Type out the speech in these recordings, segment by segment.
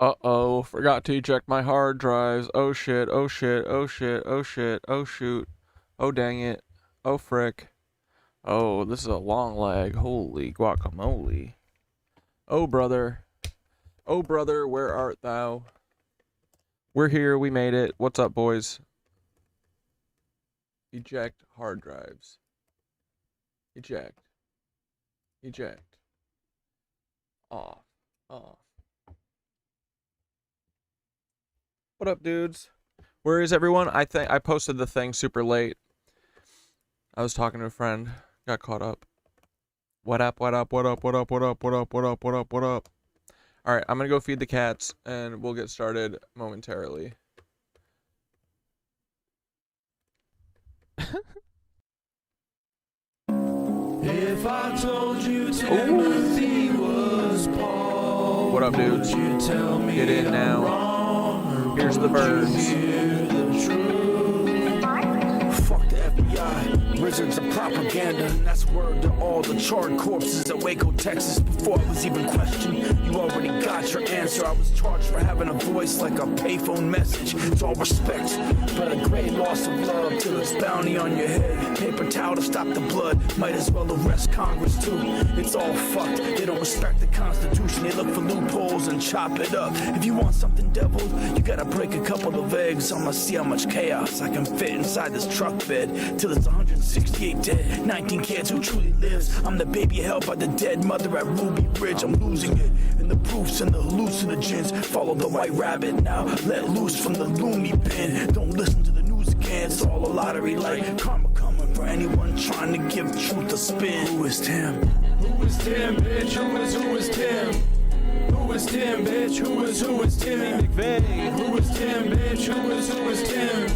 Uh-oh, forgot to eject my hard drives. Oh shit, oh shit, oh shit, oh shit, oh shoot. Oh dang it. Oh frick. Oh, this is a long lag. Holy guacamole. Oh brother. Oh brother, where art thou? We're here, we made it. What's up, boys? Eject hard drives. Eject. Eject. Off. Off. What up, dudes? Where is everyone? I think I posted the thing super late. I was talking to a friend. Got caught up. What up, what up, what up, what up, what up, what up, what up, what up, what up? Alright, I'm gonna go feed the cats and we'll get started momentarily. If I told you Timothy was Paul, what up, dudes? You tell me get in now. Here's the birds. Fuck the FBI, wizards of propaganda. And that's word to all the charred corpses at Waco, Texas. Before I was even questioned, you already got your answer. I was charged for having a voice like a payphone message. It's all respect, but a great loss of love till it's bounty on your head. Paper towel to stop the blood, might as well arrest Congress too. It's all fucked, they don't respect the Constitution. They look for loopholes and chop it up. If you want something deviled, you gotta break a couple of eggs. I'ma see how much chaos I can fit inside this truck bed till it's 168 dead, 19 kids who truly lives. I'm the baby held by the dead mother at Ruby Ridge. I'm losing it, and the proofs and the hallucinogens. Follow the white rabbit now, let loose from the loomy bin. Don't listen to the news again, it's all a lottery like karma coming for anyone trying to give truth a spin. Who is Tim? Who is Tim, bitch? Who is Tim? Who is Tim, bitch? Who is Timmy McVeigh? Who is Tim, bitch? Who is Tim?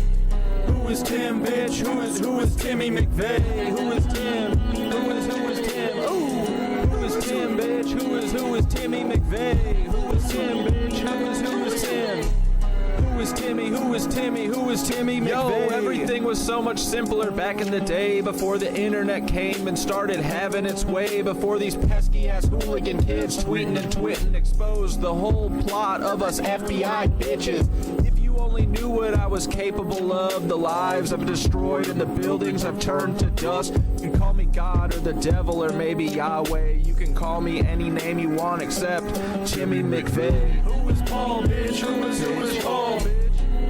Who is Tim, bitch? Who is Timmy McVeigh? Who is Tim? Who is Tim? Ooh. Who is Tim, bitch? Who is Timmy McVeigh? Who is Tim, bitch? Who is Tim? Who is Timmy? Who is Timmy? Who is Timmy McVeigh? Yo, everything was so much simpler back in the day, before the internet came and started having its way, before these pesky ass hooligan kids tweeting and twitting exposed the whole plot of us FBI bitches. If you only knew what I was capable of, the lives I've destroyed and the buildings I've turned to dust. You can call me God or the devil or maybe Yahweh. You can call me any name you want except Timmy McVeigh. Who is Paul, bitch? Who is Paul, bitch?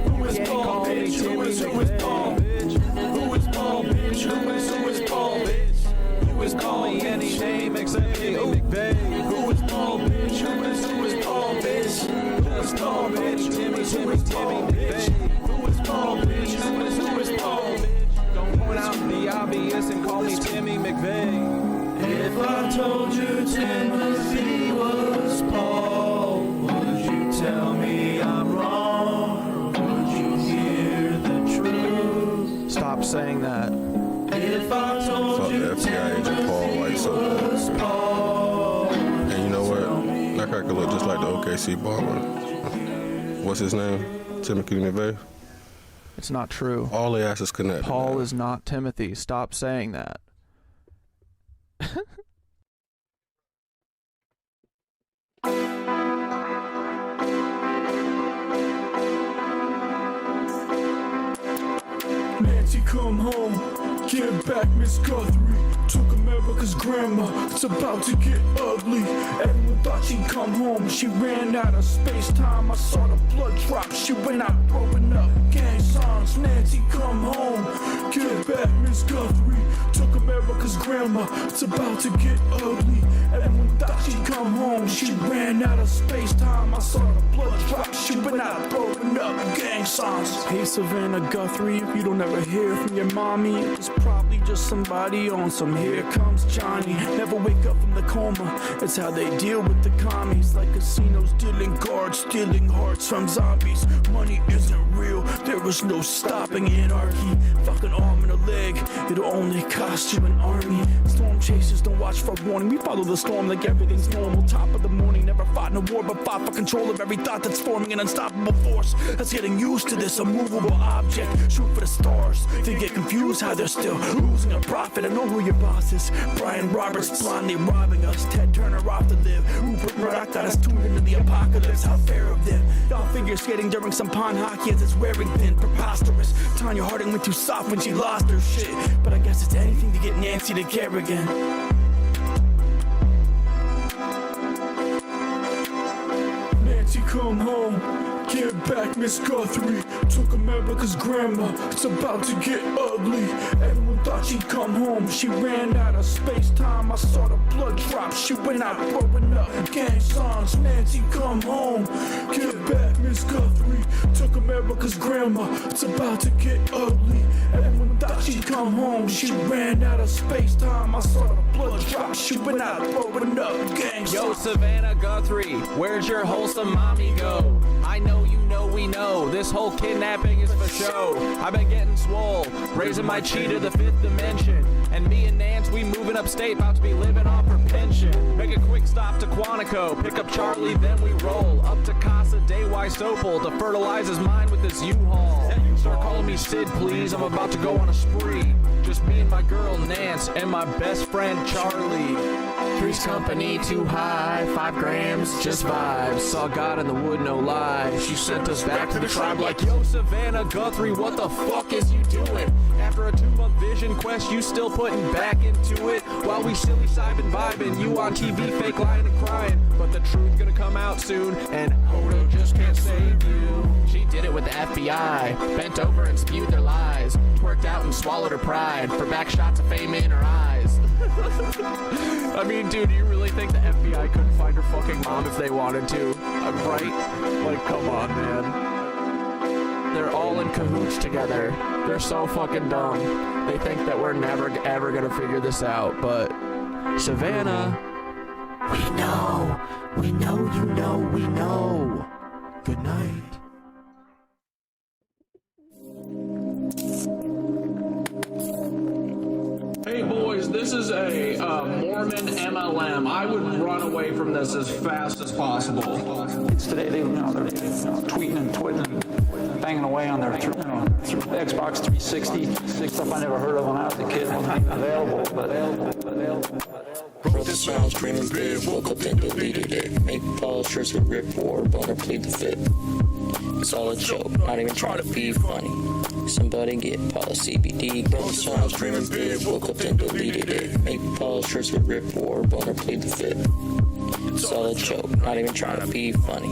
Who is Paul, bitch? Who is Paul, bitch? Who is Paul, bitch? Who is Paul, bitch? Who is Call Paul, me any bitch? name except Timmy McVeigh. Who is Paul, bitch? Who is Paul, bitch? Who is Paul, bitch? Timmy Who is Paul, McVeigh. bitch? Who is Paul, bitch? Who is Paul, bitch? Don't point out the obvious and call me Timmy McVeigh. If I told you Timothy was Paul, would you tell me I'm wrong? Would you hear the truth? Stop saying that. If I told Fuck you the FBI agent Paul White so bad. was Paul, And you know what? That guy could look just like the OKC baller. What's his name? Timothy McVeigh? It's not true. All the asses connected. Paul man. is not Timothy. Stop saying that. Nancy, come home, get back, Miss Guthrie. Took America's grandma, it's about to get ugly. Everyone thought she'd come home, she ran out of space-time. I saw the blood drop, she went out broken up. Gang songs, Nancy, come home, get back, Miss Guthrie. Took America's grandma, it's about to get ugly. Everyone thought she'd come home, she ran out of space-time. I saw the blood drop, she went out broken up. Gang songs. Hey Savannah Guthrie, if you don't ever hear from your mommy, it's probably just somebody on some Here Comes Johnny. Never wake up from the coma, it's how they deal with the commies. Like casinos dealing guards, stealing hearts from zombies. Money isn't real, there was no stopping anarchy. Fucking arm and a leg, it'll only cost you an army. Storm chasers don't watch for warning, we follow the storm like everything's normal. Top of the morning, never fought in a war, but fought for control of every thought that's forming an unstoppable force that's getting used to this immovable object. Shoot for the stars, they get confused how they're still losing a profit. I know who your boss is. Brian Roberts blindly robbing us. Ted Turner off to live. Rupert Murdoch got us tuned into the apocalypse. apocalypse, how fair of them. Y'all figure skating during some pond hockey as it's wearing thin, preposterous. Tanya Harding went too soft when she lost her shit, but I guess it's anything to get Nancy to care again. Nancy, come home. Get back, Miss Guthrie. Took America's grandma. It's about to get ugly. Everyone thought she'd come home. She ran out of space-time. I saw the blood drop. She went out throwing up gang songs. Nancy, come home. Get back, Miss Guthrie. Took America's grandma. It's about to get ugly. Everyone thought she'd come home. She ran out of space-time. I saw the blood drop. She went out throwing up gang songs. Yo, Savannah Guthrie, where's your wholesome mommy go? I know you know we know this whole kidnapping is for show. I've been getting swole, raising my chi to the 5th dimension. And me and Nance, we moving upstate, about to be living off her pension. Make a quick stop to Quantico, pick up Charlie, then we roll up to Casa de Wysopal to fertilize his mind with this U-Haul. Start calling me Sid, please, I'm about to go on a spree. Just me and my girl Nance and my best friend Charlie. Three's company too high, 5 grams, just vibes. Saw God in the wood, no lie. She sent us back to the tribe like, yo, Savannah Guthrie, what the fuck is you doing? After a 2-month vision quest, you still putting back into it? While we silly sibing vibing, you on TV fake lying and crying. But the truth gonna come out soon, and Hodo just can't save you. She did it with the FBI, bent over and spewed their lies. Twerked out and swallowed her pride for back shots of fame in her eyes. I mean, dude, do you really think the FBI couldn't find her fucking mom if they wanted to? I'm right? Like, come on, man. They're all in cahoots together. They're so fucking dumb. They think that we're never, ever gonna figure this out, but Savannah, we know, you know, we know. Good night. Hey boys, this is a Mormon MLM. I would run away from this as fast as possible. Kids today, they're tweeting and twitting, banging away on their Xbox 360, stuff I never heard of when I was a kid. Wasn't even available. Wrote the sounds, dreaming big, woke up and deleted it. Make polishers with Rip War, boner plead the fifth. It's all a joke, not even trying to be funny. Somebody get policy BD, got the sounds, dreaming big, woke up and deleted it. Make polishers with Rip War, boner plead the fifth. It's all a joke, not even trying to be funny.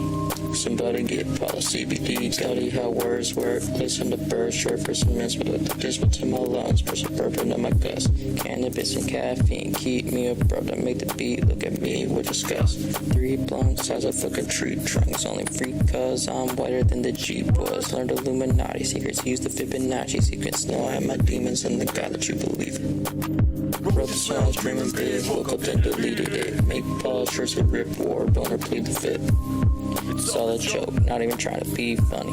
Somebody get policy BD, study how words work. Listen to birds, short for some mints, but let the dismal to my lungs, for some bourbon in my guts. Cannabis and caffeine keep me up, bro. To make the beat, look at me, we're disgust. 3 blunts, size of fucking tree trunks. Only free cause I'm whiter than the Jeep was. Learned Illuminati secrets, use the Fibonacci sequence. Know I have my demons and the God that you believe in. Wrote the songs, dreaming big, woke up and deleted it. Make polishers with Rip War, boner plead the fifth. It's all a joke, not even trying to be funny.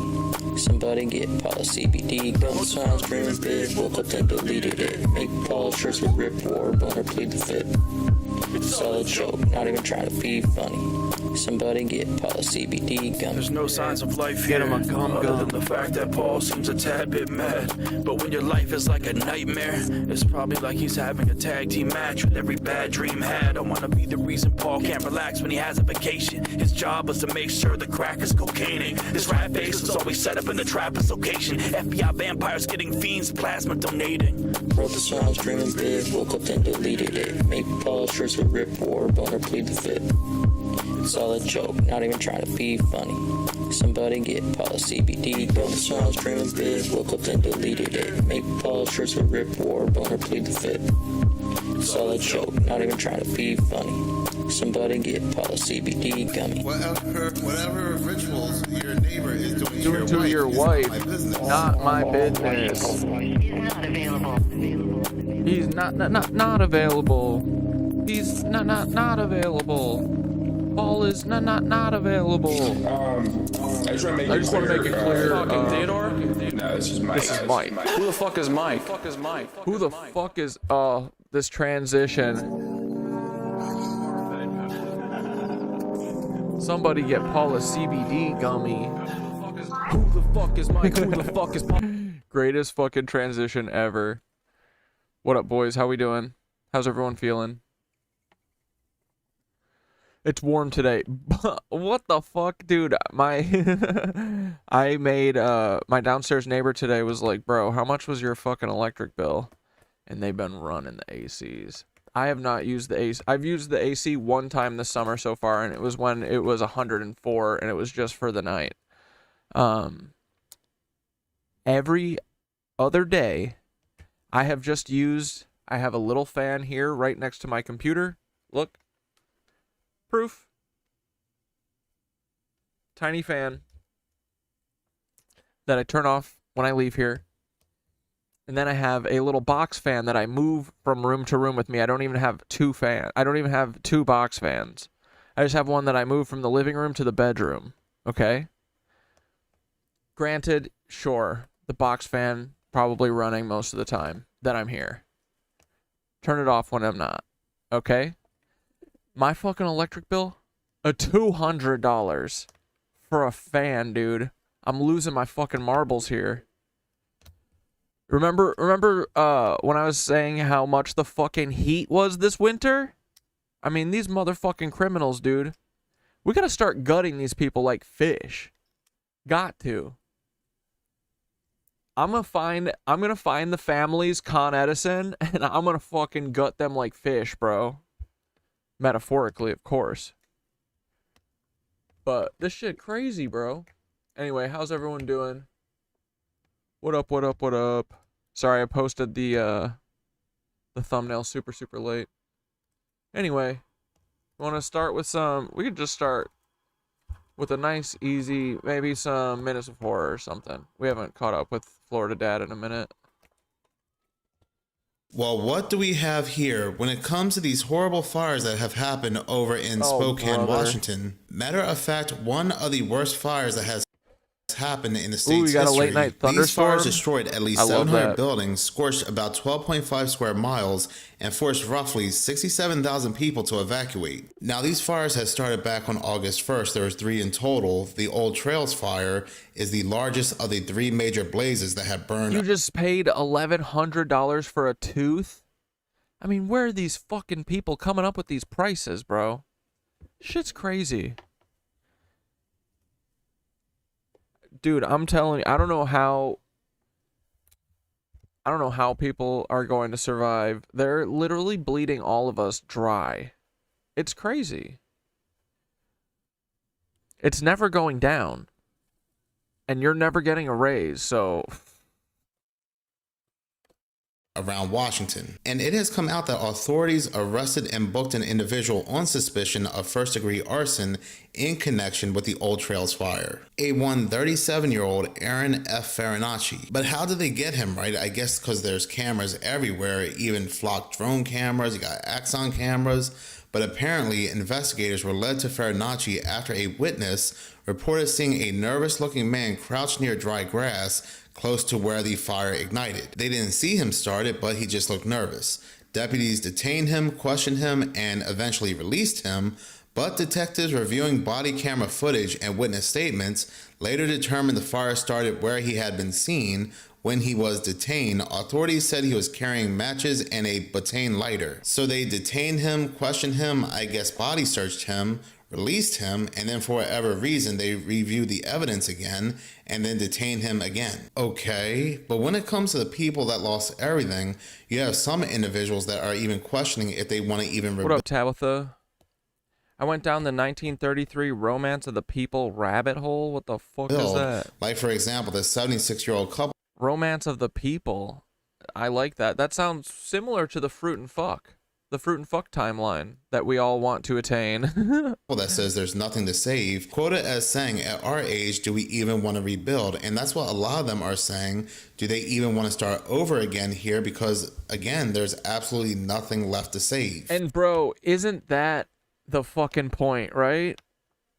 Somebody get policy BD, got the songs, dreaming big, woke up and deleted it. Make polishers with Rip War, boner plead the fifth. It's all a joke, not even trying to be funny. Somebody get policy BD gum. There's no signs of life here, other than the fact that Paul seems a tad bit mad. But when your life is like a nightmare, it's probably like he's having a tag team match with every bad dream had. I wanna be the reason Paul can't relax when he has a vacation. His job was to make sure the crack is cocaine. This rat face was always set up in the Trappist location. FBI vampires getting fiends, plasma donating. Wrote the songs, dreaming big, woke up and deleted it. Make polishers with Rip War, boner plead the fifth. It's all a joke, not even trying to be funny. Somebody get policy BD, got the songs, dreaming big, woke up and deleted it. Make polishers with Rip War, boner plead the fifth. It's all a joke, not even trying to be funny. Somebody get policy BD gummy. Whatever rituals your neighbor is doing To your wife, not my business. He's not available. He's not available. He's not available. Paul is not available. I just want to make it clear. Fucking Theodore? No, this is Mike. This is Mike. Who the fuck is Mike? Who the fuck is this transition? Somebody get Paul a CBD gummy. Who the fuck is Mike? Who the fuck is Paul? Greatest fucking transition ever. What up, boys? How we doing? How's everyone feeling? It's warm today. What the fuck, dude? My I made my downstairs neighbor today was like, bro, how much was your fucking electric bill? And they've been running the ACs. I have not used the AC. I've used the AC one time this summer so far, and it was when it was 104, and it was just for the night. Every other day, I have I have a little fan here right next to my computer. Look. Proof. Tiny fan that I turn off when I leave here. And then I have a little box fan that I move from room to room with me. I don't even have two box fans. I just have one that I move from the living room to the bedroom. Okay? Granted, sure, the box fan probably running most of the time that I'm here. Turn it off when I'm not. Okay? My fucking electric bill? $200 for a fan, dude. I'm losing my fucking marbles here. Remember when I was saying how much the fucking heat was this winter? I mean, these motherfucking criminals, dude. We gotta start gutting these people like fish. Got to. I'm gonna find the families Con Edison, and I'm gonna fucking gut them like fish, bro. Metaphorically, of course. But this shit crazy, bro. Anyway, how's everyone doing? What up, what up, what up? Sorry, I posted the thumbnail super late. Anyway, want to start with we could just start with a nice, easy, maybe some Minutes of Horror or something. We haven't caught up with Florida Dad in a minute. Well, what do we have here when it comes to these horrible fires that have happened over in Spokane, Washington? Matter of fact, one of the worst fires that has happened in the state's we got history. A late night thunderstorm. These fires destroyed at least 700 buildings, scorched about 12.5 square miles, and forced roughly 67,000 people to evacuate. Now, these fires had started back on August 1st. There was 3 in total. The Old Trails fire is the largest of the 3 major blazes that have burned. You just paid $1,100 for a tooth? I mean, where are these fucking people coming up with these prices, bro? Shit's crazy. Dude, I'm telling you, I don't know how people are going to survive. They're literally bleeding all of us dry. It's crazy. It's never going down. And you're never getting a raise, so around Washington. And it has come out that authorities arrested and booked an individual on suspicion of first-degree arson in connection with the Old Trails fire. A 37-year-old Aaron F. Farinacci. But how did they get him, right? I guess because there's cameras everywhere, even flock drone cameras, you got Axon cameras. But apparently, investigators were led to Farinacci after a witness reported seeing a nervous-looking man crouched near dry grass close to where the fire ignited. They didn't see him start it, but he just looked nervous. Deputies detained him, questioned him, and eventually released him, but detectives reviewing body camera footage and witness statements later determined the fire started where he had been seen. When he was detained, authorities said he was carrying matches and a butane lighter. So they detained him, questioned him, I guess body searched him, released him, and then for whatever reason they reviewed the evidence again and then detained him again. Okay, but when it comes to the people that lost everything, you have some individuals that are even questioning if they want to even... What up, Tabitha? I went down the 1933 Romance of the People rabbit hole. What the fuck is that? Like, for example, the 76-year-old couple... Romance of the People. I like that. That sounds similar to the Fruit and Fuck. The Fruit and Fuck timeline that we all want to attain. That says there's nothing to save, quoted as saying, at our age, do we even want to rebuild? And that's what a lot of them are saying. Do they even want to start over again here? Because, again, there's absolutely nothing left to save. And, bro, isn't that the fucking point, right?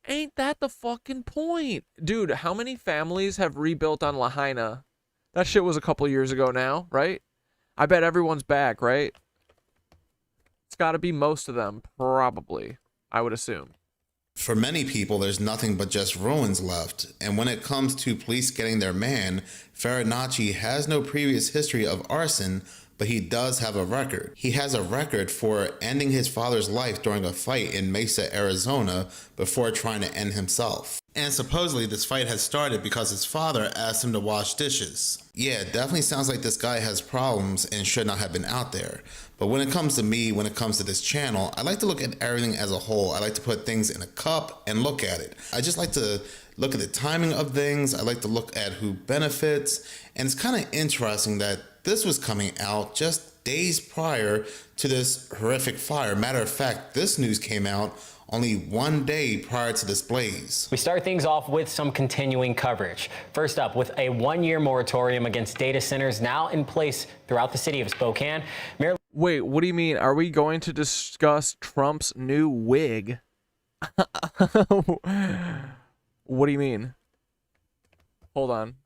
Ain't that the fucking point? Dude, how many families have rebuilt on Lahaina? That shit was a couple years ago now, right? I bet everyone's back, right? It's got to be most of them, probably, I would assume. For many people, there's nothing but just ruins left. And when it comes to police getting their man, Farinacci has no previous history of arson, but he does have a record. He has a record for ending his father's life during a fight in Mesa, Arizona, before trying to end himself. And supposedly this fight had started because his father asked him to wash dishes. Yeah, it definitely sounds like this guy has problems and should not have been out there. But when it comes to me, when it comes to this channel, I like to look at everything as a whole. I like to put things in a cup and look at it. I just like to look at the timing of things. I like to look at who benefits. And it's kind of interesting that this was coming out just days prior to this horrific fire. Matter of fact, this news came out only 1 day prior to this blaze. We start things off with some continuing coverage. First up, with a 1-year moratorium against data centers now in place throughout the city of Spokane. Wait, what do you mean? Are we going to discuss Trump's new wig? What do you mean? Hold on.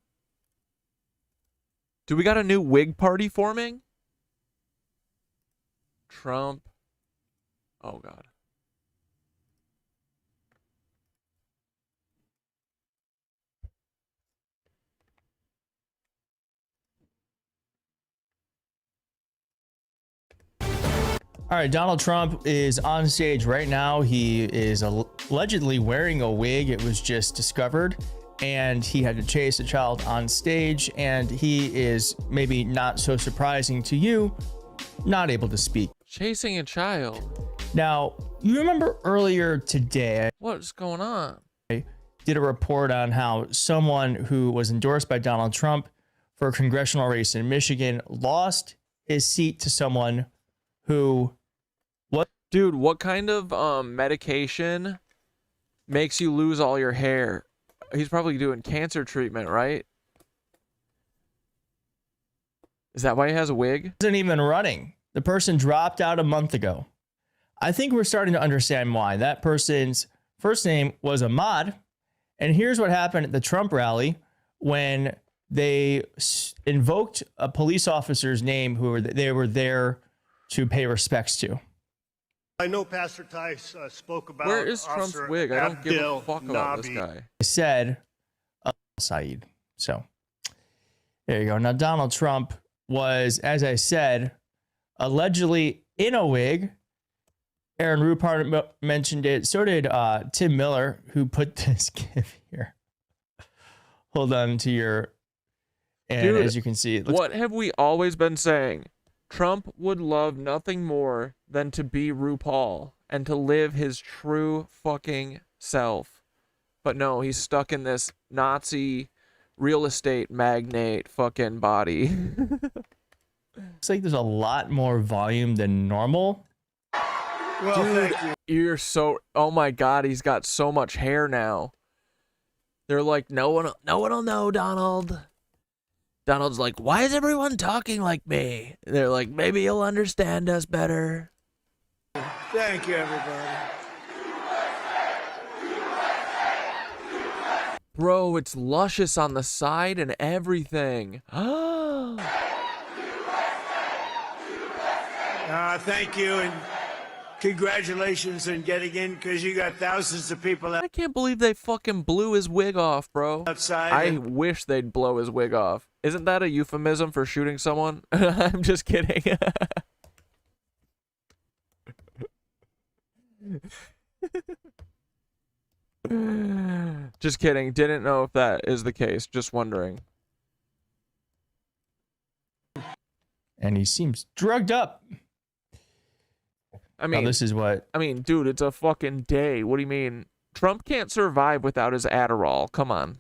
Do we got a new wig party forming? Trump. Oh, God. All right, Donald Trump is on stage right now. He is allegedly wearing a wig. It was just discovered, and he had to chase a child on stage, and he is, maybe not so surprising to you, not able to speak. Chasing a child. Now, you remember earlier today, what's going on? I did a report on how someone who was endorsed by Donald Trump for a congressional race in Michigan lost his seat to someone who, what? Dude, what kind of medication makes you lose all your hair? He's probably doing cancer treatment, right? Is that why he has a wig? Isn't even running. The person dropped out a month ago. I think we're starting to understand why. That person's first name was Ahmad. And here's what happened at the Trump rally when they invoked a police officer's name who they were there to pay respects to. I know Pastor Tice spoke about. Where is Trump's wig? I don't give a fuck about this guy. I said Saeed. So there you go. Now, Donald Trump was, as I said, allegedly in a wig. Aaron Rupert mentioned it. So did Tim Miller, who put this GIF here. Hold on to your. And dude, as you can see, what have we always been saying? Trump would love nothing more than to be RuPaul and to live his true fucking self. But no, he's stuck in this Nazi real estate magnate fucking body. Looks like there's a lot more volume than normal. Well, dude, thank you. You're so, oh my God, he's got so much hair now. They're like, no one will know, Donald. Donald's like, why is everyone talking like me? They're like, maybe you'll understand us better. Thank you, everybody. Bro, it's luscious on the side and everything. Thank you, and congratulations on getting in, because you got thousands of people I can't believe they fucking blew his wig off, bro. outside. I wish they'd blow his wig off. Isn't that a euphemism for shooting someone? I'm just kidding. Just kidding. Didn't know if that is the case. Just wondering. And he seems drugged up. I mean, now, this is what. I mean, dude, it's a fucking day. What do you mean? Trump can't survive without his Adderall. Come on.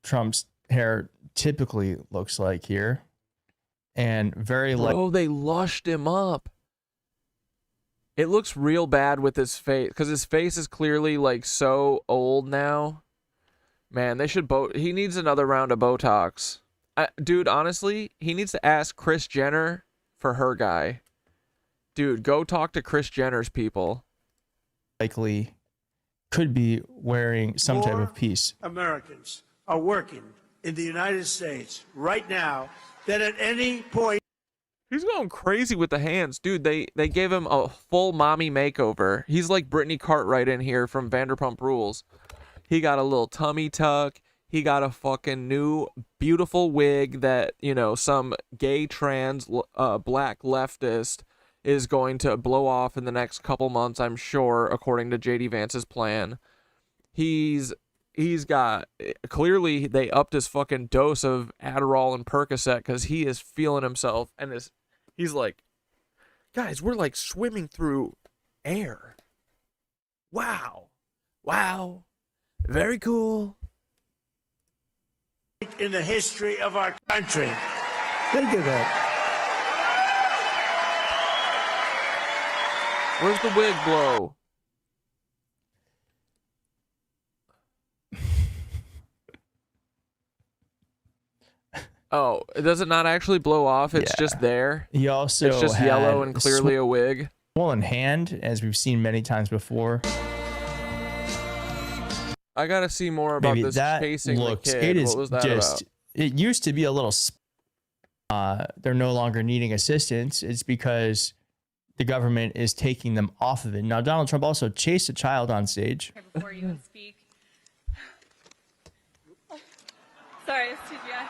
Trump's hair typically looks like here. And very like. Oh, they lushed him up. It looks real bad with his face, because his face is clearly like so old now. Man, they should he needs another round of Botox. Dude, honestly, he needs to ask Kris Jenner for her guy. Dude, go talk to Kris Jenner's people. Likely could be wearing some type of piece. Americans are working in the United States right now that at any point. He's going crazy with the hands. Dude, they gave him a full mommy makeover. He's like Brittany Cartwright in here from Vanderpump Rules. He got a little tummy tuck. he got a fucking new beautiful wig that, you know, some gay trans black leftist is going to blow off in the next couple months, I'm sure, according to JD Vance's plan. He's got, clearly they upped his fucking dose of Adderall and Percocet because he is feeling himself, and he's like, guys, we're like swimming through air. Wow. Very cool. In the history of our country. Think of that. Where's the wig blow? Oh, does it not actually blow off? It's just there. He also it's just yellow and clearly a wig. Swollen hand, as we've seen many times before. I gotta see more about Maybe this that chasing looks, the kid. It is What was that just. about? It used to be a little. They're no longer needing assistance. It's because the government is taking them off of it. Now, Donald Trump also chased a child on stage. Before you would speak. Sorry, TGI.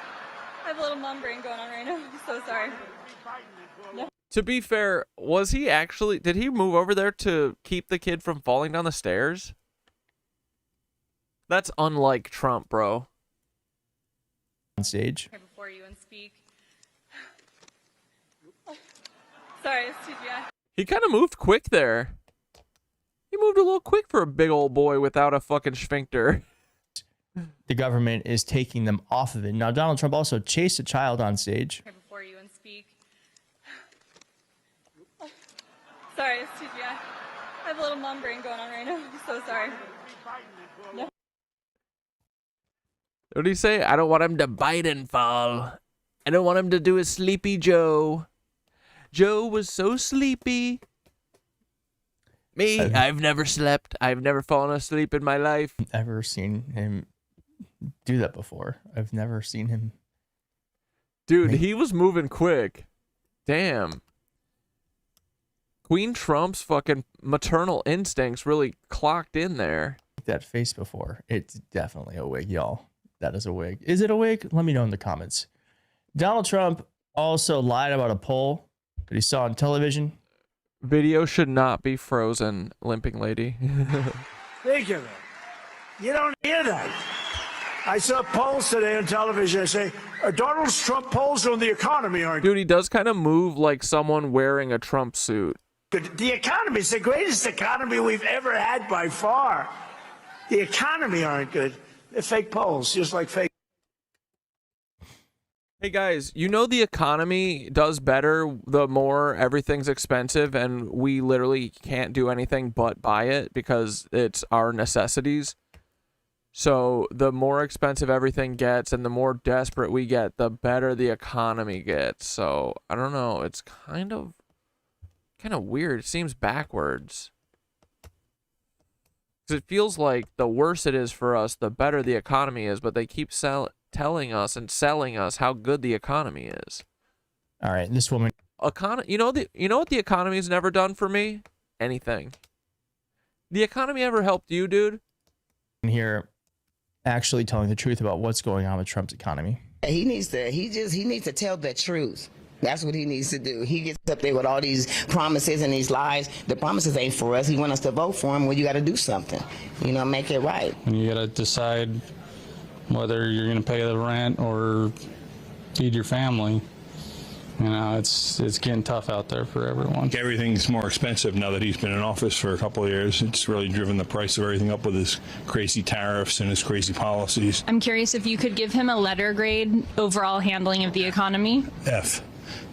I have a little mom brain going on right now. I'm so sorry. No. To be fair, was he actually? Did he move over there to keep the kid from falling down the stairs? That's unlike Trump, bro. On stage. Before you and speak. Sorry, it's TGI. He kind of moved quick there. He moved a little quick for a big old boy without a fucking sphincter. The government is taking them off of it. Now, Donald Trump also chased a child on stage. Before you and speak. Sorry, it's TGI. I have a little mom brain going on right now. I'm so sorry. No. What did he say? I don't want him to bite and fall. I don't want him to do a sleepy Joe. Joe was so sleepy. Me, I've never slept. I've never fallen asleep in my life. Never seen him do that before. I've never seen him. Dude, he was moving quick. Damn. Queen Trump's fucking maternal instincts really clocked in there. That face before. It's definitely a wig, y'all. That is a wig. Is it a wig? Let me know in the comments. Donald Trump also lied about a poll that he saw on television. Video should not be frozen, limping lady. Think of it. You don't hear that. I saw polls today on television. I say, Donald Trump polls on the economy aren't Dude, he does kind of move like someone wearing a Trump suit. good. The economy is the greatest economy we've ever had by far. The economy aren't good. They're fake polls, just like fake. Hey guys, you know the economy does better the more everything's expensive and we literally can't do anything but buy it because it's our necessities. So the more expensive everything gets and the more desperate we get, the better the economy gets. So I don't know, it's kind of weird. It seems backwards. Because it feels like the worse it is for us, the better the economy is, but they keep telling us and selling us how good the economy is. All right, this woman. You know what the economy's never done for me? Anything. The economy ever helped you, dude? Here, actually telling the truth about what's going on with Trump's economy. He needs to tell the truth. That's what he needs to do. He gets up there with all these promises and these lies. The promises ain't for us. He wants us to vote for him. Well, you got to do something. You know, make it right. And you got to decide whether you're going to pay the rent or feed your family. You know, it's getting tough out there for everyone. Everything's more expensive now that he's been in office for a couple of years. It's really driven the price of everything up with his crazy tariffs and his crazy policies. I'm curious if you could give him a letter grade overall handling of the economy. F.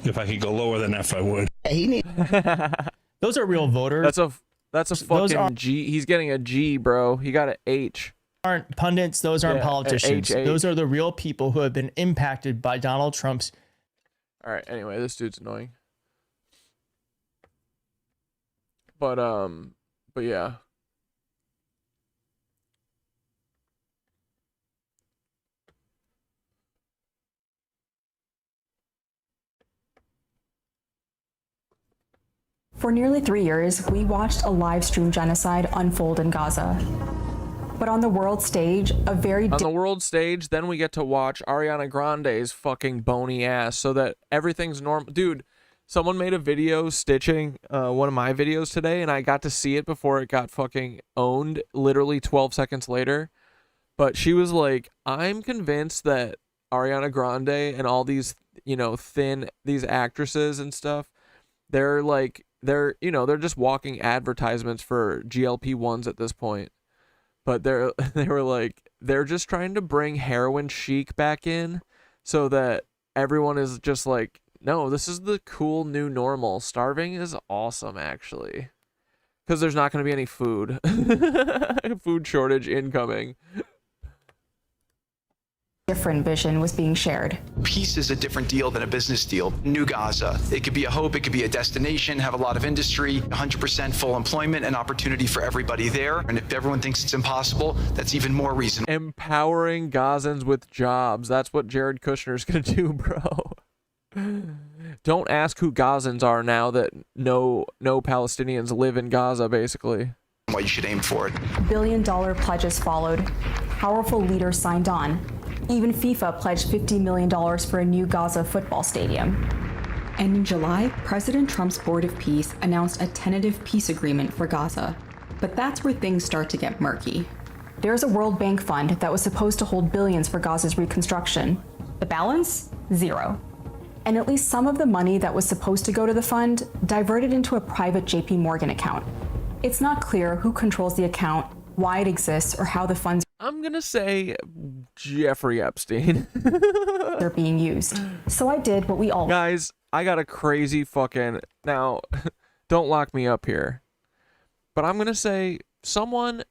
If I could go lower than F, I would. Those are real voters. That's a fucking G. He's getting a G, bro. He got an H. Aren't pundits. Those aren't politicians. H. Those are the real people who have been impacted by Donald Trump's. All right. Anyway, this dude's annoying. But yeah. For nearly 3 years, we watched a live stream genocide unfold in Gaza. But on the world stage, on the world stage, then we get to watch Ariana Grande's fucking bony ass so that everything's normal. Dude, someone made a video stitching one of my videos today, and I got to see it before it got fucking owned literally 12 seconds later. But she was like, I'm convinced that Ariana Grande and all these, you know, these actresses and stuff, they're just walking advertisements for GLP-1s at this point. But they were like, they're just trying to bring heroin chic back in so that everyone is just like, no, this is the cool new normal. Starving is awesome, actually. Because there's not going to be any food. Food shortage incoming. Different vision was being shared. Peace is a different deal than a business deal. New Gaza. It could be a hope, it could be a destination, have a lot of industry, 100% full employment and opportunity for everybody there. And if everyone thinks it's impossible, that's even more reason. Empowering Gazans with jobs. That's what Jared Kushner's going to do, bro. Don't ask who Gazans are now that no Palestinians live in Gaza, basically. Why you should aim for it. Billion-dollar pledges followed. Powerful leaders signed on. Even FIFA pledged $50 million for a new Gaza football stadium. And in July, President Trump's Board of Peace announced a tentative peace agreement for Gaza. But that's where things start to get murky. There's a World Bank fund that was supposed to hold billions for Gaza's reconstruction. The balance? Zero. And at least some of the money that was supposed to go to the fund diverted into a private JP Morgan account. It's not clear who controls the account, why it exists, or how the funds I'm gonna say Jeffrey Epstein. are being used. So I did what we all... Guys, I got a crazy fucking... Now, don't lock me up here. But I'm gonna say someone,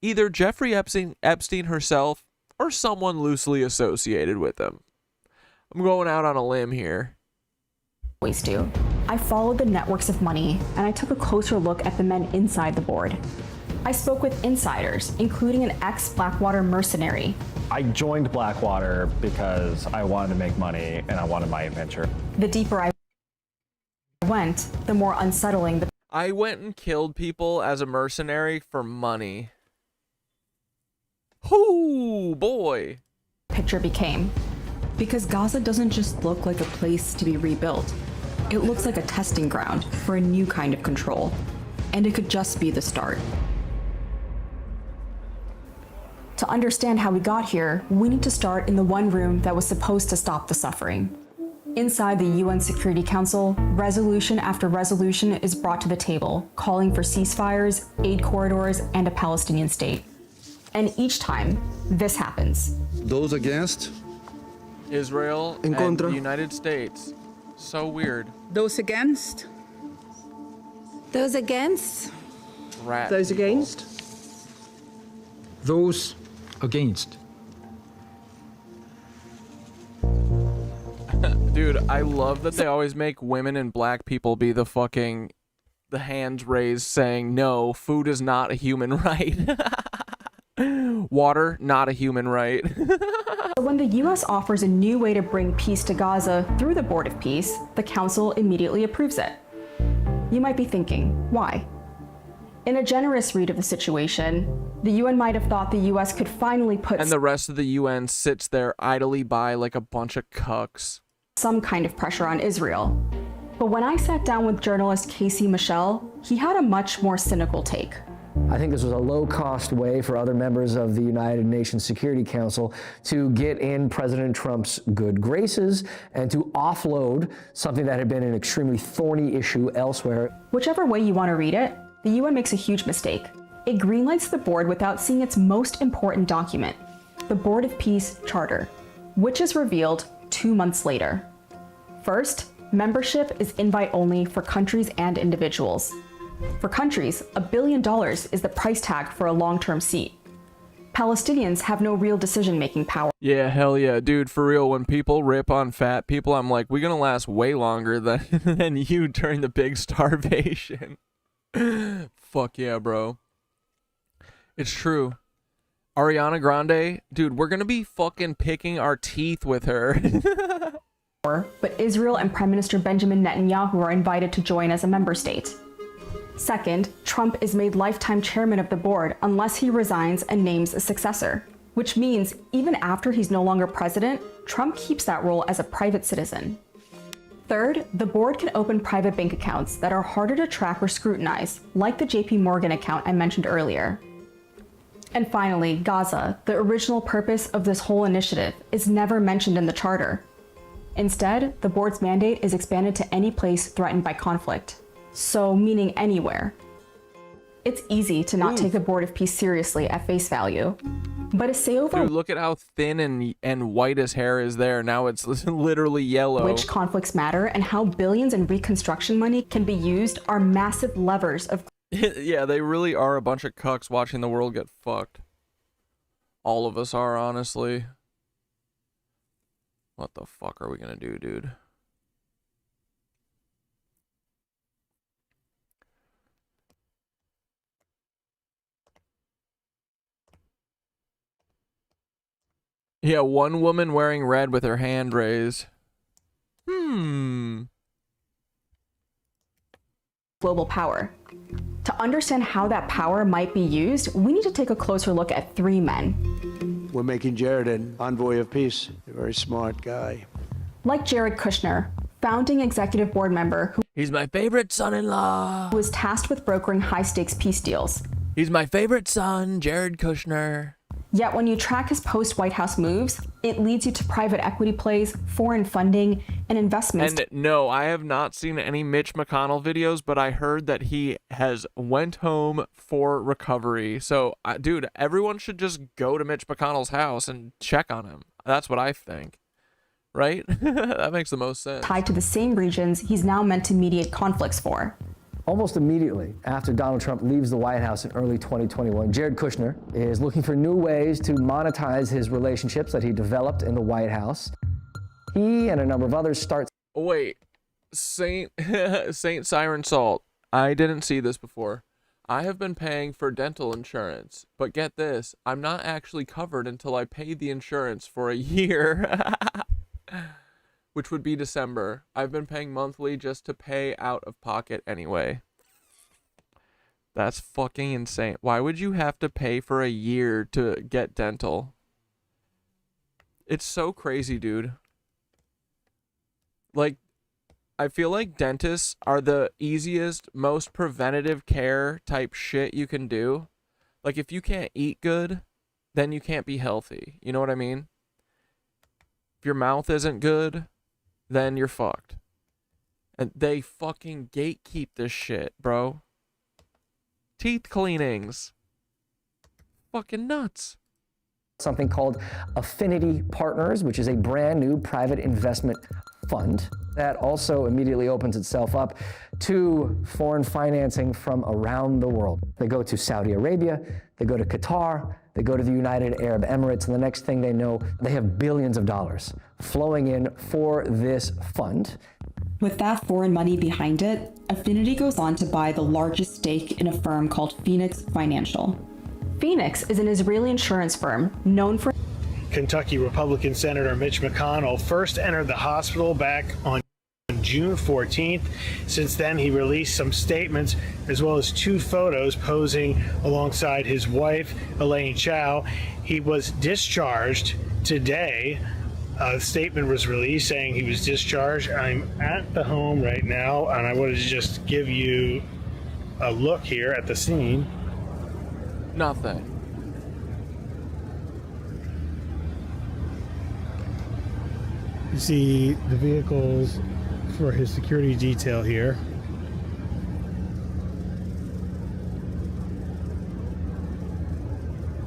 either Jeffrey Epstein herself, or someone loosely associated with him. I'm going out on a limb here. Always do. I followed the networks of money, and I took a closer look at the men inside the board. I spoke with insiders, including an ex-Blackwater mercenary. I joined Blackwater because I wanted to make money and I wanted my adventure. The deeper I went, the more unsettling the... I went and killed people as a mercenary for money. Ooh, boy. Picture became. Because Gaza doesn't just look like a place to be rebuilt. It looks like a testing ground for a new kind of control. And it could just be the start. To understand how we got here, we need to start in the one room that was supposed to stop the suffering. Inside the UN Security Council, resolution after resolution is brought to the table, calling for ceasefires, aid corridors, and a Palestinian state. And each time, this happens. Those against? Israel and the United States. So weird. Those against? Those against? Rat Those people. against? Those against. Dude, I love that they always make women and black people be the hands raised saying, no, food is not a human right. Water, not a human right. When the U.S. offers a new way to bring peace to Gaza through the Board of Peace, the Council immediately approves it. You might be thinking, why? In a generous read of the situation, the UN might have thought the US could finally put... And the rest of the UN sits there idly by like a bunch of cucks. ...some kind of pressure on Israel. But when I sat down with journalist Casey Michel, he had a much more cynical take. I think this was a low-cost way for other members of the United Nations Security Council to get in President Trump's good graces and to offload something that had been an extremely thorny issue elsewhere. Whichever way you want to read it, the UN makes a huge mistake. It greenlights the board without seeing its most important document, the Board of Peace Charter, which is revealed 2 months later. First, membership is invite-only for countries and individuals. For countries, $1 billion is the price tag for a long-term seat. Palestinians have no real decision-making power. Yeah, hell yeah. Dude, for real, when people rip on fat people, I'm like, we're gonna last way longer than you during the big starvation. Fuck yeah, bro. It's true. Ariana Grande, dude, we're gonna be fucking picking our teeth with her. But Israel and Prime Minister Benjamin Netanyahu are invited to join as a member state. Second, Trump is made lifetime chairman of the board unless he resigns and names a successor, which means even after he's no longer president, Trump keeps that role as a private citizen. Third, the board can open private bank accounts that are harder to track or scrutinize, like the JP Morgan account I mentioned earlier. And finally, Gaza, the original purpose of this whole initiative, is never mentioned in the charter. Instead, the board's mandate is expanded to any place threatened by conflict. So, meaning anywhere. It's easy to not take the Board of Peace seriously at face value. But a say over Dude, look at how thin and white his hair is there. Now it's literally yellow. Which conflicts matter and how billions in reconstruction money can be used are massive levers of... Yeah, they really are a bunch of cucks watching the world get fucked. All of us are, honestly. What the fuck are we gonna do, dude? Yeah, one woman wearing red with her hand raised. Global power. To understand how that power might be used, we need to take a closer look at three men. We're making Jared an envoy of peace, a very smart guy. Like Jared Kushner, founding executive board member who... He's my favorite son-in-law. ...who was tasked with brokering high-stakes peace deals. He's my favorite son, Jared Kushner. Yet when you track his post-White House moves, it leads you to private equity plays, foreign funding, and investments. And no, I have not seen any Mitch McConnell videos, but I heard that he has went home for recovery. So, dude, everyone should just go to Mitch McConnell's house and check on him. That's what I think. Right? That makes the most sense. Tied to the same regions he's now meant to mediate conflicts for. Almost immediately after Donald Trump leaves the White House in early 2021, Jared Kushner is looking for new ways to monetize his relationships that he developed in the White House. He and a number of others start... Wait, Saint Siren Salt, I didn't see this before. I have been paying for dental insurance, but get this, I'm not actually covered until I pay the insurance for a year. Which would be December. I've been paying monthly just to pay out of pocket anyway. That's fucking insane. Why would you have to pay for a year to get dental? It's so crazy, dude. Like, I feel like dentists are the easiest, most preventative care type shit you can do. Like, if you can't eat good, then you can't be healthy. You know what I mean? If your mouth isn't good, then you're fucked. And they fucking gatekeep this shit, bro. Teeth cleanings. Fucking nuts. Something called Affinity Partners, which is a brand new private investment fund that also immediately opens itself up to foreign financing from around the world. They go to Saudi Arabia, they go to Qatar, they go to the United Arab Emirates, and the next thing they know, they have billions of dollars flowing in for this fund. With that foreign money behind it, Affinity goes on to buy the largest stake in a firm called Phoenix Financial. Phoenix is an Israeli insurance firm known for... Kentucky Republican Senator Mitch McConnell first entered the hospital back on June 14th. Since then, he released some statements as well as 2 photos posing alongside his wife, Elaine Chao. He was discharged today. A statement was released saying he was discharged. I'm at the home right now, and I wanted to just give you a look here at the scene. Nothing. You see the vehicles for his security detail here.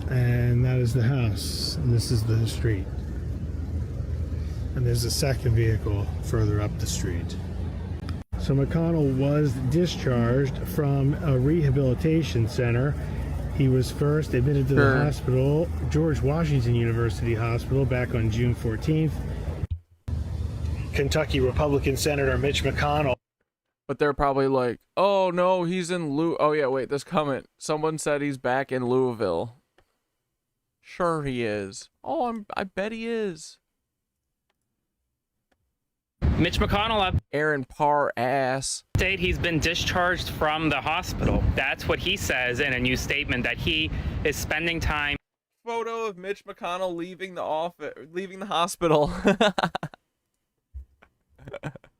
And that is the house, and this is the street. And there's a second vehicle further up the street. So McConnell was discharged from a rehabilitation center. He was first admitted to the hospital, George Washington University Hospital, back on June 14th. Kentucky Republican Senator Mitch McConnell. But they're probably like, oh no, he's in oh yeah, wait, this comment. Someone said he's back in Louisville. Sure he is. Oh, I bet he is. Mitch McConnell Aaron Parr ass. update, he's been discharged from the hospital. That's what he says in a new statement, that he is spending time. Photo of Mitch McConnell leaving the hospital.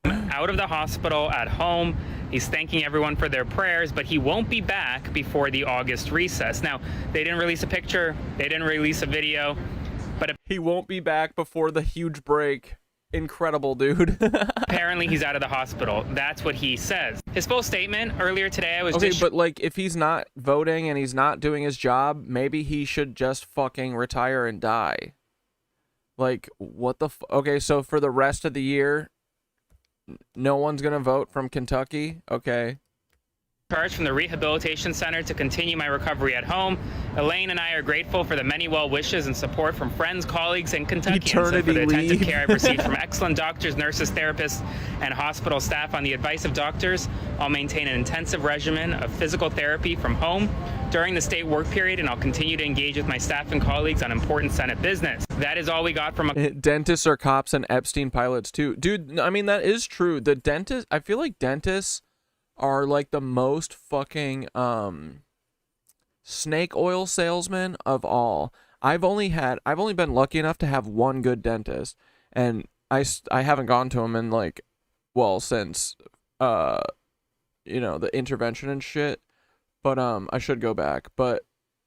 Out of the hospital, at home. He's thanking everyone for their prayers, but he won't be back before the August recess. Now, they didn't release a picture, they didn't release a video, but he won't be back before the huge break. Incredible, dude. Apparently he's out of the hospital. That's what he says. His full statement earlier today was okay, but like if he's not voting and he's not doing his job, maybe he should just fucking retire and die. Like, what the okay, so for the rest of the year, no one's gonna vote from Kentucky? Okay. Charged from the rehabilitation center to continue my recovery at home. Elaine and I are grateful for the many well wishes and support from friends, colleagues, and Kentuckians, and for the attentive care I've received from excellent doctors, nurses, therapists, and hospital staff. On the advice of doctors, I'll maintain an intensive regimen of physical therapy from home during the state work period, and I'll continue to engage with my staff and colleagues on important Senate business. That is all we got from dentists are cops and Epstein pilots too. Dude, I mean, that is true. The dentist, I feel like dentists are like the most fucking snake oil salesman of all. I've only been lucky enough to have one good dentist, and I haven't gone to him in like, well, since you know, the intervention and shit, but I should go back. But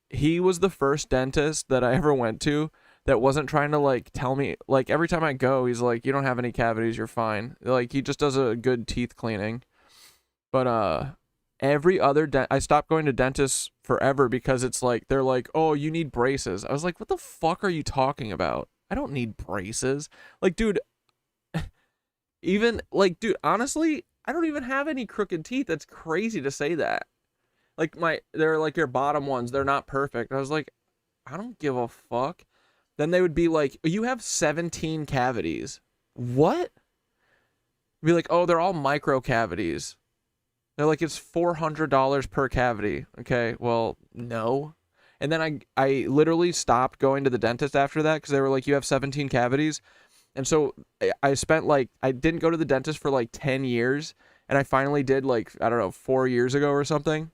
he was the first dentist that I ever went to that wasn't trying to like tell me, like, every time I go he's like, you don't have any cavities, you're fine. Like, he just does a good teeth cleaning. But every other I stopped going to dentists forever because it's like, they're like, oh, you need braces. I was like, what the fuck are you talking about? I don't need braces. Like, dude, even like, dude, honestly, I don't even have any crooked teeth. That's crazy to say that. Like, they're like your bottom ones, they're not perfect. I was like, I don't give a fuck. Then they would be like, you have 17 cavities. What? Be like, oh, they're all micro cavities. They're like, it's $400 per cavity. Okay, well, no. And then I literally stopped going to the dentist after that because they were like, you have 17 cavities. And so I spent like, I didn't go to the dentist for like 10 years. And I finally did like, I don't know, 4 years ago or something.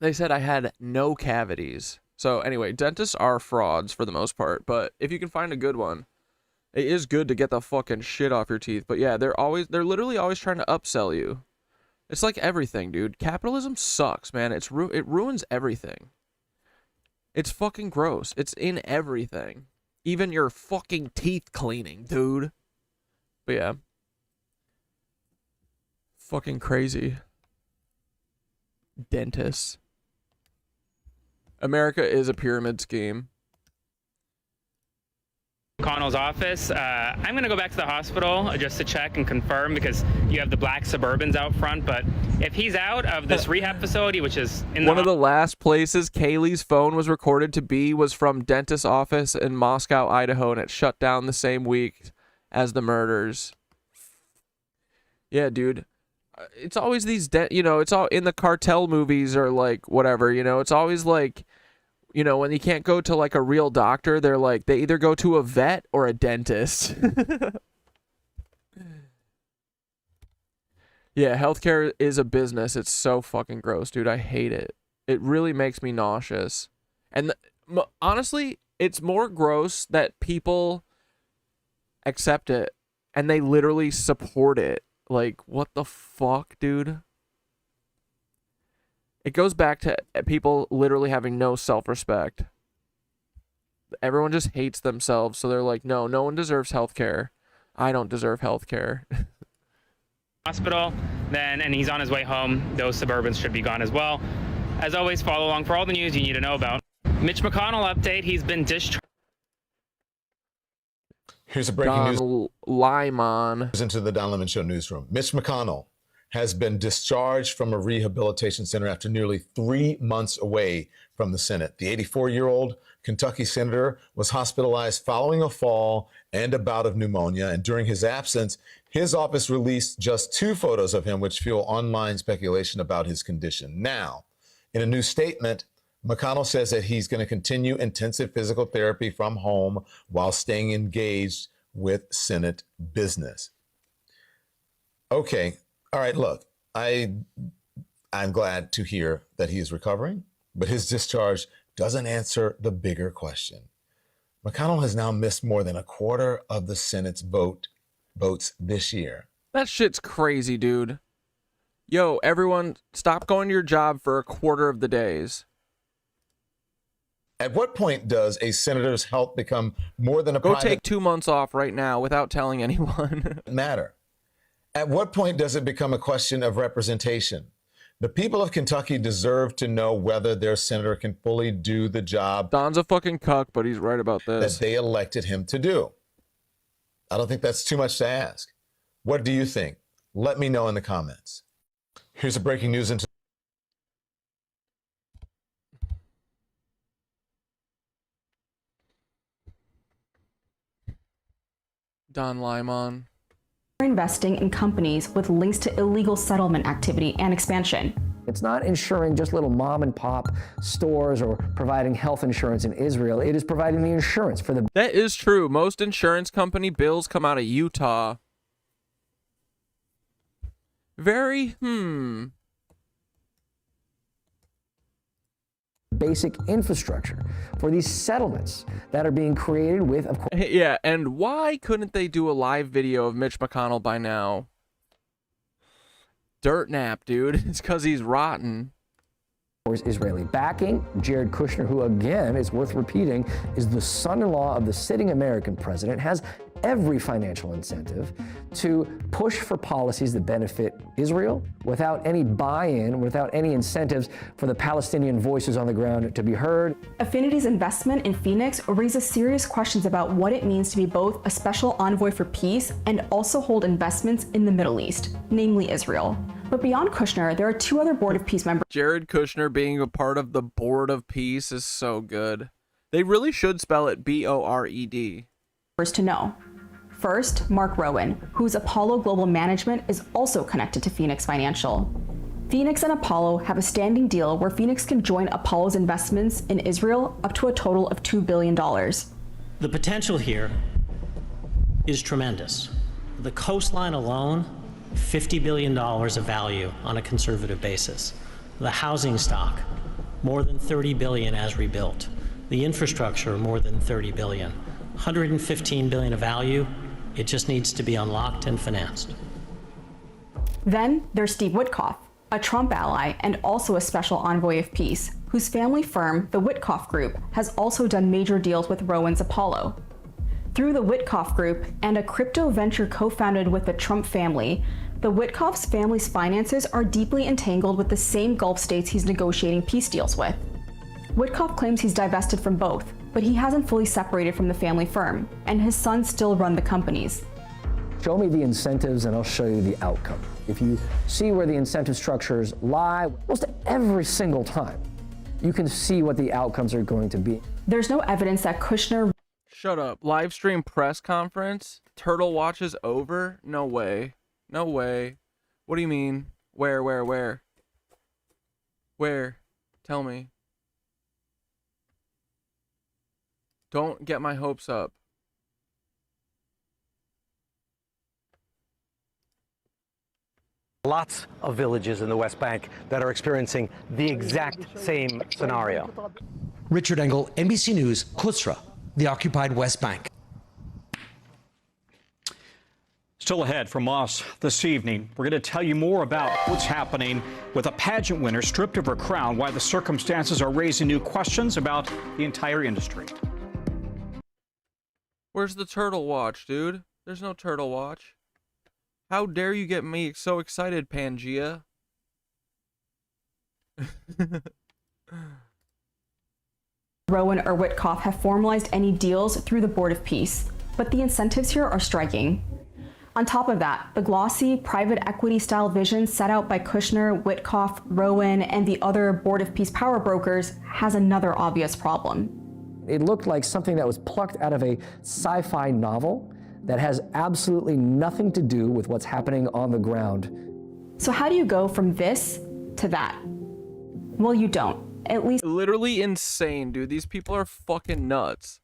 They said I had no cavities. So anyway, dentists are frauds for the most part. But if you can find a good one, it is good to get the fucking shit off your teeth. But yeah, they're literally always trying to upsell you. It's like everything, dude. Capitalism sucks, man. It ruins everything. It's fucking gross. It's in everything. Even your fucking teeth cleaning, dude. But yeah. Fucking crazy. Dentists. America is a pyramid scheme. McConnell's office. I'm going to go back to the hospital just to check and confirm, because you have the black Suburbans out front. But if he's out of this rehab facility, which is in one of the last places Kaylee's phone was recorded to be was from dentist's office in Moscow, Idaho, and it shut down the same week as the murders. Yeah, dude. It's always these, you know, it's all in the cartel movies or like whatever, you know, it's always like, you know, when you can't go to like a real doctor, they're like, they either go to a vet or a dentist. Yeah, healthcare is a business. It's so fucking gross, dude. I hate it. It really makes me nauseous. And honestly, it's more gross that people accept it and they literally support it. Like, what the fuck, dude? It goes back to people literally having no self-respect. Everyone just hates themselves, so they're like, no one deserves healthcare. I don't deserve healthcare. Hospital, then, and he's on his way home. Those Suburbans should be gone as well. As always, follow along for all the news you need to know about. Mitch McConnell update, he's been discharged. Here's a breaking news. Lyman. Into the Don Lemon Show newsroom. Mitch McConnell has been discharged from a rehabilitation center after nearly 3 months away from the Senate. The 84-year-old Kentucky senator was hospitalized following a fall and a bout of pneumonia. And during his absence, his office released just 2 photos of him, which fuel online speculation about his condition. Now, in a new statement, McConnell says that he's going to continue intensive physical therapy from home while staying engaged with Senate business. Okay. All right. Look, I'm glad to hear that he is recovering, but his discharge doesn't answer the bigger question. McConnell has now missed more than a quarter of the Senate's votes this year. That shit's crazy, dude. Yo, everyone, stop going to your job for a quarter of the days. At what point does a senator's health become more than a Go take 2 months off right now without telling anyone. matter? At what point does it become a question of representation? The people of Kentucky deserve to know whether their senator can fully do the job. Don's a fucking cuck, but he's right about this. That they elected him to do. I don't think that's too much to ask. What do you think? Let me know in the comments. Here's a breaking news into Don Limon. Investing in companies with links to illegal settlement activity and expansion. It's not insuring just little mom and pop stores or providing health insurance in Israel. It is providing the insurance for the... That is true. Most insurance company bills come out of Utah. Very, basic infrastructure for these settlements that are being created with, of course... Yeah, and why couldn't they do a live video of Mitch McConnell by now? Dirt nap, dude. It's because he's rotten. Israeli backing. Jared Kushner, who again, it's worth repeating, is the son-in-law of the sitting American president, has every financial incentive to push for policies that benefit Israel without any buy-in, without any incentives for the Palestinian voices on the ground to be heard. Affinity's investment in Phoenix raises serious questions about what it means to be both a special envoy for peace and also hold investments in the Middle East, namely Israel. But beyond Kushner, there are 2 other Board of Peace members. Jared Kushner being a part of the Board of Peace is so good. They really should spell it B-O-R-E-D. To know. First, Mark Rowan, whose Apollo Global Management is also connected to Phoenix Financial. Phoenix and Apollo have a standing deal where Phoenix can join Apollo's investments in Israel up to a total of $2 billion. The potential here is tremendous. The coastline alone, $50 billion of value on a conservative basis. The housing stock, more than $30 billion as rebuilt. The infrastructure, more than $30 billion. $115 billion of value. It just needs to be unlocked and financed. Then there's Steve Witkoff, a Trump ally and also a special envoy of peace, whose family firm, the Witkoff Group, has also done major deals with Rowan's Apollo. Through the Witkoff Group and a crypto venture co-founded with the Trump family, the Witkoff's family's finances are deeply entangled with the same Gulf states he's negotiating peace deals with. Witkoff claims he's divested from both, but he hasn't fully separated from the family firm, and his sons still run the companies. Show me the incentives and I'll show you the outcome. If you see where the incentive structures lie, almost every single time, you can see what the outcomes are going to be. There's no evidence that Kushner... Shut up. Live stream press conference? Turtle Watch is over? No way. No way. What do you mean? Where? Where? Tell me. Don't get my hopes up. Lots of villages in the West Bank that are experiencing the exact same scenario. Richard Engel, NBC News, Qusra, the occupied West Bank. Still ahead from us this evening, we're going to tell you more about what's happening with a pageant winner stripped of her crown, why the circumstances are raising new questions about the entire industry. Where's the Turtle Watch, dude? There's no Turtle Watch. How dare you get me so excited, Pangea? Rowan or Witkoff have formalized any deals through the Board of Peace, but the incentives here are striking. On top of that, the glossy, private equity-style vision set out by Kushner, Witkoff, Rowan, and the other Board of Peace power brokers has another obvious problem. It looked like something that was plucked out of a sci-fi novel that has absolutely nothing to do with what's happening on the ground. So how do you go from this to that? Well, you don't. At least... Literally insane, dude. These people are fucking nuts.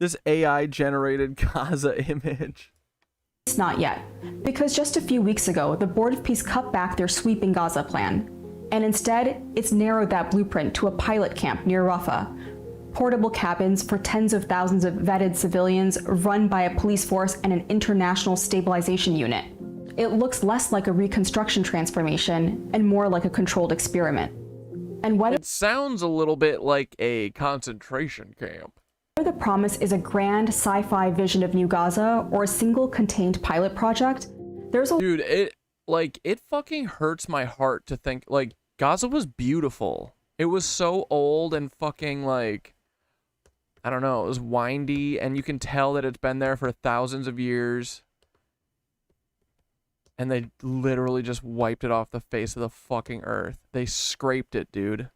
This AI-generated Gaza image. Not yet, because just a few weeks ago, the Board of Peace cut back their sweeping Gaza plan. And instead, it's narrowed that blueprint to a pilot camp near Rafah. Portable cabins for tens of thousands of vetted civilians run by a police force and an international stabilization unit. It looks less like a reconstruction transformation and more like a controlled experiment. And whether It sounds a little bit like a concentration camp. the promise is a grand sci-fi vision of New Gaza or a single contained pilot project, there's a— Dude, it fucking hurts my heart to think, like, Gaza was beautiful. It was so old and fucking, like, I don't know, it was windy, and you can tell that it's been there for thousands of years. And they literally just wiped it off the face of the fucking earth. They scraped it, dude.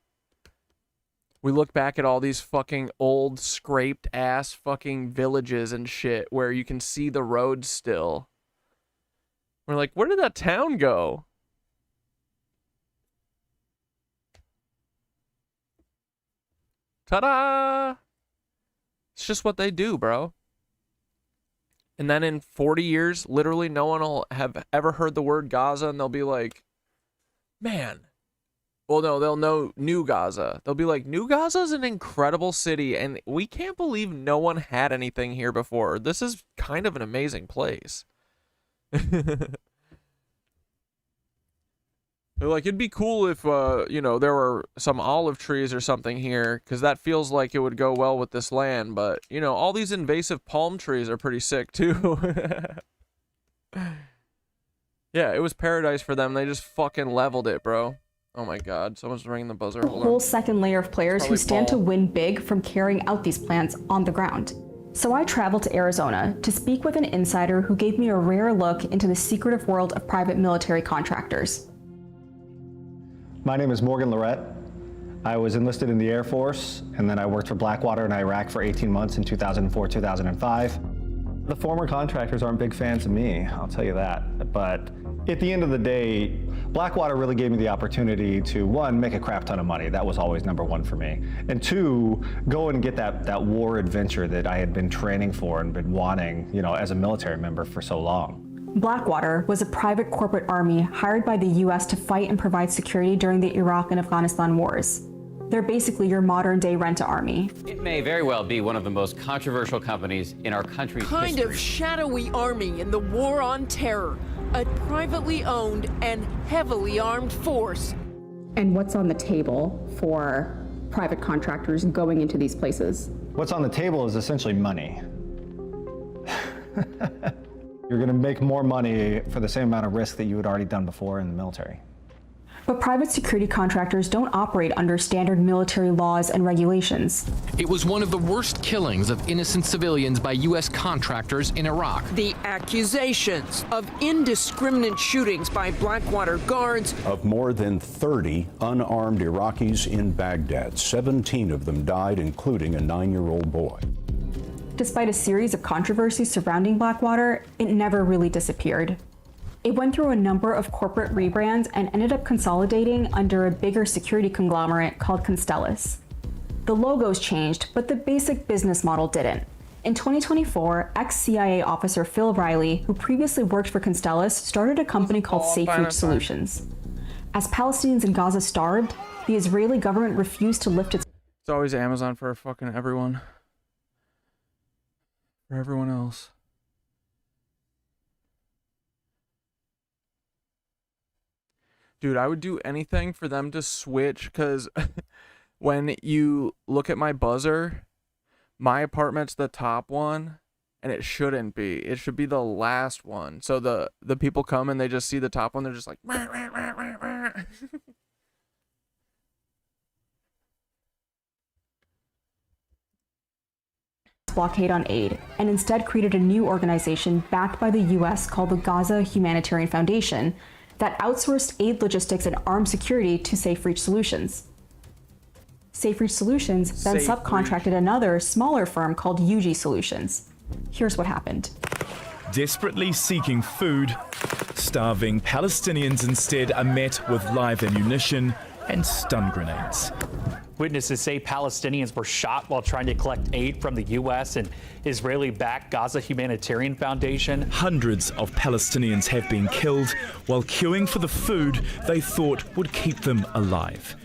We look back at all these fucking old scraped ass fucking villages and shit where you can see the roads still. We're like, where did that town go? Ta-da! It's just what they do, bro. And then in 40 years, literally no one will have ever heard the word Gaza, and they'll be like, man. Well, no, they'll know New Gaza. They'll be like, New Gaza is an incredible city, and we can't believe no one had anything here before. This is kind of an amazing place. They're like, it'd be cool if, you know, there were some olive trees or something here, because that feels like it would go well with this land. But, you know, all these invasive palm trees are pretty sick, too. Yeah, it was paradise for them. They just fucking leveled it, bro. Oh my god, someone's ringing the buzzer. a whole second layer of players who stand to win big from carrying out these plans on the ground. So I traveled to Arizona to speak with an insider who gave me a rare look into the secretive world of private military contractors. My name is Morgan Lorette. I was enlisted in the Air Force, and then I worked for Blackwater in Iraq for 18 months in 2004, 2005. The former contractors aren't big fans of me, I'll tell you that. But at the end of the day, Blackwater really gave me the opportunity to, one, make a crap ton of money. That was always number one for me. And two, go and get that war adventure that I had been training for and been wanting, you know, as a military member for so long. Blackwater was a private corporate army hired by the US to fight and provide security during the Iraq and Afghanistan wars. They're basically your modern-day rent-a-army. It may very well be one of the most controversial companies in our country's history. Kind of shadowy army in the war on terror. A privately owned and heavily armed force. And what's on the table for private contractors going into these places? What's on the table is essentially money. You're going to make more money for the same amount of risk that you had already done before in the military. But private security contractors don't operate under standard military laws and regulations. It was one of the worst killings of innocent civilians by U.S. contractors in Iraq. The accusations of indiscriminate shootings by Blackwater guards. Of more than 30 unarmed Iraqis in Baghdad, 17 of them died, including a 9-year-old boy. Despite a series of controversies surrounding Blackwater, it never really disappeared. It went through a number of corporate rebrands and ended up consolidating under a bigger security conglomerate called Constellus. The logos changed, but the basic business model didn't. In 2024, ex-CIA officer Phil Riley, who previously worked for Constellus, started a company called Safe Reach Solutions. As Palestinians in Gaza starved, the Israeli government refused to lift its— It's always Amazon for fucking everyone. For everyone else. Dude, I would do anything for them to switch, because when you look at my buzzer, my apartment's the top one, and it shouldn't be. It should be the last one. So the people come and they just see the top one, they're just like, wah, wah, wah, wah, wah. blockade on aid, and instead created a new organization backed by the US called the Gaza Humanitarian Foundation that outsourced aid logistics and armed security to Safe Reach Solutions. Safe Reach Solutions then subcontracted another, smaller firm called UG Solutions. Here's what happened. Desperately seeking food, starving Palestinians instead are met with live ammunition and stun grenades. Witnesses say Palestinians were shot while trying to collect aid from the U.S. and Israeli-backed Gaza Humanitarian Foundation. Hundreds of Palestinians have been killed while queuing for the food they thought would keep them alive.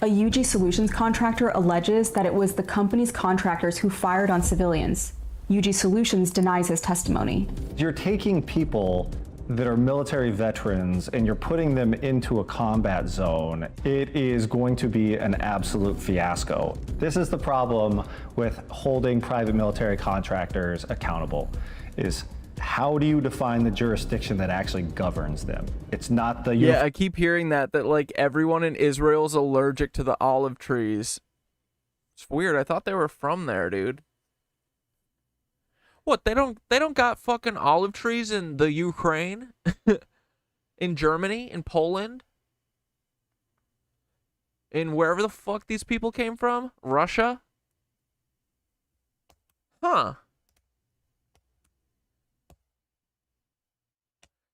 A UG Solutions contractor alleges that it was the company's contractors who fired on civilians. UG Solutions denies his testimony. You're taking people that are military veterans and you're putting them into a combat zone. It is going to be an absolute fiasco. This is the problem with holding private military contractors accountable, is how do you define the jurisdiction that actually governs them? It's not the... Yeah, I keep hearing that like everyone in Israel is allergic to the olive trees. It's weird. I thought they were from there, dude. What, they don't got fucking olive trees in the Ukraine? In Germany? In Poland? In wherever the fuck these people came from? Russia? Huh.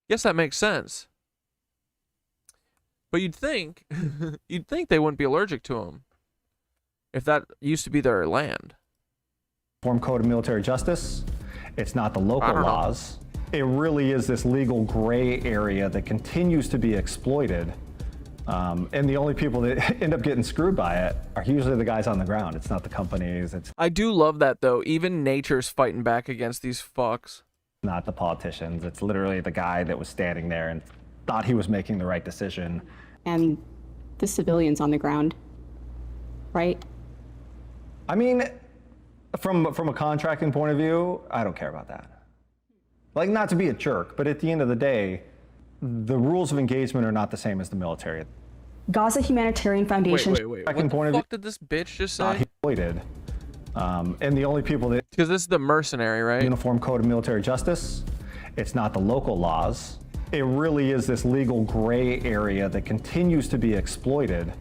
Guess that makes sense. But you'd think they wouldn't be allergic to them if that used to be their land. Uniform Code of Military Justice. It's not the local laws. It really is this legal gray area that continues to be exploited. And the only people that end up getting screwed by it are usually the guys on the ground. It's not the companies. It's I do love that, though. Even nature's fighting back against these fucks. Not the politicians. It's literally the guy that was standing there and thought he was making the right decision. And the civilians on the ground, right? I mean, from a contracting point of view, I don't care about that. Like, not to be a jerk, but at the end of the day, the rules of engagement are not the same as the military. Gaza Humanitarian Foundation. Wait. What the fuck did this bitch just say? Exploited. And the only people that... Because this is the mercenary, right? Uniform Code of Military Justice. It's not the local laws. It really is this legal gray area that continues to be exploited.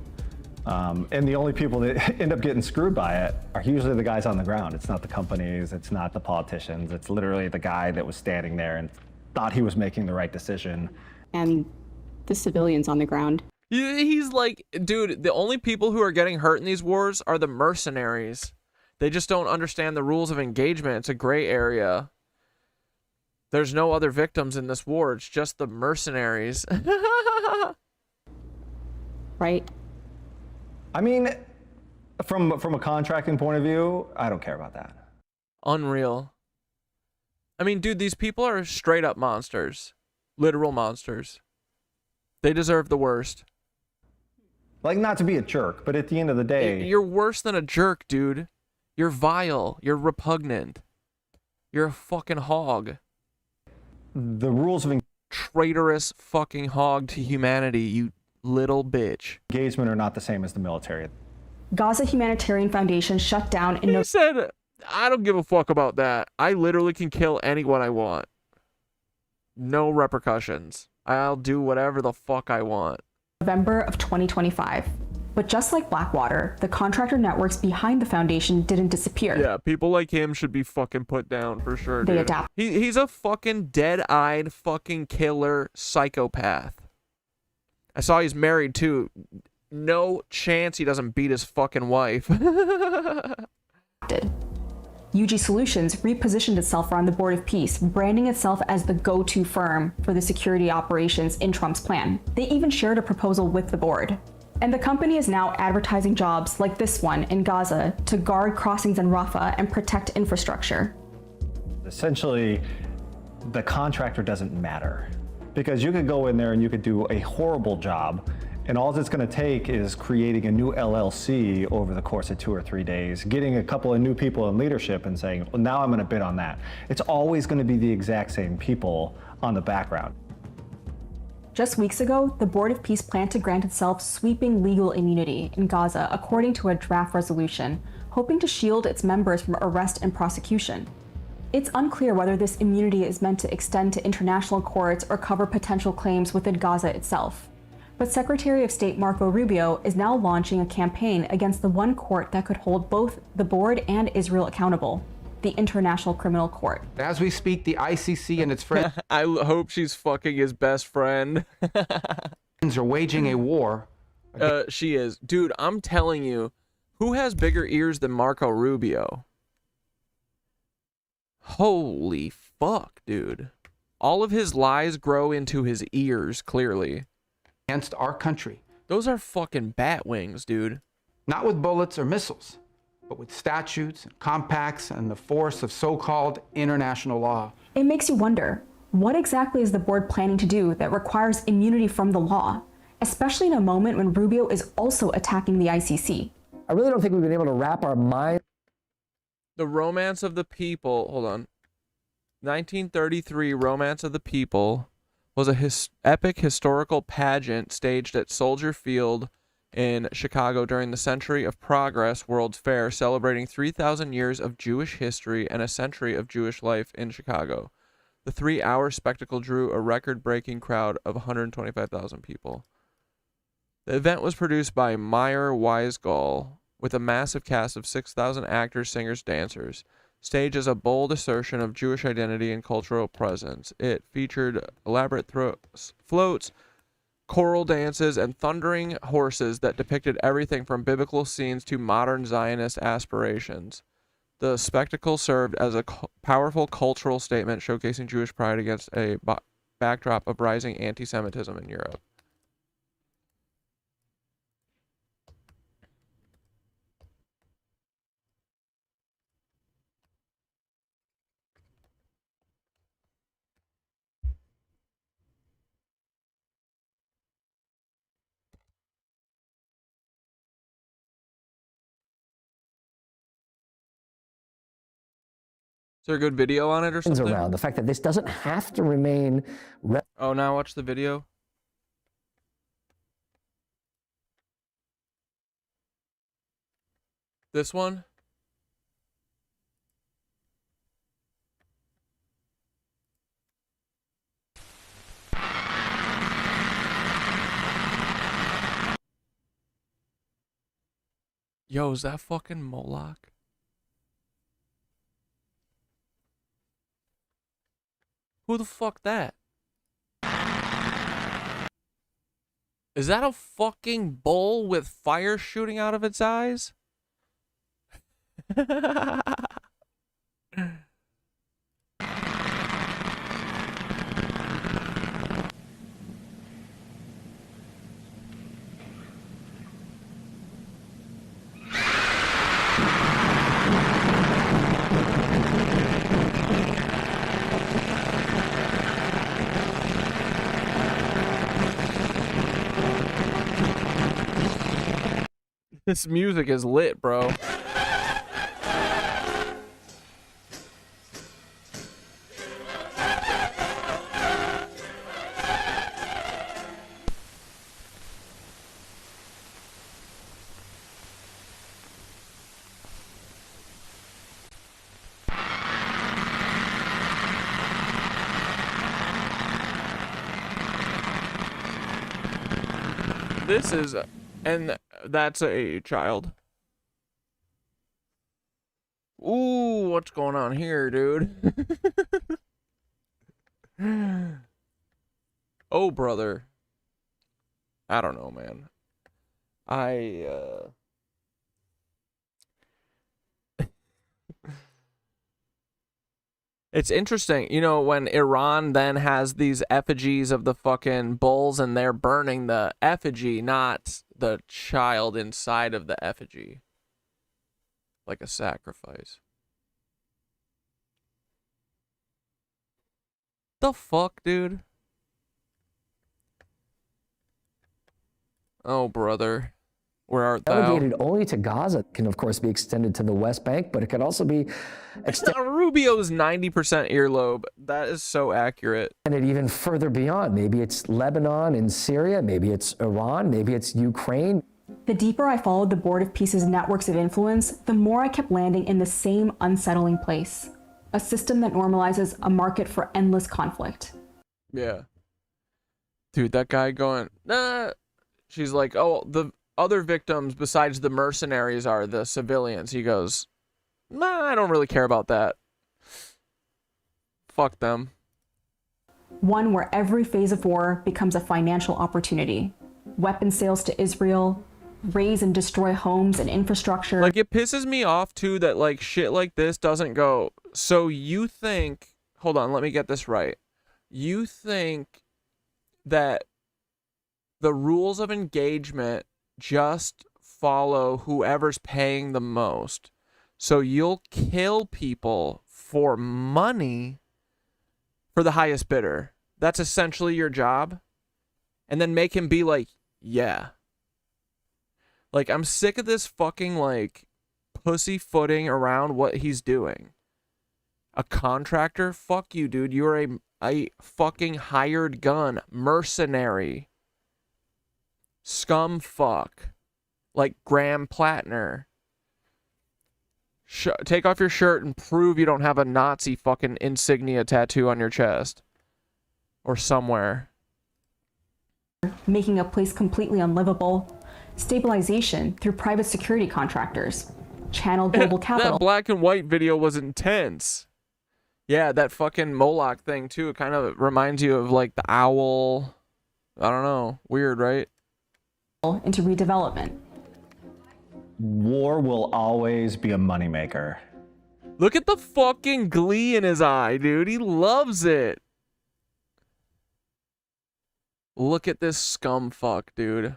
And the only people that end up getting screwed by it are usually the guys on the ground. It's not the companies. It's not the politicians. It's literally the guy that was standing there and thought he was making the right decision. And the civilians on the ground. He's like, dude, the only people who are getting hurt in these wars are the mercenaries. They just don't understand the rules of engagement. It's a gray area. There's no other victims in this war. It's just the mercenaries. Right? I mean, from a contracting point of view, I don't care about that. Unreal. I mean, dude, these people are straight up monsters. Literal monsters. They deserve the worst. Like, not to be a jerk, but at the end of the day... You're worse than a jerk, dude. You're vile. You're repugnant. You're a fucking hog. The rules of... Traitorous fucking hog to humanity, you little bitch. Engagement are not the same as the military. Gaza Humanitarian Foundation shut down in... He said, I don't give a fuck about that. I literally can kill anyone I want. No repercussions. I'll do whatever the fuck I want. November of 2025. But just like Blackwater, the contractor networks behind the foundation didn't disappear. Yeah, people like him should be fucking put down for sure, They dude. adapt. He's a fucking dead-eyed fucking killer psychopath. I saw he's married too. No chance he doesn't beat his fucking wife. UG Solutions repositioned itself around the Board of Peace, branding itself as the go-to firm for the security operations in Trump's plan. They even shared a proposal with the board. And the company is now advertising jobs like this one in Gaza to guard crossings in Rafah and protect infrastructure. Essentially, the contractor doesn't matter. Because you could go in there and you could do a horrible job, and all it's going to take is creating a new LLC over the course of 2 or 3 days, getting a couple of new people in leadership and saying, well, now I'm going to bid on that. It's always going to be the exact same people on the background. Just weeks ago, the Board of Peace planned to grant itself sweeping legal immunity in Gaza according to a draft resolution, hoping to shield its members from arrest and prosecution. It's unclear whether this immunity is meant to extend to international courts or cover potential claims within Gaza itself. But Secretary of State Marco Rubio is now launching a campaign against the one court that could hold both the board and Israel accountable, the International Criminal Court. As we speak, the ICC and its friends I hope she's fucking his best friend. are waging a war She is. Dude, I'm telling you, who has bigger ears than Marco Rubio? Holy fuck, dude. All of his lies grow into his ears, clearly. Against our country. Those are fucking bat wings, dude. Not with bullets or missiles, but with statutes and compacts and the force of so-called international law. It makes you wonder, what exactly is the board planning to do that requires immunity from the law, especially in a moment when Rubio is also attacking the ICC? I really don't think we've been able to wrap our mind. The Romance of the People, hold on. 1933 Romance of the People was a epic historical pageant staged at Soldier Field in Chicago during the Century of Progress World's Fair, celebrating 3,000 years of Jewish history and a century of Jewish life in Chicago. The 3-hour spectacle drew a record-breaking crowd of 125,000 people. The event was produced by Meyer Weisgall with a massive cast of 6,000 actors, singers, dancers. Staged as a bold assertion of Jewish identity and cultural presence, it featured elaborate floats, choral dances, and thundering horses that depicted everything from biblical scenes to modern Zionist aspirations. The spectacle served as a powerful cultural statement showcasing Jewish pride against a backdrop of rising anti-Semitism in Europe. Is there a good video on it or something? Around the fact that this doesn't have to remain. Oh, now watch the video. This one? Yo, is that fucking Moloch? Who the fuck that? Is that a fucking bull with fire shooting out of its eyes? This music is lit, bro. This is, and that's a child. Ooh, what's going on here, dude? Oh, brother. I don't know, man. It's interesting, you know, when Iran then has these effigies of the fucking bulls and they're burning the effigy, not the child inside of the effigy. Like a sacrifice. The fuck, dude? Oh, brother. Where art thou? Delegated only to Gaza can, of course, be extended to the West Bank, but it could also be extended. Rubio's 90% earlobe. That is so accurate. And it even further beyond. Maybe it's Lebanon and Syria. Maybe it's Iran. Maybe it's Ukraine. The deeper I followed the Board of Peace's networks of influence, the more I kept landing in the same unsettling place. A system that normalizes a market for endless conflict. Yeah. Dude, that guy going, nah. She's like, oh, the other victims besides the mercenaries are the civilians. He goes, nah, I don't really care about that. Fuck them. One where every phase of war becomes a financial opportunity. weapon sales to Israel, raze and destroy homes and infrastructure. Like, it pisses me off too that like shit like this doesn't go. So you think, hold on, let me get this right. You think that the rules of engagement just follow whoever's paying the most. So you'll kill people for money for the highest bidder. That's essentially your job. And then make him be like, yeah. Like, I'm sick of this fucking, like, pussyfooting around what he's doing. A contractor? Fuck you, dude. You're a fucking hired gun. Mercenary. Scum fuck. Like Graham Plattner. Take off your shirt and prove you don't have a Nazi fucking insignia tattoo on your chest. Or somewhere. Making a place completely unlivable. Stabilization through private security contractors. Channel global capital. That black and white video was intense. Yeah, that fucking Moloch thing too. It kind of reminds you of like the owl. I don't know. Weird, right? Into redevelopment. War will always be a moneymaker. Look at the fucking glee in his eye, dude. He loves it. Look at this scum fuck, dude.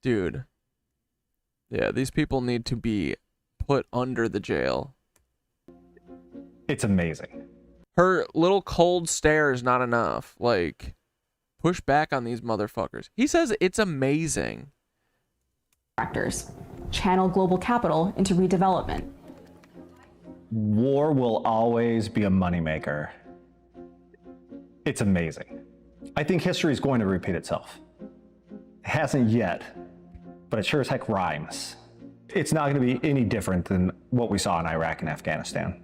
Dude. Yeah, these people need to be put under the jail. It's amazing. Her little cold stare is not enough. Like, push back on these motherfuckers. He says it's amazing. Contractors. Channel global capital into redevelopment. War will always be a moneymaker. It's amazing. I think history is going to repeat itself. It hasn't yet, but it sure as heck rhymes. It's not going to be any different than what we saw in Iraq and Afghanistan.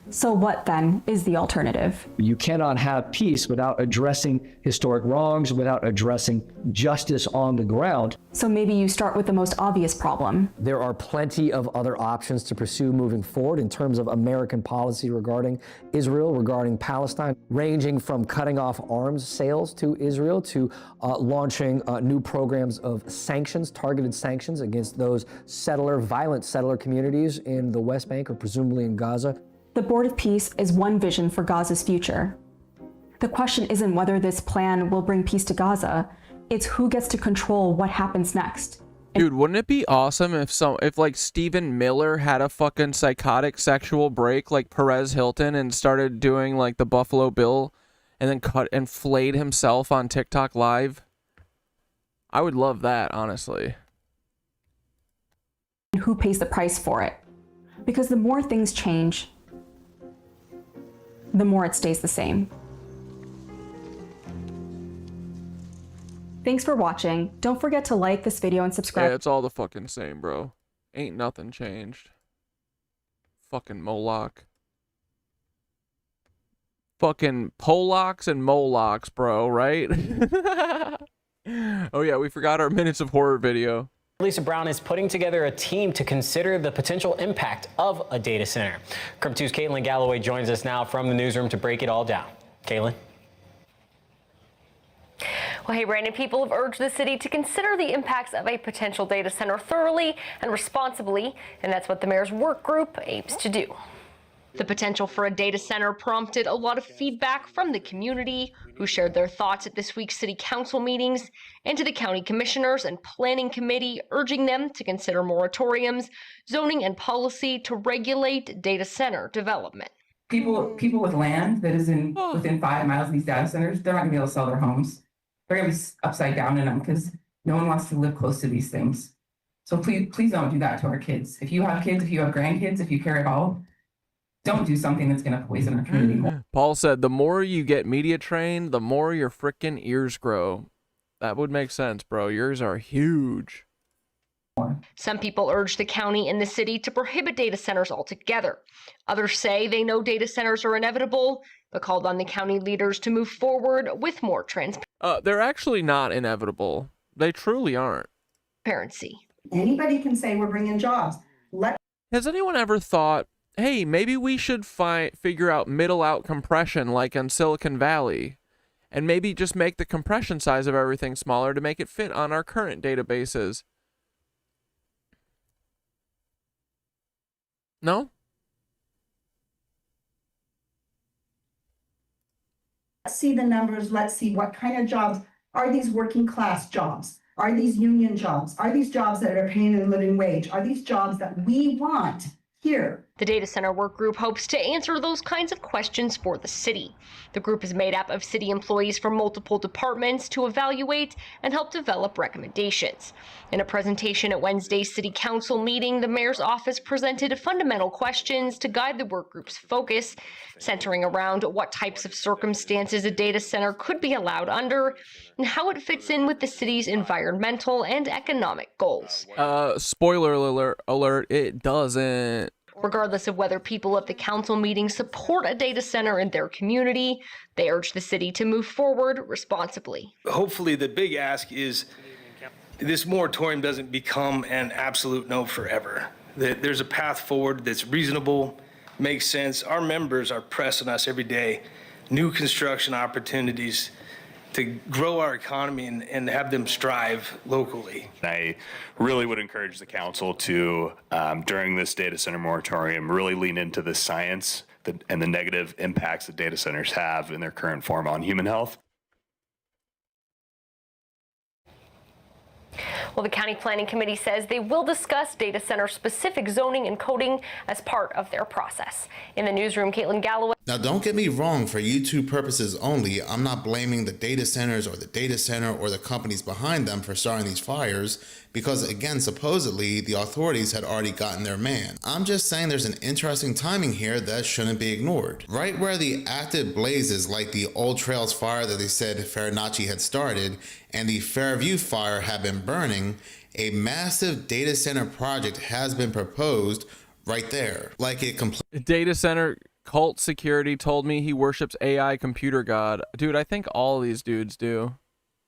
So what then is the alternative? You cannot have peace without addressing historic wrongs, without addressing justice on the ground. So maybe you start with the most obvious problem. There are plenty of other options to pursue moving forward in terms of American policy regarding Israel, regarding Palestine, ranging from cutting off arms sales to Israel to launching new programs of sanctions, targeted sanctions against those violent settler communities in the West Bank or presumably in Gaza. The Board of Peace is one vision for Gaza's future. The question isn't whether this plan will bring peace to Gaza, it's who gets to control what happens next. Dude, wouldn't it be awesome if like Stephen Miller had a fucking psychotic sexual break like Perez Hilton and started doing like the Buffalo Bill and then cut and flayed himself on TikTok live? I would love that, honestly. Who pays the price for it? Because the more things change, the more it stays the same. Thanks for watching. Don't forget to like this video and subscribe. Yeah, it's all the fucking same, bro. Ain't nothing changed. Fucking Moloch. Fucking Polacks and Molochs, bro, right? Oh yeah, we forgot our Minutes of Horror video. Lisa Brown is putting together a team to consider the potential impact of a data center. KRIM 2's Caitlin Galloway joins us now from the newsroom to break it all down. Caitlin? Well, hey, Brandon, people have urged the city to consider the impacts of a potential data center thoroughly and responsibly, and that's what the mayor's work group aims to do. The potential for a data center prompted a lot of feedback from the community, who shared their thoughts at this week's city council meetings, and to the county commissioners and planning committee, urging them to consider moratoriums, zoning, and policy to regulate data center development. People with land that is within 5 miles of these data centers, they're not going to be able to sell their homes. They're going to be upside down in them because no one wants to live close to these things. So please don't do that to our kids. If you have kids, if you have grandkids, if you care at all, don't do something that's going to poison our community more. Paul said, the more you get media trained, the more your frickin' ears grow. That would make sense, bro. Yours are huge. Some people urge the county and the city to prohibit data centers altogether. Others say they know data centers are inevitable, but called on the county leaders to move forward with more they're actually not inevitable. They truly aren't. transparency. Anybody can say we're bringing jobs. Has anyone ever thought, hey, maybe we should figure out middle out compression like in Silicon Valley and maybe just make the compression size of everything smaller to make it fit on our current databases. No? Let's see the numbers. Let's see what kind of jobs. Are these working class jobs? Are these union jobs? Are these jobs that are paying a living wage? Are these jobs that we want here? The data center work group hopes to answer those kinds of questions for the city. The group is made up of city employees from multiple departments to evaluate and help develop recommendations. In a presentation at Wednesday's city council meeting, the mayor's office presented fundamental questions to guide the work group's focus, centering around what types of circumstances a data center could be allowed under and how it fits in with the city's environmental and economic goals. Spoiler alert, it doesn't. Regardless of whether people at the council meeting support a data center in their community, they urge the city to move forward responsibly. Hopefully the big ask is this moratorium doesn't become an absolute no forever. That there's a path forward that's reasonable, makes sense. Our members are pressing us every day, new construction opportunities to grow our economy and have them strive locally. I really would encourage the council to, during this data center moratorium, really lean into the science and the negative impacts that data centers have in their current form on human health. Well, the County Planning Committee says they will discuss data center specific zoning and coding as part of their process. In the newsroom, Caitlin Galloway. Now, don't get me wrong, for YouTube purposes only, I'm not blaming the data centers or the data center or the companies behind them for starting these fires, because again, supposedly the authorities had already gotten their man. I'm just saying there's an interesting timing here that shouldn't be ignored. Right where the active blazes like the Old Trails fire that they said Farinacci had started and the Fairview fire have been burning, a massive data center project has been proposed right there. Like it data center cult security told me he worships AI computer god. Dude, I think all these dudes do.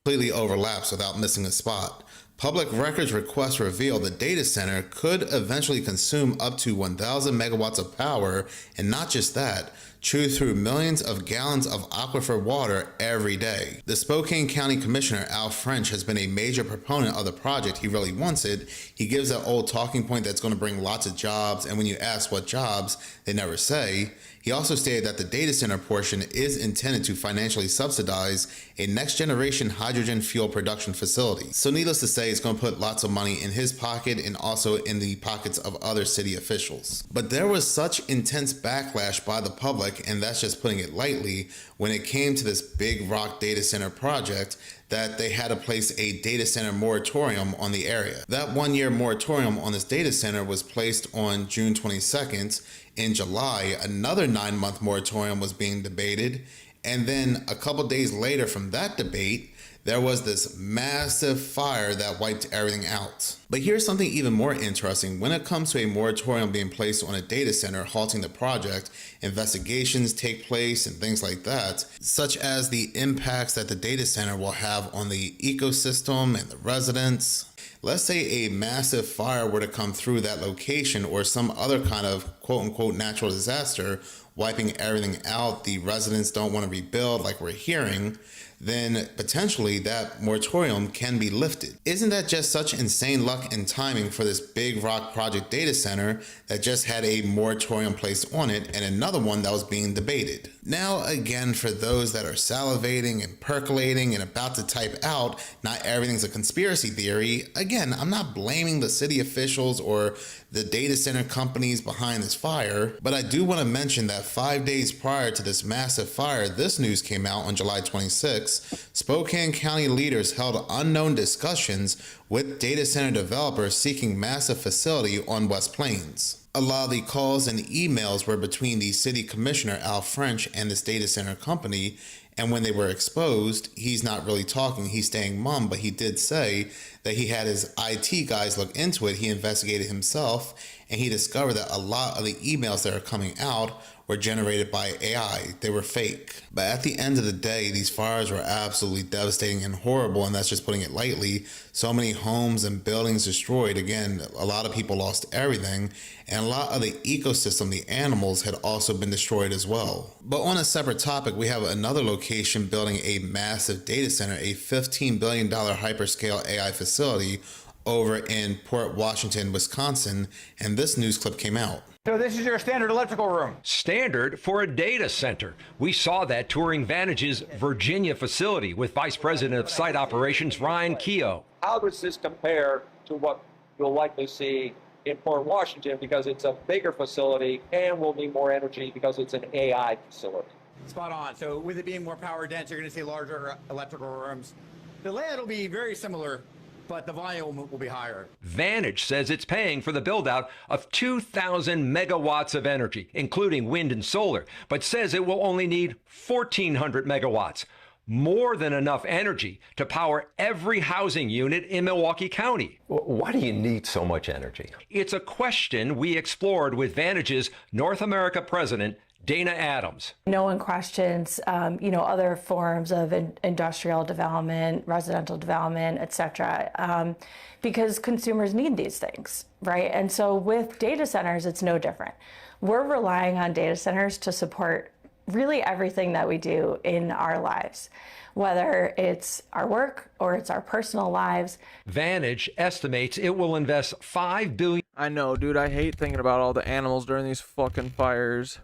Completely overlaps without missing a spot. Public records requests reveal the data center could eventually consume up to 1,000 megawatts of power, and not just that, chew through millions of gallons of aquifer water every day. The Spokane County Commissioner, Al French, has been a major proponent of the project. He really wants it. He gives that old talking point that's going to bring lots of jobs, and when you ask what jobs, they never say. He also stated that the data center portion is intended to financially subsidize a next-generation hydrogen fuel production facility. So needless to say, it's going to put lots of money in his pocket and also in the pockets of other city officials. But there was such intense backlash by the public, and that's just putting it lightly, when it came to this Big Rock data center project that they had to place a data center moratorium on the area. That one-year moratorium on this data center was placed on June 22nd. In July, another 9-month moratorium was being debated, and then a couple days later from that debate, there was this massive fire that wiped everything out. But here's something even more interesting. When it comes to a moratorium being placed on a data center halting the project, investigations take place and things like that, such as the impacts that the data center will have on the ecosystem and the residents. Let's say a massive fire were to come through that location, or some other kind of quote-unquote natural disaster, wiping everything out, the residents don't want to rebuild like we're hearing, then potentially that moratorium can be lifted. Isn't that just such insane luck and timing for this Big Rock project data center that just had a moratorium placed on it and another one that was being debated? Now again, for those that are salivating and percolating and about to type out, not everything's a conspiracy theory, again, I'm not blaming the city officials or the data center companies behind this fire, but I do want to mention that 5 days prior to this massive fire, this news came out on July 26th. Spokane County leaders held unknown discussions with data center developers seeking massive facility on West Plains. A lot of the calls and emails were between the city commissioner, Al French, and this data center company, and when they were exposed, he's not really talking, he's staying mum, but he did say that he had his IT guys look into it. He investigated himself, and he discovered that a lot of the emails that are coming out were generated by AI. They were fake. But at the end of the day, these fires were absolutely devastating and horrible, and that's just putting it lightly. So many homes and buildings destroyed. Again, a lot of people lost everything, and a lot of the ecosystem, the animals, had also been destroyed as well. But on a separate topic, we have another location building a massive data center, a $15 billion hyperscale AI facility over in Port Washington, Wisconsin, and this news clip came out. So this is your standard electrical room. Standard for a data center. We saw that touring Vantage's Virginia facility with Vice President of Site Operations Ryan Keogh. How does this compare to what you'll likely see in Port Washington, because it's a bigger facility and will need more energy because it's an AI facility? Spot on. So with it being more power dense, you're going to see larger electrical rooms. The layout will be very similar, but the volume will be higher. Vantage says it's paying for the build-out of 2,000 megawatts of energy, including wind and solar, but says it will only need 1,400 megawatts, more than enough energy to power every housing unit in Milwaukee County. Why do you need so much energy? It's a question we explored with Vantage's North America president, Dana Adams. No one questions, other forms of industrial development, residential development, et cetera, because consumers need these things, right? And so with data centers, it's no different. We're relying on data centers to support really everything that we do in our lives, whether it's our work or it's our personal lives. Vantage estimates it will invest $5 billion. I know, dude, I hate thinking about all the animals during these fucking fires.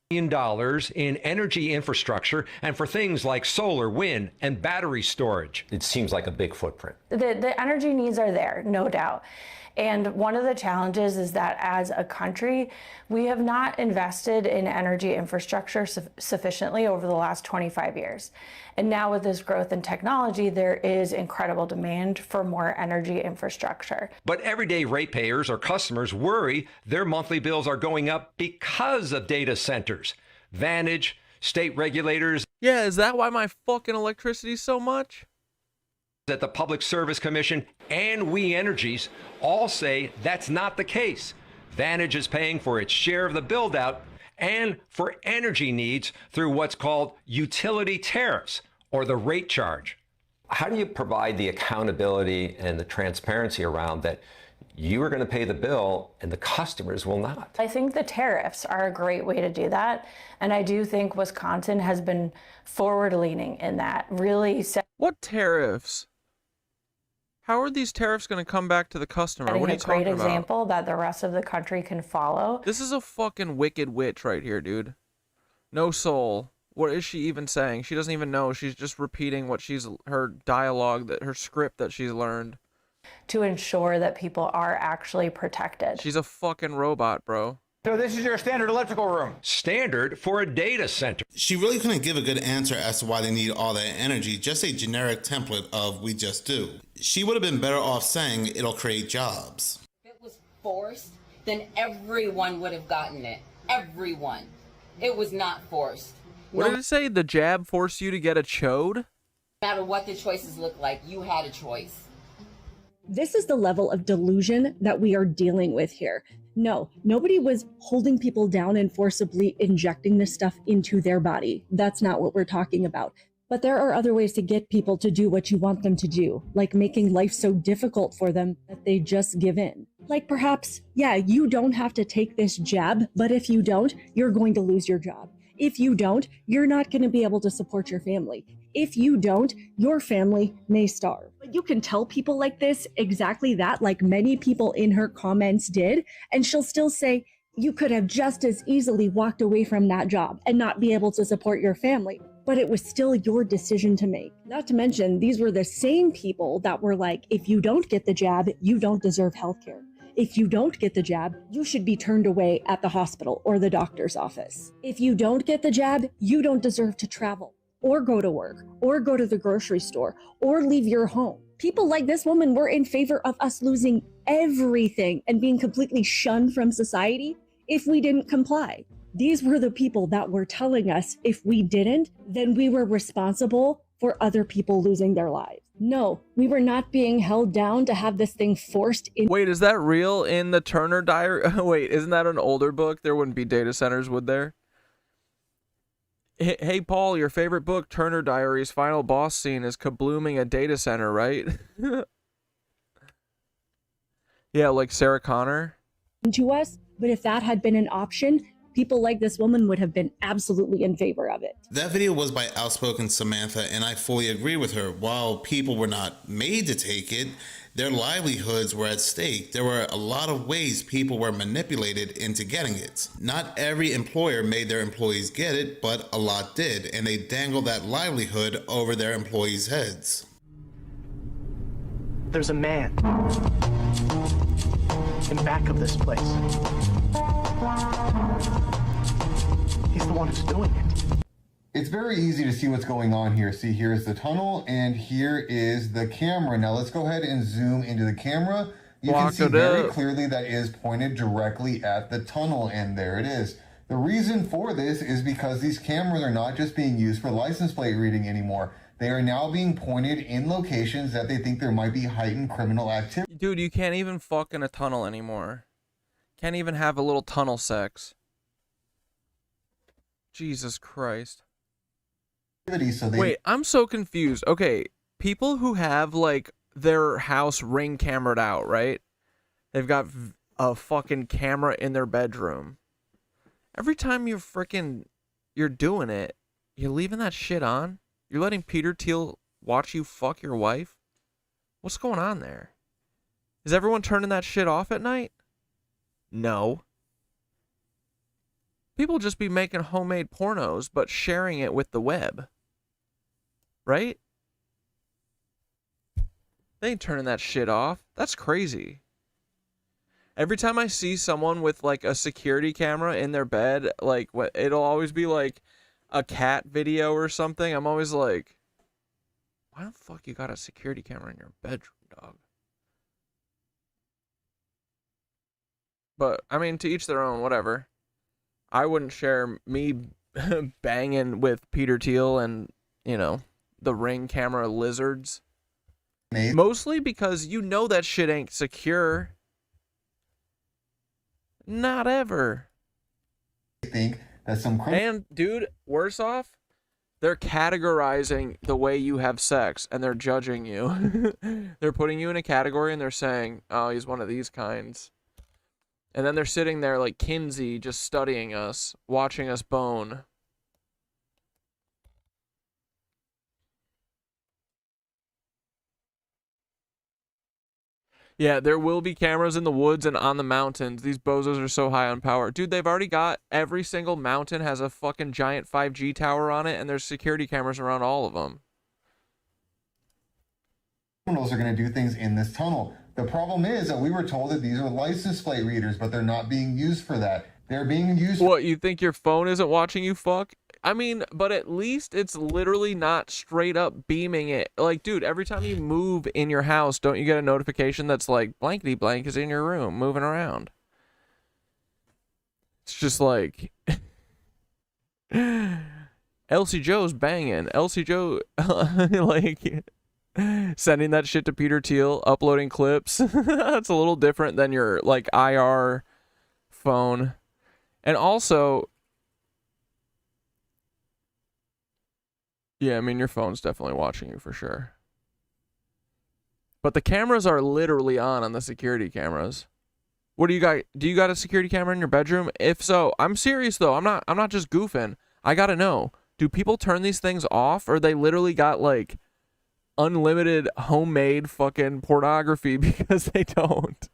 In energy infrastructure and for things like solar, wind, and battery storage. It seems like a big footprint. The energy needs are there, no doubt. And one of the challenges is that as a country, we have not invested in energy infrastructure sufficiently over the last 25 years. And now with this growth in technology, there is incredible demand for more energy infrastructure. But everyday ratepayers or customers worry their monthly bills are going up because of data centers. Vantage, state regulators. Yeah, is that why my fucking electricity's so much? At the Public Service Commission and We Energies all say that's not the case. Vantage is paying for its share of the build-out and for energy needs through what's called utility tariffs, or the rate charge. How do you provide the accountability and the transparency around that you are going to pay the bill and the customers will not? I think the tariffs are a great way to do that. And I do think Wisconsin has been forward-leaning in that, really. What tariffs? How are these tariffs going to come back to the customer? What are you talking about? A great example that the rest of the country can follow. This is a fucking wicked witch right here, dude. No soul. What is she even saying? She doesn't even know. She's just repeating what her dialogue, her script that she's learned. To ensure that people are actually protected. She's a fucking robot, bro. So this is your standard electrical room. Standard for a data center. She really couldn't give a good answer as to why they need all that energy, just a generic template of we just do. She would have been better off saying it'll create jobs. If it was forced, then everyone would have gotten it. Everyone. It was not forced. What did it say? The jab forced you to get a chode? No matter what the choices look like, you had a choice. This is the level of delusion that we are dealing with here. No, nobody was holding people down and forcibly injecting this stuff into their body. That's not what we're talking about. But there are other ways to get people to do what you want them to do, like making life so difficult for them that they just give in. Like perhaps, yeah, you don't have to take this jab, but if you don't, you're going to lose your job. If you don't, you're not going to be able to support your family. If you don't, your family may starve. But you can tell people like this exactly that, like many people in her comments did, and she'll still say, you could have just as easily walked away from that job and not be able to support your family. But it was still your decision to make. Not to mention, these were the same people that were like, if you don't get the jab, you don't deserve healthcare. If you don't get the jab, you should be turned away at the hospital or the doctor's office. If you don't get the jab, you don't deserve to travel or go to work or go to the grocery store or leave your home. People like this woman were in favor of us losing everything and being completely shunned from society if we didn't comply. These were the people that were telling us if we didn't, then we were responsible for other people losing their lives. No, we were not being held down to have this thing forced in. Wait, is that real in the Turner Diary? Wait, isn't that an older book? There wouldn't be data centers, would there? Hey, Paul, your favorite book, Turner Diaries, final boss scene is kablooming a data center, right? Yeah, like Sarah Connor. To us, but if that had been an option, people like this woman would have been absolutely in favor of it. That video was by outspoken Samantha, and I fully agree with her. While people were not made to take it, their livelihoods were at stake. There were a lot of ways people were manipulated into getting it. Not every employer made their employees get it, but a lot did, and they dangled that livelihood over their employees' heads. There's a man in back of this place. He's the one who's doing it. It's very easy to see what's going on here. See, here's the tunnel, and here is the camera. Now let's go ahead and zoom into the camera. You can see very clearly that is pointed directly at the tunnel, and there it is. The reason for this is because these cameras are not just being used for license plate reading anymore. They are now being pointed in locations that they think there might be heightened criminal activity. Dude, you can't even fuck in a tunnel anymore. Can't even have a little tunnel sex. Jesus Christ. So wait, I'm so confused. Okay, people who have, like, their house ring cameraed out, right? They've got a fucking camera in their bedroom. Every time you're doing it, you're leaving that shit on? You're letting Peter Thiel watch you fuck your wife? What's going on there? Is everyone turning that shit off at night? No. People just be making homemade pornos, but sharing it with the web. Right? They ain't turning that shit off. That's crazy. Every time I see someone with, like, a security camera in their bed, like, it'll always be, like, a cat video or something. I'm always like, why the fuck you got a security camera in your bedroom, dog? But, I mean, to each their own, whatever. I wouldn't share me banging with Peter Thiel and, you know, the Ring camera lizards. Mostly because you know that shit ain't secure. Not ever. I think that some and, dude, worse off, they're categorizing the way you have sex, and they're judging you. They're putting you in a category, and they're saying, oh, he's one of these kinds. And then they're sitting there like Kinsey, just studying us, watching us bone. Yeah, there will be cameras in the woods and on the mountains. These bozos are so high on power. Dude, they've already got every single mountain has a fucking giant 5G tower on it, and there's security cameras around all of them. Criminals are going to do things in this tunnel. The problem is that we were told that these are license plate readers, but they're not being used for that. They're being used. What, you think your phone isn't watching you fuck? I mean, but at least it's literally not straight up beaming it. Like, dude, every time you move in your house, don't you get a notification that's like, blankety blank is in your room, moving around? It's just like, Elsie Joe's banging. Elsie Joe, like, sending that shit to Peter Thiel, uploading clips. That's a little different than your, like, IR phone. And also, yeah, I mean, your phone's definitely watching you for sure. But the cameras are literally on the security cameras. What do you got? Do you got a security camera in your bedroom? If so, I'm serious though. I'm not just goofing. I gotta know. Do people turn these things off, or they literally got like unlimited homemade fucking pornography because they don't?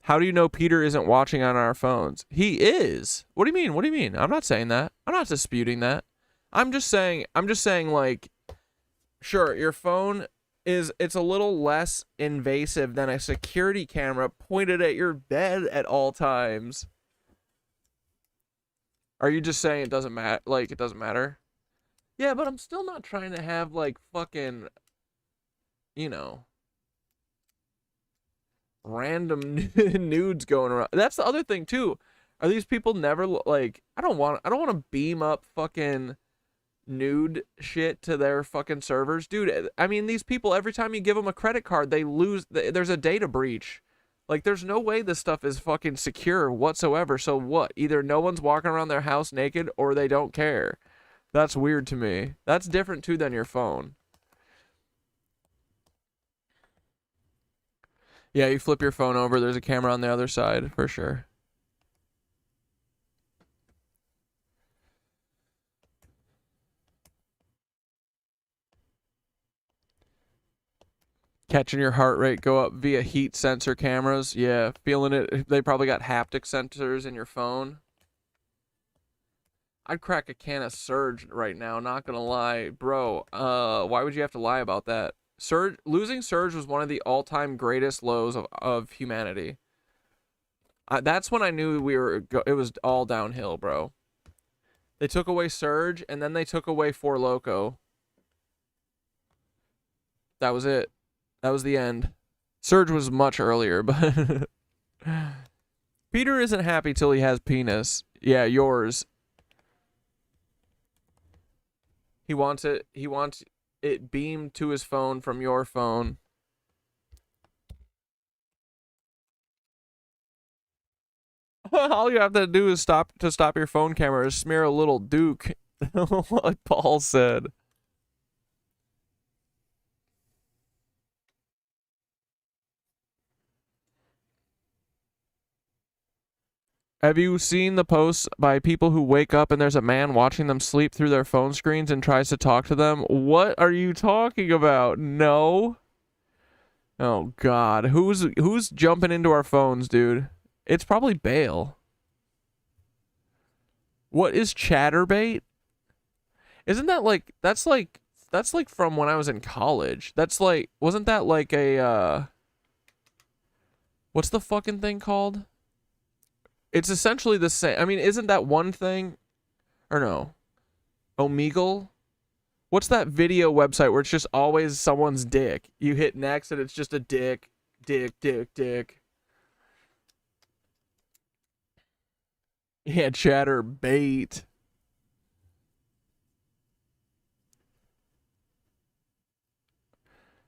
How do you know Peter isn't watching on our phones? He is. What do you mean? What do you mean? I'm not saying that. I'm not disputing that. I'm just saying like, sure, your phone it's a little less invasive than a security camera pointed at your bed at all times. Are you just saying it doesn't matter? Like, it doesn't matter? Yeah, but I'm still not trying to have like fucking, you know, random nudes going around. That's the other thing too. Are these people never like? I don't want to beam up fucking nude shit to their fucking servers, dude. I mean, these people, every time you give them a credit card, they lose. There's a data breach. Like, there's no way this stuff is fucking secure whatsoever. So what? Either no one's walking around their house naked, or they don't care. That's weird to me. That's different too than your phone. Yeah, you flip your phone over, there's a camera on the other side, for sure. Catching your heart rate go up via heat sensor cameras. Yeah, feeling it. They probably got haptic sensors in your phone. I'd crack a can of Surge right now, not gonna lie. Bro, why would you have to lie about that? Losing Surge was one of the all-time greatest lows of humanity. That's when I knew it was all downhill, bro. They took away Surge, and then they took away Four Loko. That was it. That was the end. Surge was much earlier, but... Peter isn't happy till he has penis. Yeah, yours. He wants it beamed to his phone from your phone. All you have to do is stop your phone camera is smear a little Duke, like Paul said. Have you seen the posts by people who wake up and there's a man watching them sleep through their phone screens and tries to talk to them? What are you talking about? No. Oh God, who's jumping into our phones, dude? It's probably Bale. What is Chatterbait? Isn't that like that's like from when I was in college? That's like, wasn't that like a what's the fucking thing called? It's essentially the same. I mean, isn't that one thing? Or no? Omegle? What's that video website where it's just always someone's dick? You hit next and it's just a dick. Dick. Yeah, Chatterbait.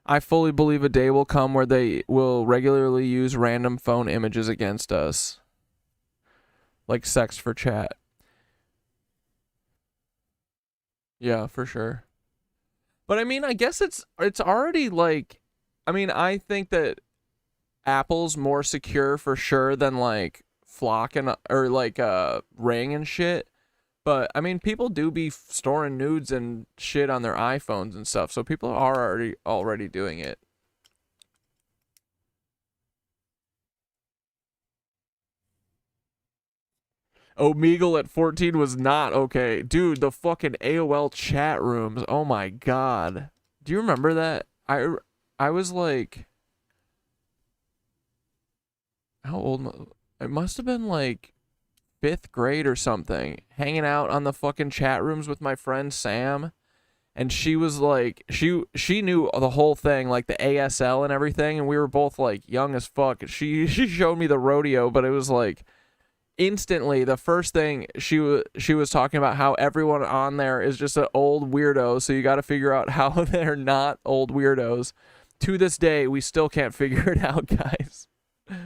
I fully believe a day will come where they will regularly use random phone images against us. Like sex for chat. Yeah, for sure. But I mean, I guess it's already like, I mean, I think that Apple's more secure for sure than like Flock or like Ring and shit. But I mean, people do be storing nudes and shit on their iPhones and stuff, so people are already doing it. Omegle at 14 was not okay. Dude, the fucking AOL chat rooms. Oh my God. Do you remember that? I was like, how old? It must have been like 5th grade or something. Hanging out on the fucking chat rooms with my friend Sam. And she was like, she knew the whole thing, like the ASL and everything. And we were both like young as fuck. She showed me the rodeo, but it was like, instantly the first thing she was talking about how everyone on there is just an old weirdo, so you got to figure out how they're not old weirdos. To this day we still can't figure it out, guys. But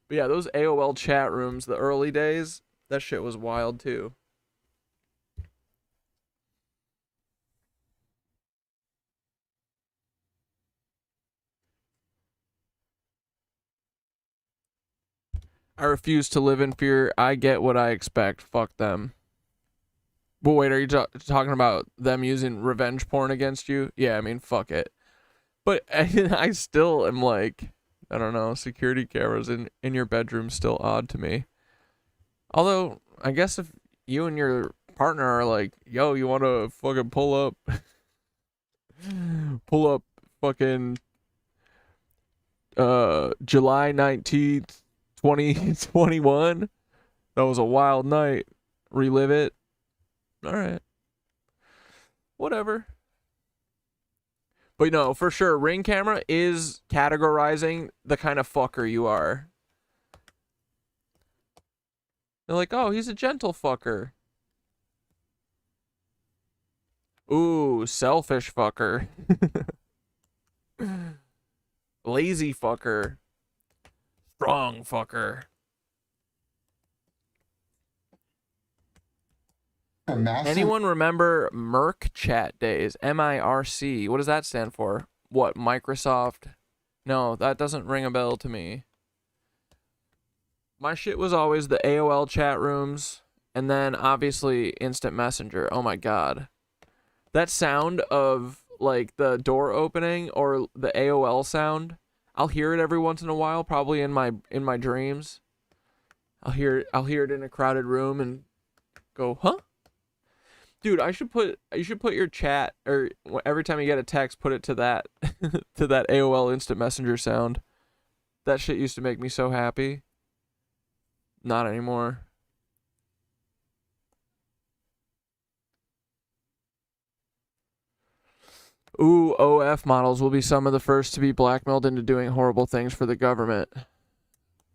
yeah, those AOL chat rooms, the early days, that shit was wild too. I refuse to live in fear. I get what I expect. Fuck them. But wait, are you talking about them using revenge porn against you? Yeah, I mean, fuck it. But I still am like, I don't know, security cameras in your bedroom still odd to me. Although, I guess if you and your partner are like, yo, you want to fucking pull up fucking July 19th, 2021. That was a wild night. Relive it. All right. Whatever. But no, for sure, Ring camera is categorizing the kind of fucker you are. They're like, oh, he's a gentle fucker. Ooh, selfish fucker. Lazy fucker. Strong fucker. Anyone remember Merc chat days? MIRC. What does that stand for? What, Microsoft? No, that doesn't ring a bell to me. My shit was always the AOL chat rooms, and then obviously Instant Messenger. Oh my god. That sound of like the door opening or the AOL sound, I'll hear it every once in a while, probably in my dreams. I'll hear it in a crowded room and go, huh? Dude, you should put your chat, or every time you get a text, put it to that to that AOL Instant Messenger sound. That shit used to make me so happy. Not anymore. Ooh, OF models will be some of the first to be blackmailed into doing horrible things for the government.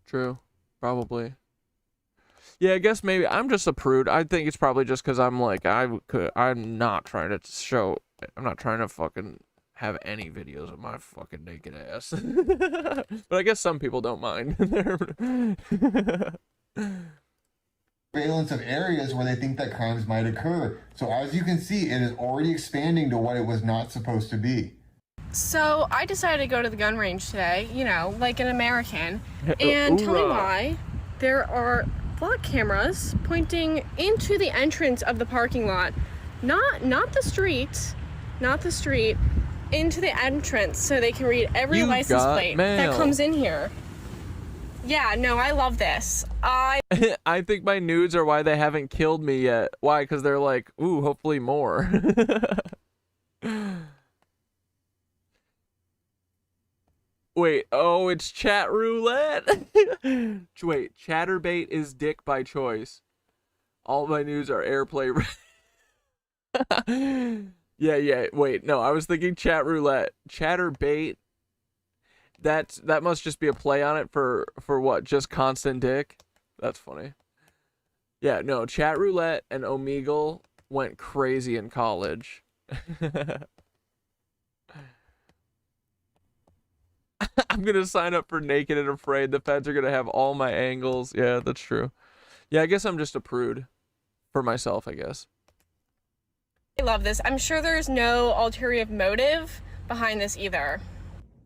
True. Probably. Yeah, I guess maybe I'm just a prude. I think it's probably just because I'm like, I'm not trying to fucking have any videos of my fucking naked ass. But I guess some people don't mind. Surveillance of areas where they think that crimes might occur. So as you can see, it is already expanding to what it was not supposed to be. So I decided to go to the gun range today, you know, like an American, and tell me why there are flock cameras pointing into the entrance of the parking lot, not the street, into the entrance, so they can read every license plate that comes in here. Yeah, no, I love this. I think my nudes are why they haven't killed me yet. Why? Because they're like, ooh, hopefully more. Wait, oh, it's chat roulette? Wait, chatterbait is dick by choice. All my news are airplay. Yeah, wait, no, I was thinking chat roulette. Chatterbait, that must just be a play on it for what, just constant dick? That's funny. Yeah, no, chat roulette and Omegle went crazy in college. I'm gonna sign up for Naked and Afraid. The feds are gonna have all my angles. Yeah, that's true. Yeah, I guess I'm just a prude for myself, I guess. I love this. I'm sure there's no ulterior motive behind this either.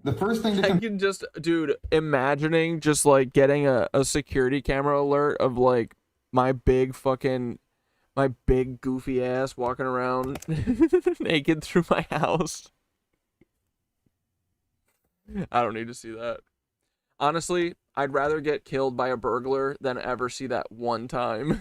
The first thing I can just, dude, imagining just like getting a security camera alert of like my big goofy ass walking around naked through my house. I don't need to see that. Honestly, I'd rather get killed by a burglar than ever see that one time.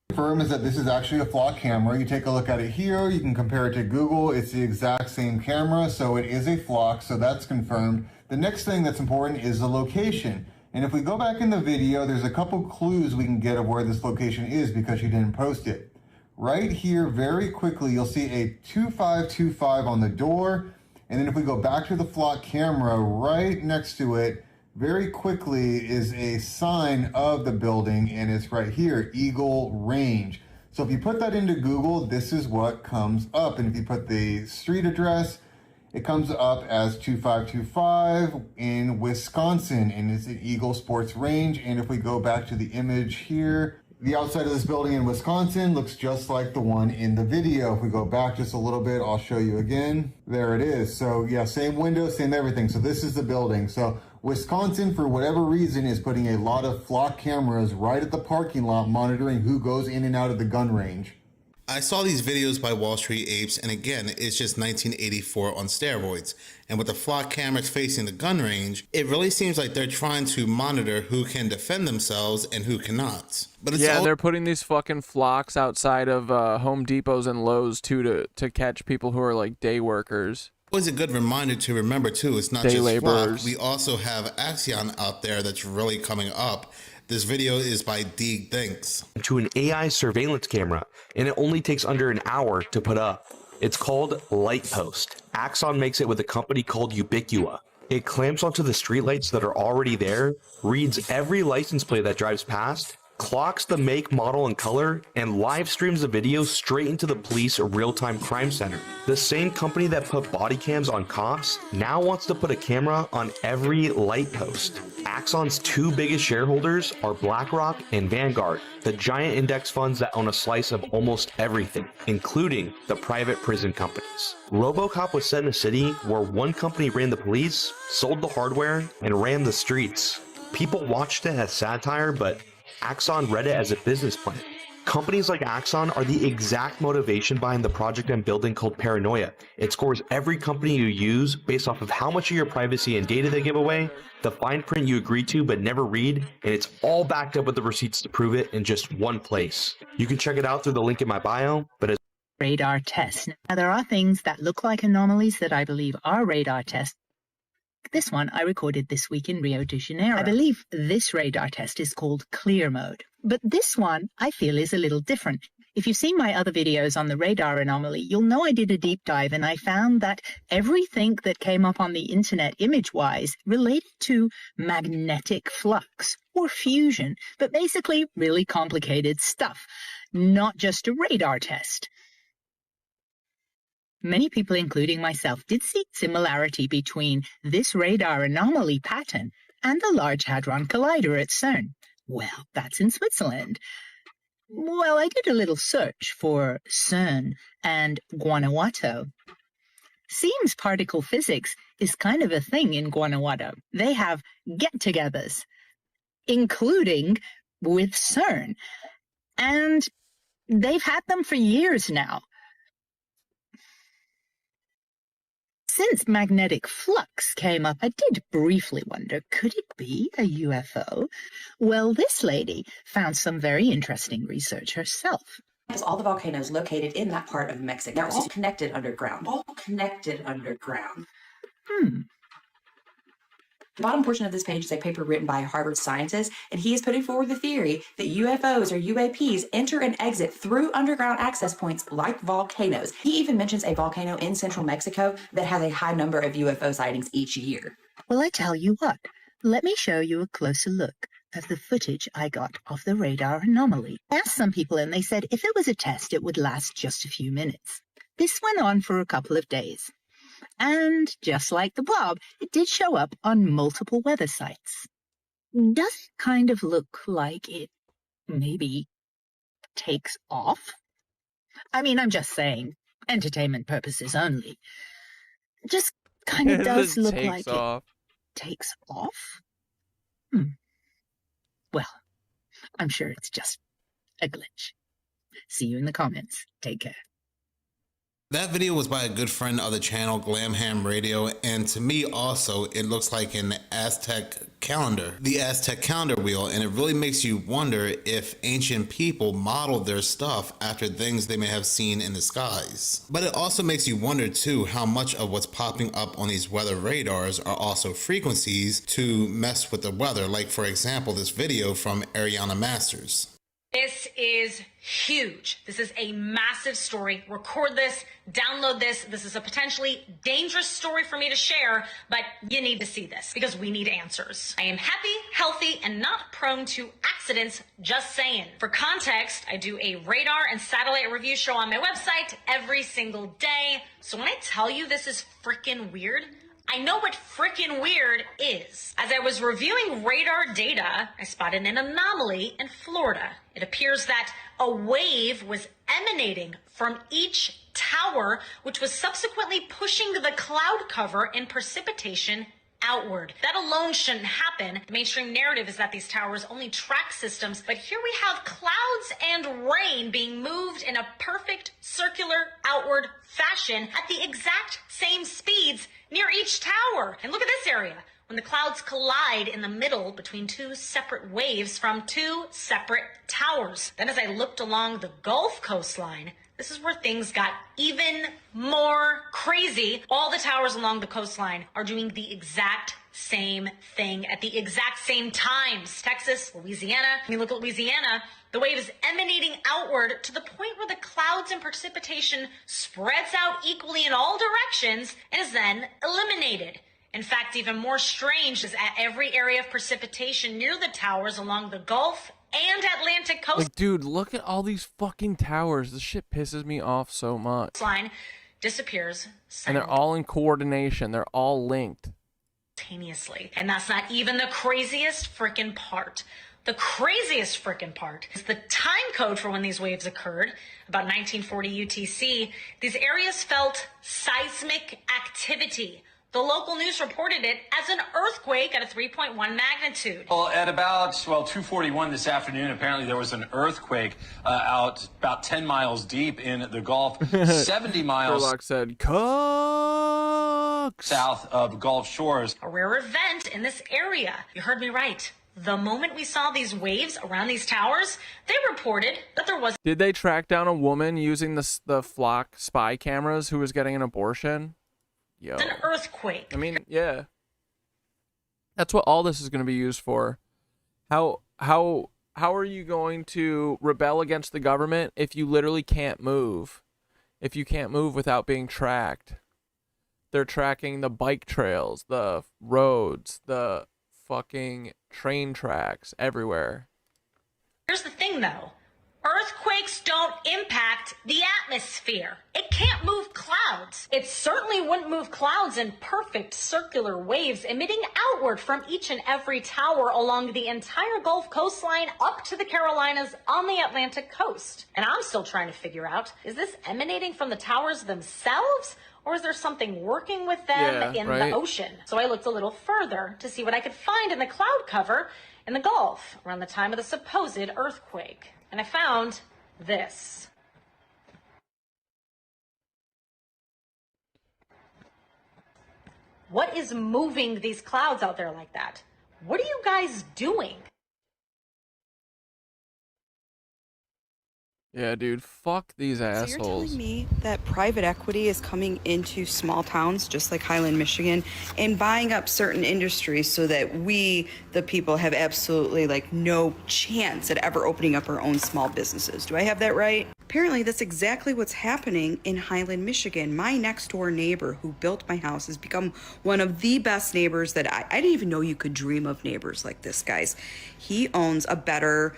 Confirm is that this is actually a flock camera. You take a look at it here, you can compare it to Google. It's the exact same camera, so it is a flock, so that's confirmed. The next thing that's important is the location. And if we go back in the video, there's a couple clues we can get of where this location is because you didn't post it. Right here, very quickly, you'll see a 2525 on the door. And then if we go back to the flock camera, right next to it, very quickly is a sign of the building, and it's right here, Eagle Range. So if you put that into Google, this is what comes up. And if you put the street address, it comes up as 2525 in Wisconsin, and it's an Eagle Sports Range. And if we go back to the image here, the outside of this building in Wisconsin looks just like the one in the video. If we go back just a little bit, I'll show you again. There it is. So yeah, same window, same everything. So this is the building. So Wisconsin, for whatever reason, is putting a lot of flock cameras right at the parking lot, monitoring who goes in and out of the gun range. I saw these videos by Wall Street Apes, and again, it's just 1984 on steroids. And with the flock cameras facing the gun range, it really seems like they're trying to monitor who can defend themselves and who cannot. But it's they're putting these fucking flocks outside of Home Depots and Lowe's too to catch people who are like day workers. Always a good reminder to remember too, it's not day just laborers. flock. We also have Axion out there that's really coming up. This video is by Deeg Thinks. To an AI surveillance camera, and it only takes under an hour to put up. It's called Light Post. Axon makes it with a company called Ubiqua. It clamps onto the streetlights that are already there, reads every license plate that drives past, clocks the make, model, and color, and live streams the video straight into the police real-time crime center. The same company that put body cams on cops now wants to put a camera on every light post. Axon's two biggest shareholders are BlackRock and Vanguard, the giant index funds that own a slice of almost everything, including the private prison companies. RoboCop was set in a city where one company ran the police, sold the hardware, and ran the streets. People watched it as satire, but Axon read it as a business plan. Companies like Axon are the exact motivation behind the project I'm building called Paranoia. It scores every company you use based off of how much of your privacy and data they give away, the fine print you agree to but never read, and it's all backed up with the receipts to prove it in just one place. You can check it out through the link in my bio, but as radar test. Now, there are things that look like anomalies that I believe are radar tests. This one I recorded this week in Rio de Janeiro. I believe this radar test is called clear mode. But this one I feel is a little different. If you've seen my other videos on the radar anomaly, you'll know I did a deep dive and I found that everything that came up on the internet image-wise related to magnetic flux or fusion, but basically really complicated stuff, not just a radar test. Many people, including myself, did see similarity between this radar anomaly pattern and the Large Hadron Collider at CERN. Well, that's in Switzerland. Well, I did a little search for CERN and Guanajuato. Seems particle physics is kind of a thing in Guanajuato. They have get-togethers, including with CERN. And they've had them for years now. Since magnetic flux came up, I did briefly wonder, could it be a UFO? Well, this lady found some very interesting research herself. All the volcanoes located in that part of Mexico, they're all connected underground. All connected underground. The bottom portion of this page is a paper written by a Harvard scientist, and he is putting forward the theory that UFOs or UAPs enter and exit through underground access points like volcanoes. He even mentions a volcano in central Mexico that has a high number of UFO sightings each year. Well, I tell you what, let me show you a closer look of the footage I got of the radar anomaly. I asked some people and they said if it was a test, it would last just a few minutes. This went on for a couple of days. And just like the blob, it did show up on multiple weather sites. Does it kind of look like it maybe takes off? I mean, I'm just saying, entertainment purposes only. Just kind of does look like it takes off. Well, I'm sure it's just a glitch. See you in the comments. Take care. That video was by a good friend of the channel, Glamham Radio, and to me also, it looks like an Aztec calendar, the Aztec calendar wheel, and it really makes you wonder if ancient people modeled their stuff after things they may have seen in the skies. But it also makes you wonder too how much of what's popping up on these weather radars are also frequencies to mess with the weather, like for example this video from Ariana Masters. This is huge. This is a massive story. Record this, download this. This is a potentially dangerous story for me to share, but you need to see this because we need answers. I am happy, healthy, and not prone to accidents, just saying. For context, I do a radar and satellite review show on my website every single day. So when I tell you this is freaking weird, I know what frickin' weird is. As I was reviewing radar data, I spotted an anomaly in Florida. It appears that a wave was emanating from each tower, which was subsequently pushing the cloud cover in precipitation outward. That alone shouldn't happen. The mainstream narrative is that these towers only track systems, but here we have clouds and rain being moved in a perfect circular outward fashion at the exact same speeds near each tower. And look at this area. When the clouds collide in the middle between two separate waves from two separate towers. Then as I looked along the Gulf coastline, this is where things got even more crazy. All the towers along the coastline are doing the exact same thing at the exact same times. Texas, Louisiana. When you look at Louisiana, the wave is emanating outward to the point where the clouds and precipitation spreads out equally in all directions and is then eliminated. In fact, even more strange is at every area of precipitation near the towers along the Gulf and Atlantic coast. Like, dude, look at all these fucking towers. This shit pisses me off so much. Line disappears And they're all in coordination. They're all linked. simultaneously. And that's not even the craziest frickin' part. The craziest frickin' part is the time code for when these waves occurred, about 1940 UTC. These areas felt seismic activity. The local news reported it as an earthquake at a 3.1 magnitude. Well, at about 2:41 this afternoon, apparently there was an earthquake out about 10 miles deep in the Gulf, 70 miles Sherlock said, "Cooks!" south of Gulf Shores. A rare event in this area. You heard me right. The moment we saw these waves around these towers, they reported that there was Did they track down a woman using the flock spy cameras who was getting an abortion? Yo. an earthquake. I mean, yeah. That's what all this is going to be used for. How are you going to rebel against the government if you literally can't move? If you can't move without being tracked. They're tracking the bike trails, the roads, the fucking train tracks everywhere. Here's the thing, though. Earthquakes don't impact the atmosphere. It can't move clouds. It certainly wouldn't move clouds in perfect circular waves emitting outward from each and every tower along the entire Gulf coastline up to the Carolinas on the Atlantic coast. And I'm still trying to figure out, is this emanating from the towers themselves? Or is there something working with them in the ocean? So I looked a little further to see what I could find in the cloud cover in the Gulf around the time of the supposed earthquake. And I found this. What is moving these clouds out there like that? What are you guys doing? Yeah, dude, fuck these assholes. So you're telling me that private equity is coming into small towns, just like Highland, Michigan, and buying up certain industries so that we, the people, have absolutely like no chance at ever opening up our own small businesses. Do I have that right? Apparently, that's exactly what's happening in Highland, Michigan. My next door neighbor who built my house has become one of the best neighbors that I didn't even know you could dream of neighbors like this, guys. He owns a better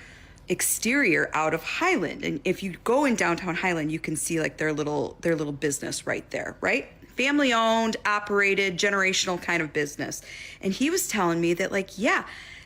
exterior out of Highland, and if you go in downtown Highland, you can see like their little business right there, right? Family owned, operated, generational kind of business. And he was telling me that like, yeah,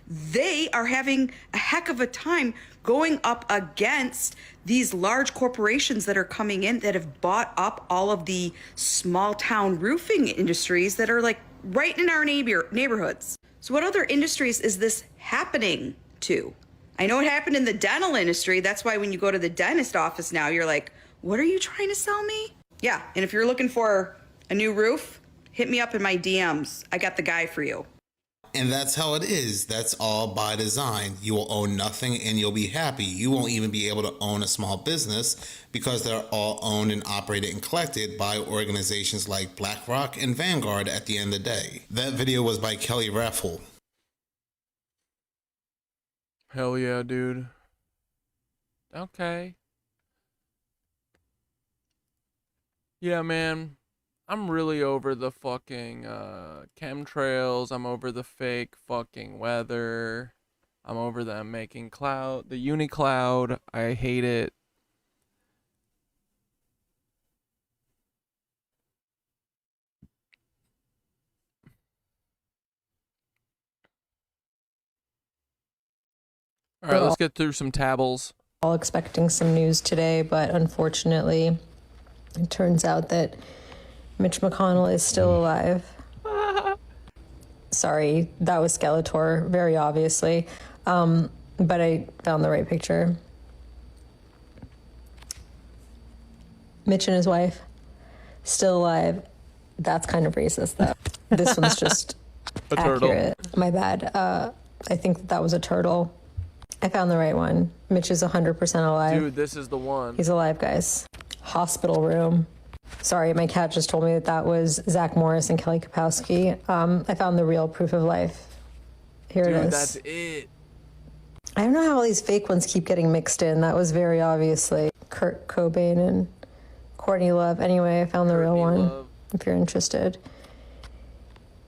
they are having a heck of a time going up against these large corporations that are coming in that have bought up all of the small town roofing industries that are like right in our neighborhoods. So what other industries is this happening to? I know it happened in the dental industry. That's why when you go to the dentist office now, you're like, what are you trying to sell me? Yeah, and if you're looking for a new roof, hit me up in my DMs. I got the guy for you. And that's how it is. That's all by design. You will own nothing and you'll be happy. You won't even be able to own a small business because they're all owned and operated and collected by organizations like BlackRock and Vanguard at the end of the day. That video was by Kelly Raffle. Hell yeah, dude. Okay. Yeah, man. I'm really over the fucking chemtrails. I'm over the fake fucking weather. I'm over them making the unicloud. I hate it. All right, let's get through some tabbles. All expecting some news today, but unfortunately, it turns out that Mitch McConnell is still alive. Sorry, that was Skeletor, very obviously. But I found the right picture. Mitch and his wife, still alive. That's kind of racist, though. This one's just accurate. My bad. I think that was a turtle. I found the right one. Mitch is 100% alive. Dude, this is the one. He's alive, guys. Hospital room. Sorry, my cat just told me that was Zach Morris and Kelly Kapowski. I found the real proof of life. Here it is. Dude, that's it. I don't know how all these fake ones keep getting mixed in. That was very obviously Kurt Cobain and Courtney Love. Anyway, I found the real one, if you're interested.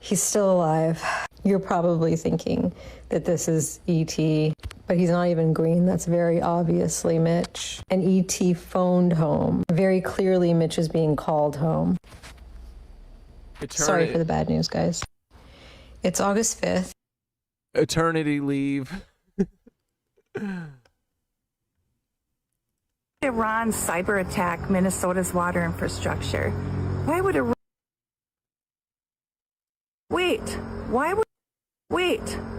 He's still alive. You're probably thinking that this is E.T., but he's not even green. That's very obviously Mitch. And E.T. phoned home. Very clearly, Mitch is being called home. Sorry for the bad news, guys. It's August 5th. Eternity leave. Iran's cyber attack Minnesota's water infrastructure. Why would Iran...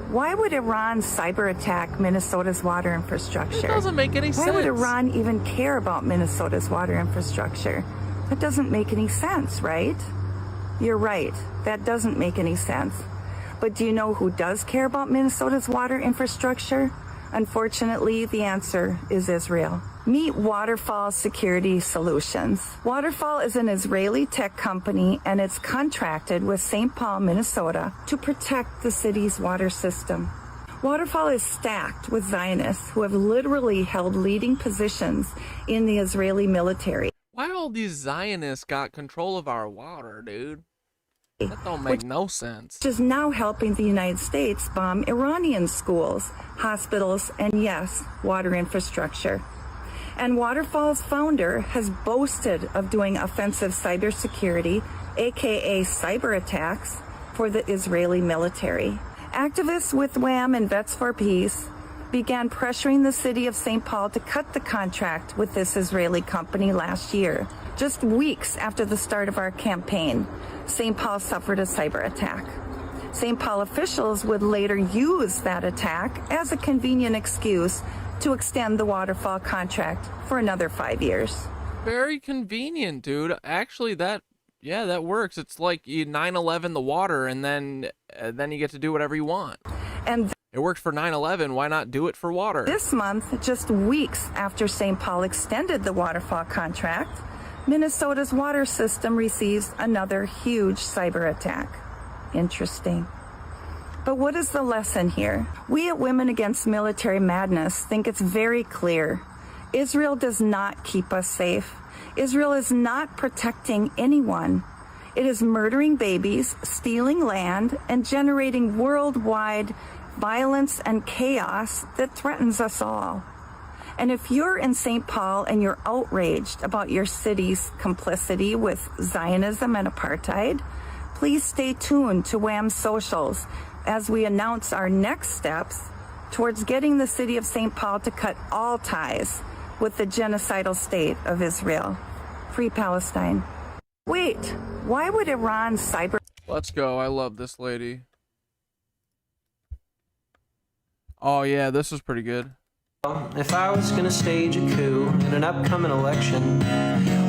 Why would Iran cyber attack Minnesota's water infrastructure? It doesn't make any sense. Why would Iran even care about Minnesota's water infrastructure? That doesn't make any sense, right? You're right. That doesn't make any sense. But do you know who does care about Minnesota's water infrastructure? Unfortunately, the answer is Israel. Meet Waterfall Security Solutions. Waterfall is an Israeli tech company, and it's contracted with St. Paul, Minnesota, to protect the city's water system. Waterfall is stacked with Zionists who have literally held leading positions in the Israeli military. Why all these Zionists got control of our water, dude? That don't make no sense. Which is now helping the United States bomb Iranian schools, hospitals, and yes, water infrastructure. And Waterfall's founder has boasted of doing offensive cybersecurity, aka cyber attacks, for the Israeli military. Activists with WHAM and Vets for Peace began pressuring the city of St. Paul to cut the contract with this Israeli company last year. Just weeks after the start of our campaign, St. Paul suffered a cyber attack. St. Paul officials would later use that attack as a convenient excuse to extend the Waterfall contract for another 5 years. Very convenient, dude. Actually, that works. It's like you 9/11 the water, and then you get to do whatever you want. And it worked for 9/11. Why not do it for water? This month, just weeks after St. Paul extended the Waterfall contract, Minnesota's water system receives another huge cyber attack. Interesting. But what is the lesson here? We at Women Against Military Madness think it's very clear. Israel does not keep us safe. Israel is not protecting anyone. It is murdering babies, stealing land, and generating worldwide violence and chaos that threatens us all. And if you're in St. Paul and you're outraged about your city's complicity with Zionism and apartheid, please stay tuned to WHAM's socials as we announce our next steps towards getting the city of St. Paul to cut all ties with the genocidal state of Israel. Free Palestine. Wait, why would Iran cyber... Let's go. I love this lady. Oh, yeah, this is pretty good. If I was gonna stage a coup in an upcoming election,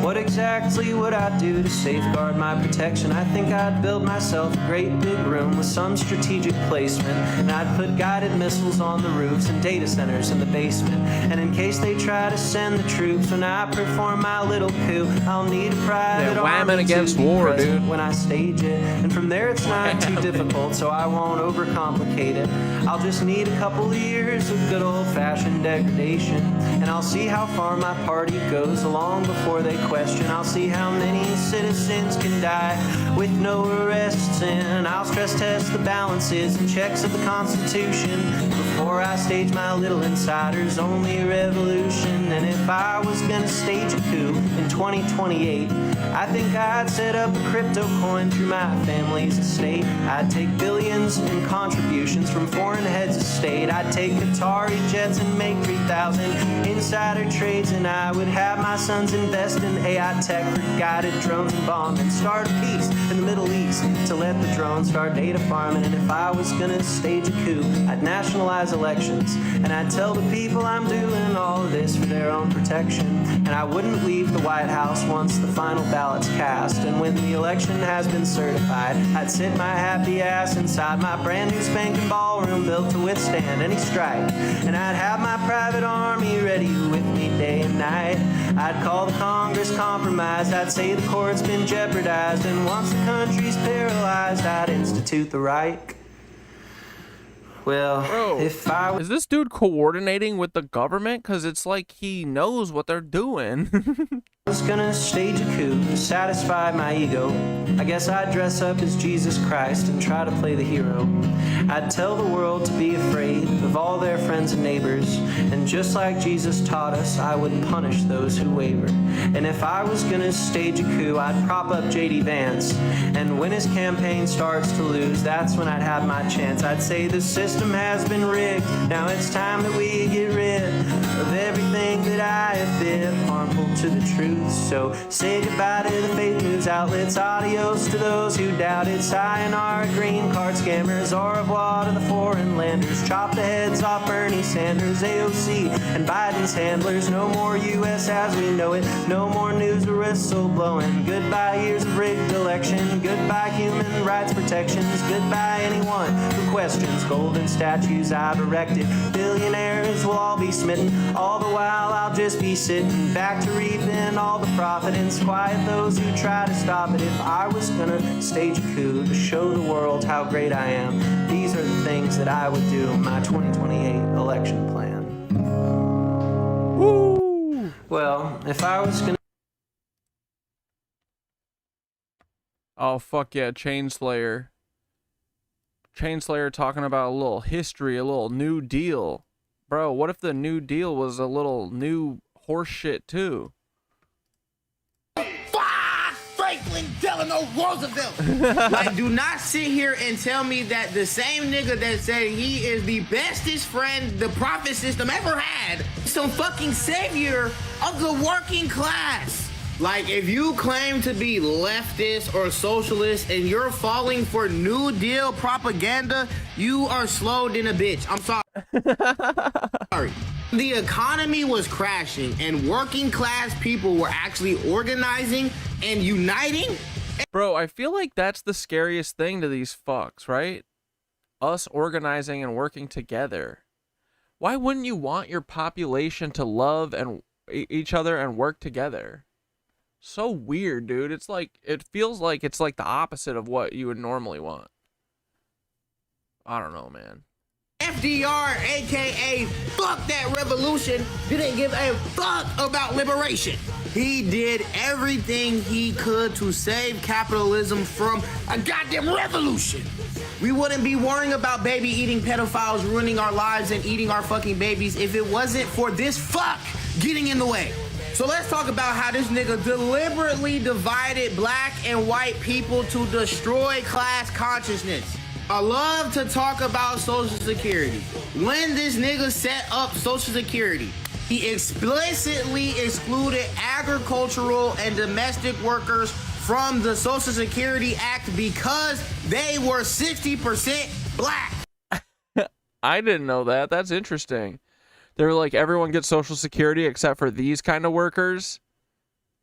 what exactly would I do to safeguard my protection? I think I'd build myself a great big room with some strategic placement, and I'd put guided missiles on the roofs and data centers in the basement. And in case they try to send the troops when I perform my little coup, I'll need a private army against war, dude. When I stage it, and from there it's not too difficult, so I won't overcomplicate it. I'll just need a couple of years of good old-fashioned degradation, and I'll see how far my party goes along before they question. I'll see how many citizens can die with no arrests, and I'll stress test the balances and checks of the Constitution before I stage my little insiders only revolution. And if I was gonna stage a coup in 2028, I think I'd set up a crypto coin through my family's estate. I'd take billions in contributions from foreign heads of state. I'd take Atari jets and make 3,000 insider trades, and I would have my sons invest in AI tech for guided drones and bombs, and start a peace in the Middle East to let the drones start data farming. And if I was gonna stage a coup, I'd nationalize elections, and I'd tell the people I'm doing all of this for their own protection. And I wouldn't leave the White House once the final ballot's cast, and when the election has been certified, I'd sit my happy ass inside my brand new spanking ballroom built to withstand any strike, and I'd have my private army ready with me day and night. I'd call the Congress compromised, I'd say the court's been jeopardized, and once the country's paralyzed, I'd institute the Reich. Well, Bro, if I was... Is this dude coordinating with the government? Because it's like he knows what they're doing. I was gonna stage a coup to satisfy my ego. I guess I'd dress up as Jesus Christ and try to play the hero. I'd tell the world to be afraid of all their friends and neighbors, and just like Jesus taught us, I would punish those who waver. And if I was gonna stage a coup, I'd prop up J.D. Vance, and when his campaign starts to lose, that's when I'd have my chance. I'd say the system has been rigged, now it's time that we get rid of everything that I have been harmful to the truth. So say goodbye to the fake news outlets, adios to those who doubt it, sayonara green card scammers, au revoir to the foreign landers, chop the heads off Bernie Sanders, AOC and Biden's handlers, no more US as we know it, no more news or whistle blowing, goodbye years of rigged election, goodbye human rights protections, goodbye anyone who questions golden statues I've erected, billionaires will all be smitten, all the while I'll just be sitting back to reaping all the profit and quiet those who try to stop it. If I was gonna stage a coup to show the world how great I am, these are the things that I would do in my 2028 election plan. Woo! Well, if I was gonna... Oh, fuck yeah, Chainslayer. Chainslayer talking about a little history, a little New Deal. Bro, what if the New Deal was a little new horse shit too? Franklin Delano Roosevelt. Like, do not sit here and tell me that the same nigga that said he is the bestest friend the profit system ever had, some fucking savior of the working class. Like, if you claim to be leftist or socialist and you're falling for New Deal propaganda, you are slowed in a bitch. I'm sorry. The economy was crashing and working class people were actually organizing and uniting. Bro, I feel like that's the scariest thing to these fucks, right? Us organizing and working together. Why wouldn't you want your population to love and each other and work together? So weird, dude. It's like, it feels like it's like the opposite of what you would normally want. I don't know, man. FDR, aka fuck that revolution, didn't give a fuck about liberation. He did everything he could to save capitalism from a goddamn revolution. We wouldn't be worrying about baby eating pedophiles ruining our lives and eating our fucking babies if it wasn't for this fuck getting in the way. So let's talk about how this nigga deliberately divided black and white people to destroy class consciousness. I love to talk about Social Security. When this nigga set up Social Security, he explicitly excluded agricultural and domestic workers from the Social Security Act because they were 60% black. I didn't know that. That's interesting. They were like, everyone gets Social Security except for these kind of workers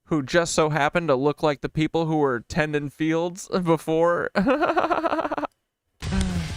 who just so happen to look like the people who were tending fields before.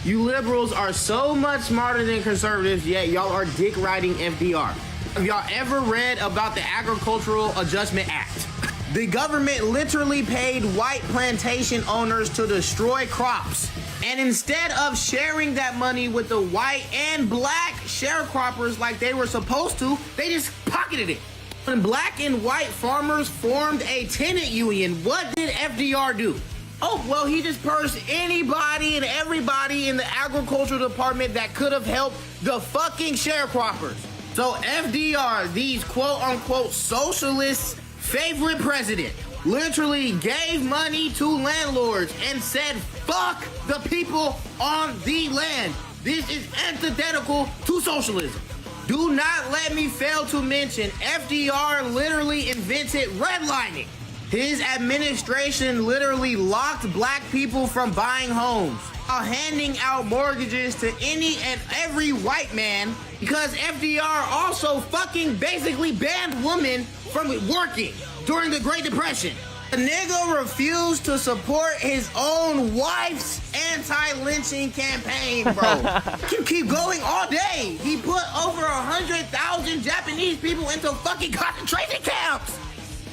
You liberals are so much smarter than conservatives, yet y'all are dick riding FDR. Have y'all ever read about the Agricultural Adjustment Act? The government literally paid white plantation owners to destroy crops. And instead of sharing that money with the white and black sharecroppers like they were supposed to, they just pocketed it. When black and white farmers formed a tenant union, what did FDR do? Oh, well, he just purged anybody and everybody in the agricultural department that could have helped the fucking sharecroppers. So FDR, these quote-unquote socialists' favorite president, literally gave money to landlords and said, fuck the people on the land. This is antithetical to socialism. Do not let me fail to mention FDR literally invented redlining. His administration literally locked black people from buying homes while handing out mortgages to any and every white man because FDR also fucking basically banned women from working during the Great Depression. The nigga refused to support his own wife's anti-lynching campaign, bro. You keep going all day. He put over 100,000 Japanese people into fucking concentration camps.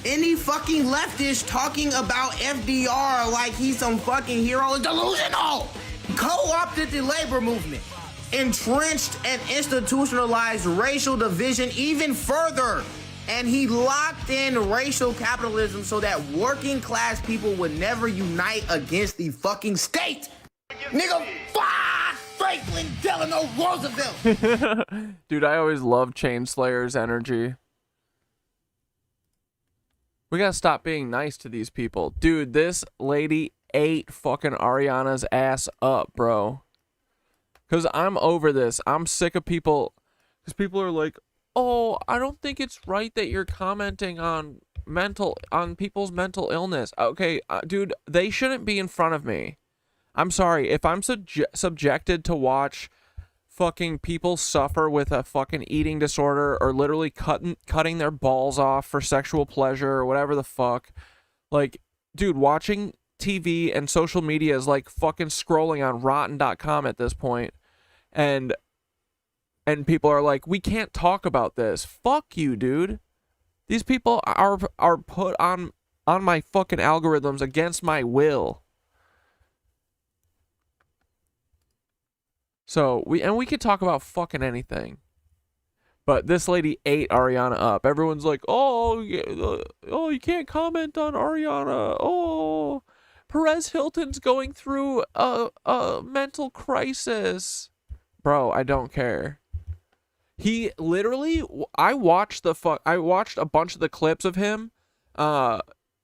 Any fucking leftist talking about FDR like he's some fucking hero is delusional. Co-opted the labor movement. entrenched and institutionalized racial division even further. And he locked in racial capitalism so that working class people would never unite against the fucking state. Nigga, fuck Franklin Delano Roosevelt. Dude, I always love Chainslayer's energy. We gotta stop being nice to these people. Dude, this lady ate fucking Ariana's ass up, bro. Because I'm over this. I'm sick of people. Because people are like, oh, I don't think it's right that you're commenting on people's mental illness. Okay, dude, they shouldn't be in front of me. I'm sorry. If I'm subjected to watch fucking people suffer with a fucking eating disorder or literally cutting their balls off for sexual pleasure or whatever the fuck, like, dude, watching TV and social media is like fucking scrolling on rotten.com at this point. And people are like, we can't talk about this. Fuck you, dude. These people are put on my fucking algorithms against my will. So we could talk about fucking anything. But this lady ate Ariana up. Everyone's like, oh, you can't comment on Ariana. Oh, Perez Hilton's going through a mental crisis. Bro, I don't care. He literally, I watched a bunch of the clips of him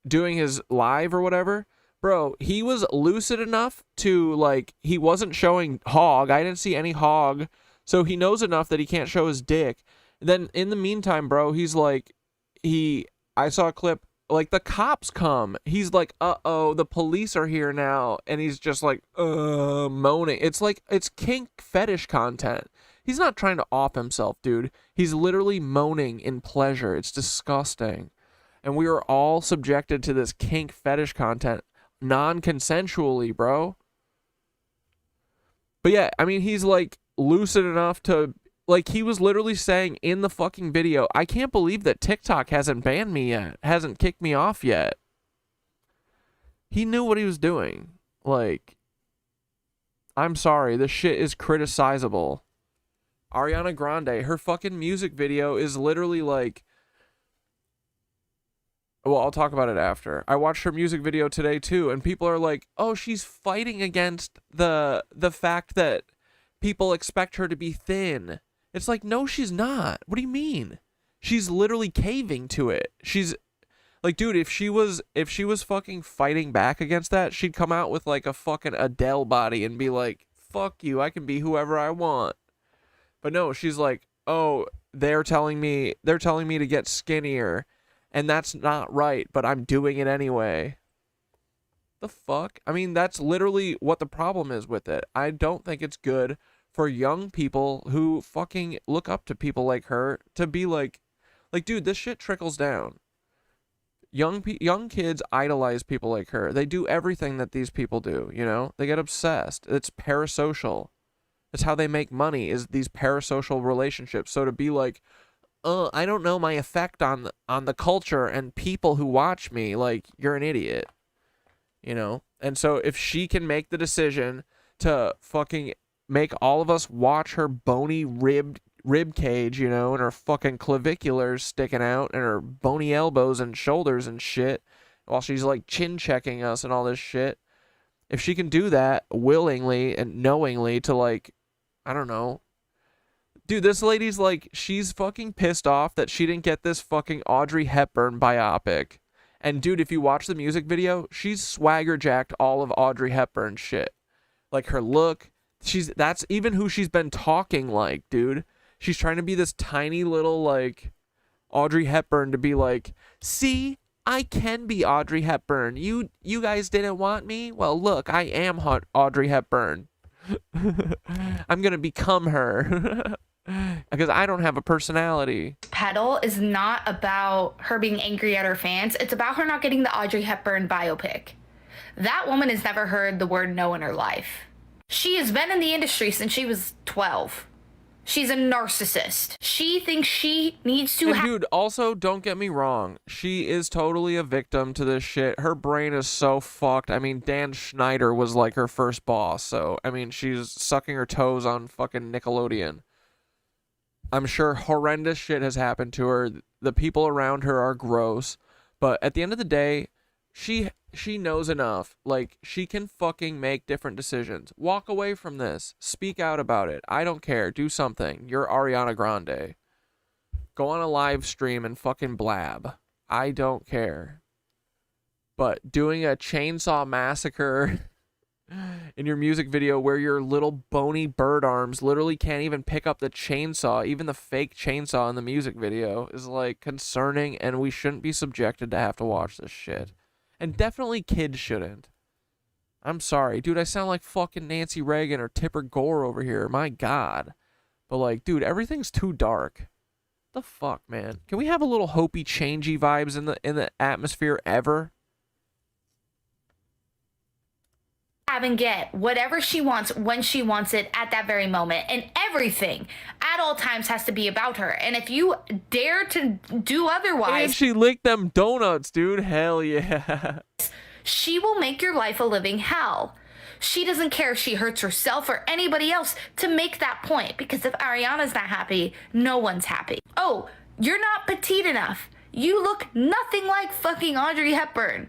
doing his live or whatever. Bro, he was lucid enough to, like, he wasn't showing hog. I didn't see any hog. So he knows enough that he can't show his dick. Then in the meantime, bro, he's like, I saw a clip, like, the cops come. He's like, uh-oh, the police are here now. And he's just like, moaning. It's like, it's kink fetish content. He's not trying to off himself, dude. He's literally moaning in pleasure. It's disgusting. And we are all subjected to this kink fetish content non-consensually, bro. But yeah, I mean, he's like lucid enough to, like, he was literally saying in the fucking video, I can't believe that TikTok hasn't banned me yet, hasn't kicked me off yet. He knew what he was doing. Like, I'm sorry, this shit is criticizable. Ariana Grande, her fucking music video is literally like, well, I'll talk about it after. I watched her music video today too, and people are like, oh, she's fighting against the fact that people expect her to be thin. It's like, no, she's not. What do you mean? She's literally caving to it. She's like, dude, if she was fucking fighting back against that, she'd come out with like a fucking Adele body and be like, fuck you, I can be whoever I want. But no, she's like, oh, they're telling me to get skinnier, and that's not right, but I'm doing it anyway. The fuck? I mean, that's literally what the problem is with it. I don't think it's good for young people who fucking look up to people like her to be like, dude, this shit trickles down. Young kids idolize people like her. They do everything that these people do, you know? They get obsessed. It's parasocial. That's how they make money, is these parasocial relationships. So to be like, I don't know my effect on the culture and people who watch me, like, you're an idiot, you know? And so if she can make the decision to fucking make all of us watch her bony rib cage, you know, and her fucking claviculars sticking out and her bony elbows and shoulders and shit, while she's like chin checking us and all this shit, if she can do that willingly and knowingly to, like, I don't know. Dude, this lady's like, she's fucking pissed off that she didn't get this fucking Audrey Hepburn biopic. And dude, if you watch the music video, she's swagger jacked all of Audrey Hepburn's shit. Like her look, that's even who she's been talking like, dude. She's trying to be this tiny little, like, Audrey Hepburn to be like, see, I can be Audrey Hepburn. You guys didn't want me? Well, look, I am Audrey Hepburn. I'm gonna become her because I don't have a personality. Pedal is not about her being angry at her fans. It's about her not getting the Audrey Hepburn biopic. That woman has never heard the word no in her life. She has been in the industry since she was 12. She's a narcissist. She thinks she needs to And dude, also, don't get me wrong. She is totally a victim to this shit. Her brain is so fucked. I mean, Dan Schneider was like her first boss. So, I mean, she's sucking her toes on fucking Nickelodeon. I'm sure horrendous shit has happened to her. The people around her are gross. But at the end of the day, she knows enough. Like, she can fucking make different decisions. Walk away from this. Speak out about it. I don't care. Do something. You're Ariana Grande. Go on a live stream and fucking blab. I don't care. But doing a chainsaw massacre in your music video where your little bony bird arms literally can't even pick up the chainsaw, even the fake chainsaw in the music video, is like concerning, and we shouldn't be subjected to have to watch this shit. And definitely kids shouldn't. I'm sorry, dude, I sound like fucking Nancy Reagan or Tipper Gore over here. My God. But like, dude, everything's too dark. What the fuck, man? Can we have a little hopey, changey vibes in the atmosphere ever? Have and get whatever she wants when she wants it at that very moment, and everything at all times has to be about her. And if you dare to do otherwise, And she licked them donuts, dude. Hell yeah. she will make your life a living hell. She doesn't care if she hurts herself or anybody else to make that point, because if Ariana's not happy, no one's happy. Oh, you're not petite enough. You look nothing like fucking Audrey Hepburn.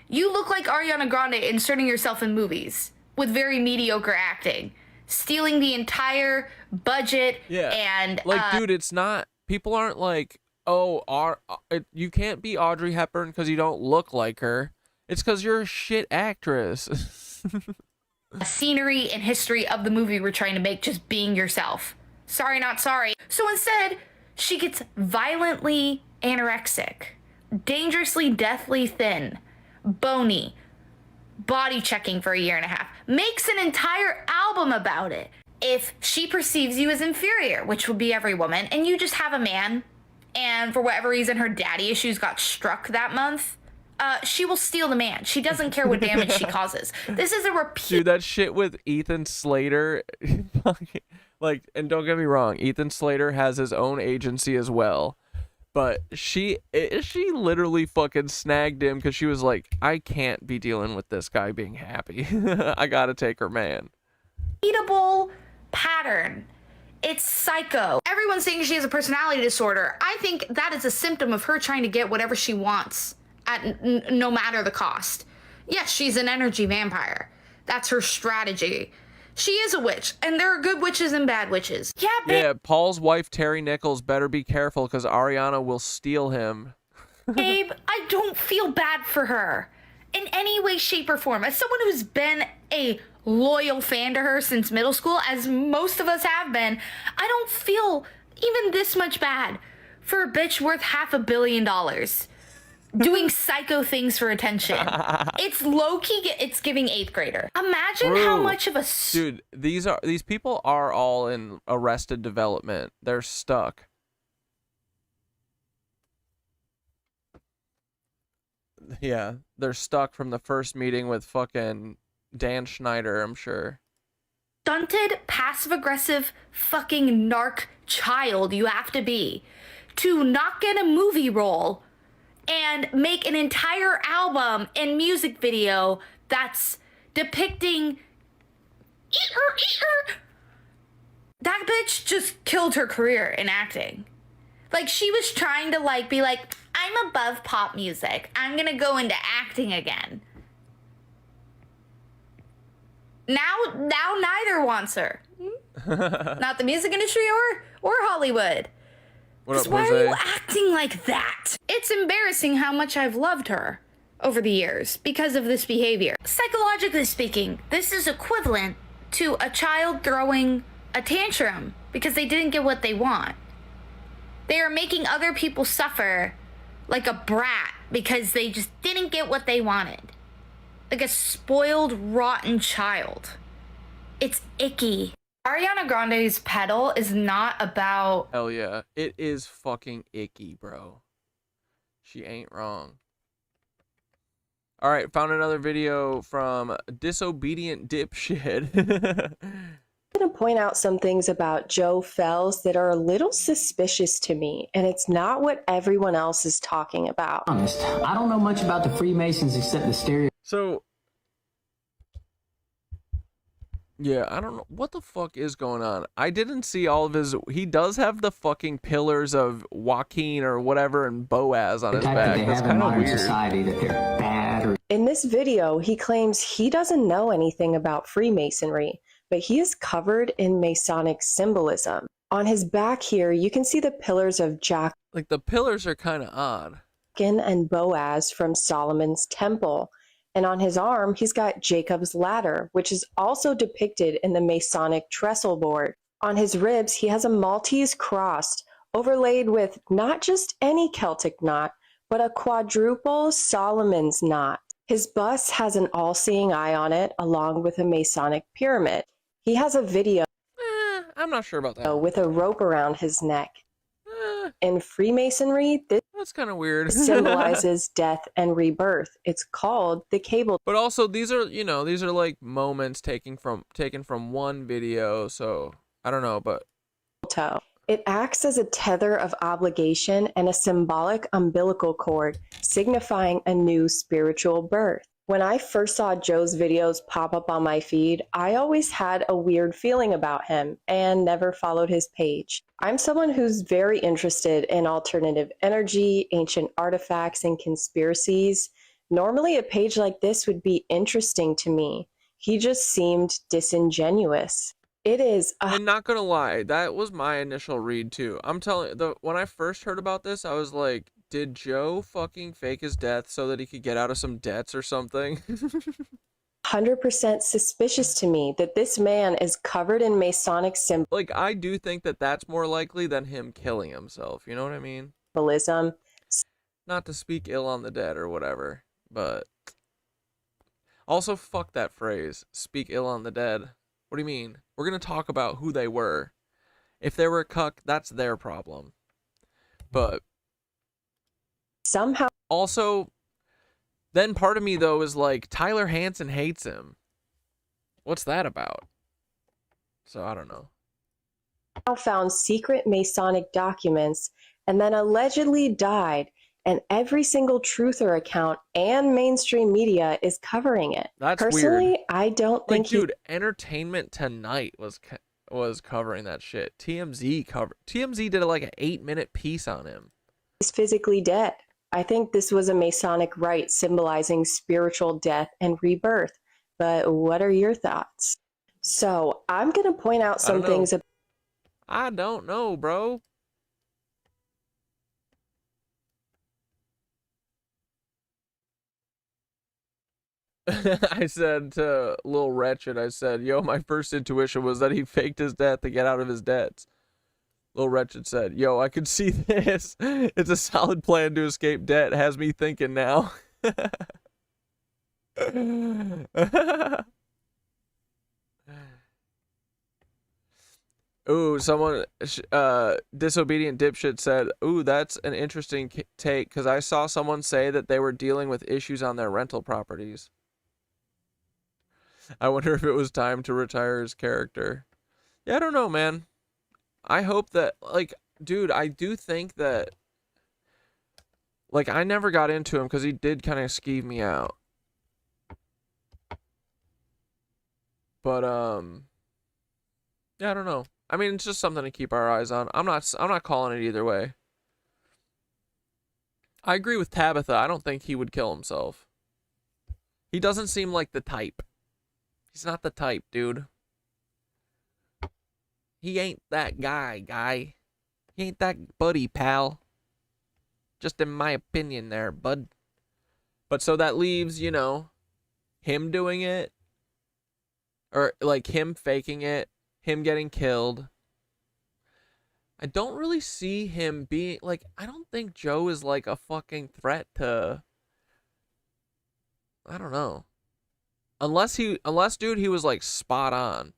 You look like Ariana Grande inserting yourself in movies with very mediocre acting, stealing the entire budget. Yeah. And like, dude, it's not. People aren't like, oh, you can't be Audrey Hepburn because you don't look like her. It's because you're a shit actress. scenery and history of the movie we're trying to make, just being yourself. Sorry, not sorry. So instead, she gets violently anorexic, dangerously deathly thin, bony, body checking for a year and a half, makes an entire album about it. If she perceives you as inferior, which would be every woman, and you just have a man, and for whatever reason her daddy issues got struck that month, she will steal the man. She doesn't care what damage she causes. This is a repeat. Dude, that shit with Ethan Slater, like, and don't get me wrong, Ethan Slater has his own agency as well. But she literally fucking snagged him because she was like, I can't be dealing with this guy being happy. I gotta take her man. Repeatable pattern. It's psycho. Everyone's saying she has a personality disorder. I think that is a symptom of her trying to get whatever she wants at no matter the cost. Yes, she's an energy vampire. That's her strategy. She is a witch, and there are good witches and bad witches. Yeah, Yeah, Paul's wife, Terry Nichols, better be careful because Ariana will steal him. Babe, I don't feel bad for her in any way, shape, or form. As someone who's been a loyal fan to her since middle school, as most of us have been, I don't feel even this much bad for a bitch worth $500 million. Doing psycho things for attention. It's low-key, it's giving 8th grader. Imagine how much of a... Dude, these people are all in Arrested Development. They're stuck. Yeah, they're stuck from the first meeting with fucking Dan Schneider, I'm sure. Stunted, passive-aggressive, fucking narc child you have to be to not get a movie role and make an entire album and music video that's depicting... That bitch just killed her career in acting. Like, she was trying to, like, be like, I'm above pop music. I'm gonna go into acting again. Now neither wants her. Not the music industry or Hollywood. What up, Why Jose? are you acting like that? It's embarrassing how much I've loved her over the years because of this behavior. Psychologically speaking, this is equivalent to a child throwing a tantrum because they didn't get what they want. They are making other people suffer like a brat because they just didn't get what they wanted. Like a spoiled, rotten child. It's icky. Ariana Grande's Pedal is not about... Hell yeah. It is fucking icky, bro. She ain't wrong. Alright, found another video from Disobedient Dipshit. I'm going to point out some things about Joe Fells that are a little suspicious to me, and it's not what everyone else is talking about. Honest, I don't know much about the Freemasons except the stereo. So, yeah, I don't know. What the fuck is going on? I didn't see all of his... He does have the fucking pillars of Joaquin or whatever and Boaz on his back. That's kind of weird. Society that they're bad or... In this video, he claims he doesn't know anything about Freemasonry, but he is covered in Masonic symbolism. On his back here, you can see the pillars of Jack. Like, the pillars are kind of odd. And Boaz from Solomon's Temple. And on his arm, he's got Jacob's ladder, which is also depicted in the Masonic trestle board. On his ribs, he has a Maltese cross overlaid with not just any Celtic knot, but a quadruple Solomon's knot. His bust has an all-seeing eye on it, along with a Masonic pyramid. He has a video I'm not sure about that. With a rope around his neck. In Freemasonry, that's kind of weird. Symbolizes death and rebirth. It's called the cable. But also, these are, you know, these are like moments taken from one video, so I don't know, but toe. It acts as a tether of obligation and a symbolic umbilical cord, signifying a new spiritual birth. When I first saw Joe's videos pop up on my feed, I always had a weird feeling about him and never followed his page. I'm someone who's very interested in alternative energy, ancient artifacts, and conspiracies. Normally, a page like this would be interesting to me. He just seemed disingenuous. It is. I'm not gonna lie, that was my initial read too. I'm telling you, when I first heard about this, I was like, did Joe fucking fake his death so that he could get out of some debts or something? 100% suspicious to me that this man is covered in Masonic symbolism. Like, I do think that that's more likely than him killing himself. You know what I mean? Not to speak ill on the dead or whatever, but also fuck that phrase, speak ill on the dead. What do you mean? We're going to talk about who they were. If they were a cuck, that's their problem. But somehow also, then part of me though is like, Tyler Hansen hates him. What's that about? So I don't know. Found secret Masonic documents and then allegedly died, and every single truther account and mainstream media is covering it. That's personally weird. I don't think dude, Entertainment Tonight was covering that shit. TMZ did like an 8-minute piece on him. He's physically dead. I think this was a Masonic rite symbolizing spiritual death and rebirth. But what are your thoughts? So I'm going to point out some things. I don't know, bro. I said to Lil Wretched, I said, yo, my first intuition was that he faked his death to get out of his debts. Lil Wretched said, yo, I could see this. It's a solid plan to escape debt. Has me thinking now. Ooh, someone, disobedient dipshit said, ooh, that's an interesting take, because I saw someone say that they were dealing with issues on their rental properties. I wonder if it was time to retire his character. Yeah, I don't know, man. I hope that, like, dude, I do think that, like, I never got into him because he did kind of skeeve me out. But, yeah, I don't know. I mean, it's just something to keep our eyes on. I'm not calling it either way. I agree with Tabitha. I don't think he would kill himself. He doesn't seem like the type. He's not the type, dude. He ain't that guy. He ain't that buddy, pal. Just in my opinion there, bud. But so that leaves, you know, him doing it. Or, like, him faking it. Him getting killed. I don't really see him being, like, I don't think Joe is, like, a fucking threat to, I don't know. Unless, dude, he was, like, spot on.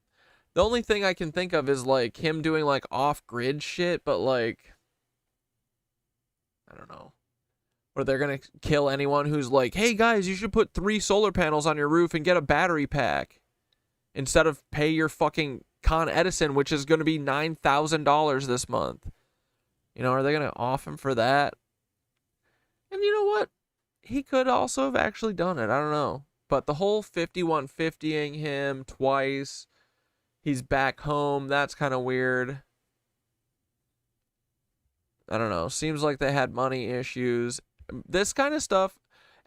The only thing I can think of is, like, him doing, like, off-grid shit, but, like, I don't know. Or they're gonna kill anyone who's like, hey, guys, you should put 3 solar panels on your roof and get a battery pack. Instead of pay your fucking Con Edison, which is going to be $9,000 this month. You know, are they going to off him for that? And you know what? He could also have actually done it. I don't know. But the whole 5150ing him twice, he's back home, that's kind of weird. I don't know. Seems like they had money issues. This kind of stuff,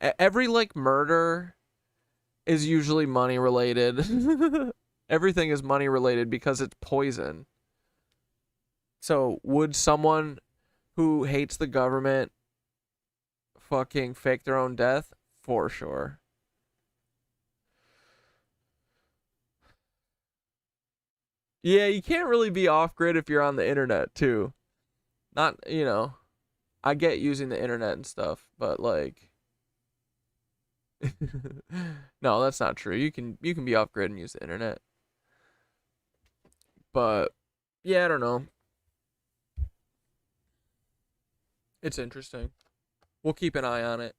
every like murder is usually money related. Everything is money related because it's poison. So would someone who hates the government fucking fake their own death? For sure. Yeah, you can't really be off grid if you're on the internet too. Not, you know, I get using the internet and stuff, but like no, that's not true. You can be off grid and use the internet. But yeah, I don't know. It's interesting. We'll keep an eye on it.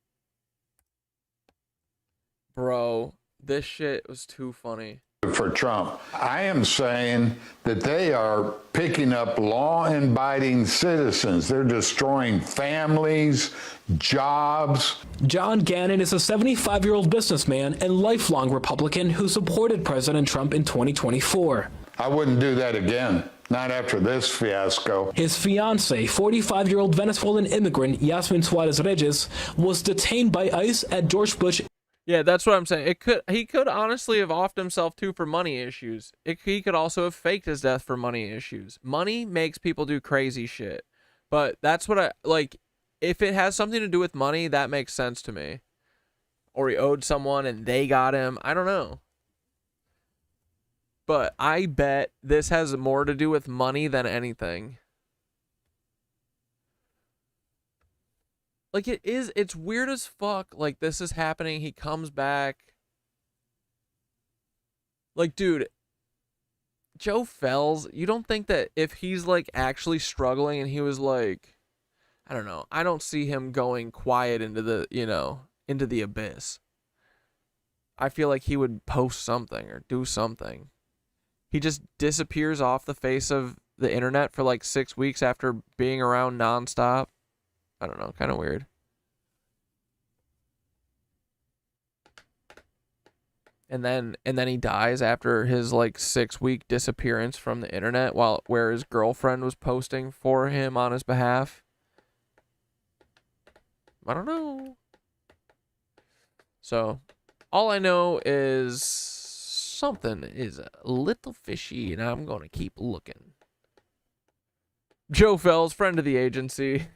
Bro, this shit was too funny. For Trump, I am saying that they are picking up law-abiding citizens. They're destroying families, jobs. John Gannon is a 75-year-old businessman and lifelong Republican who supported President Trump in 2024. I wouldn't do that again. Not after this fiasco. His fiancée, 45-year-old Venezuelan immigrant Yasmin Suarez-Reyes, was detained by ICE at George Bush. Yeah, that's what I'm saying. He could honestly have offed himself too for money issues. He could also have faked his death for money issues. Money makes people do crazy shit. But that's what I like. If it has something to do with money, that makes sense to me. Or he owed someone and they got him. I don't know. But I bet this has more to do with money than anything. Like, it's weird as fuck. Like, this is happening. He comes back. Like, dude, Joe Fells, you don't think that if he's, like, actually struggling and he was, like, I don't know. I don't see him going quiet into the, you know, into the abyss. I feel like he would post something or do something. He just disappears off the face of the internet for, like, 6 weeks after being around nonstop. I don't know, kind of weird. And then he dies after his like 6-week disappearance from the internet where his girlfriend was posting for him on his behalf. I don't know. So, all I know is something is a little fishy and I'm going to keep looking. Joe Fells, friend of the agency.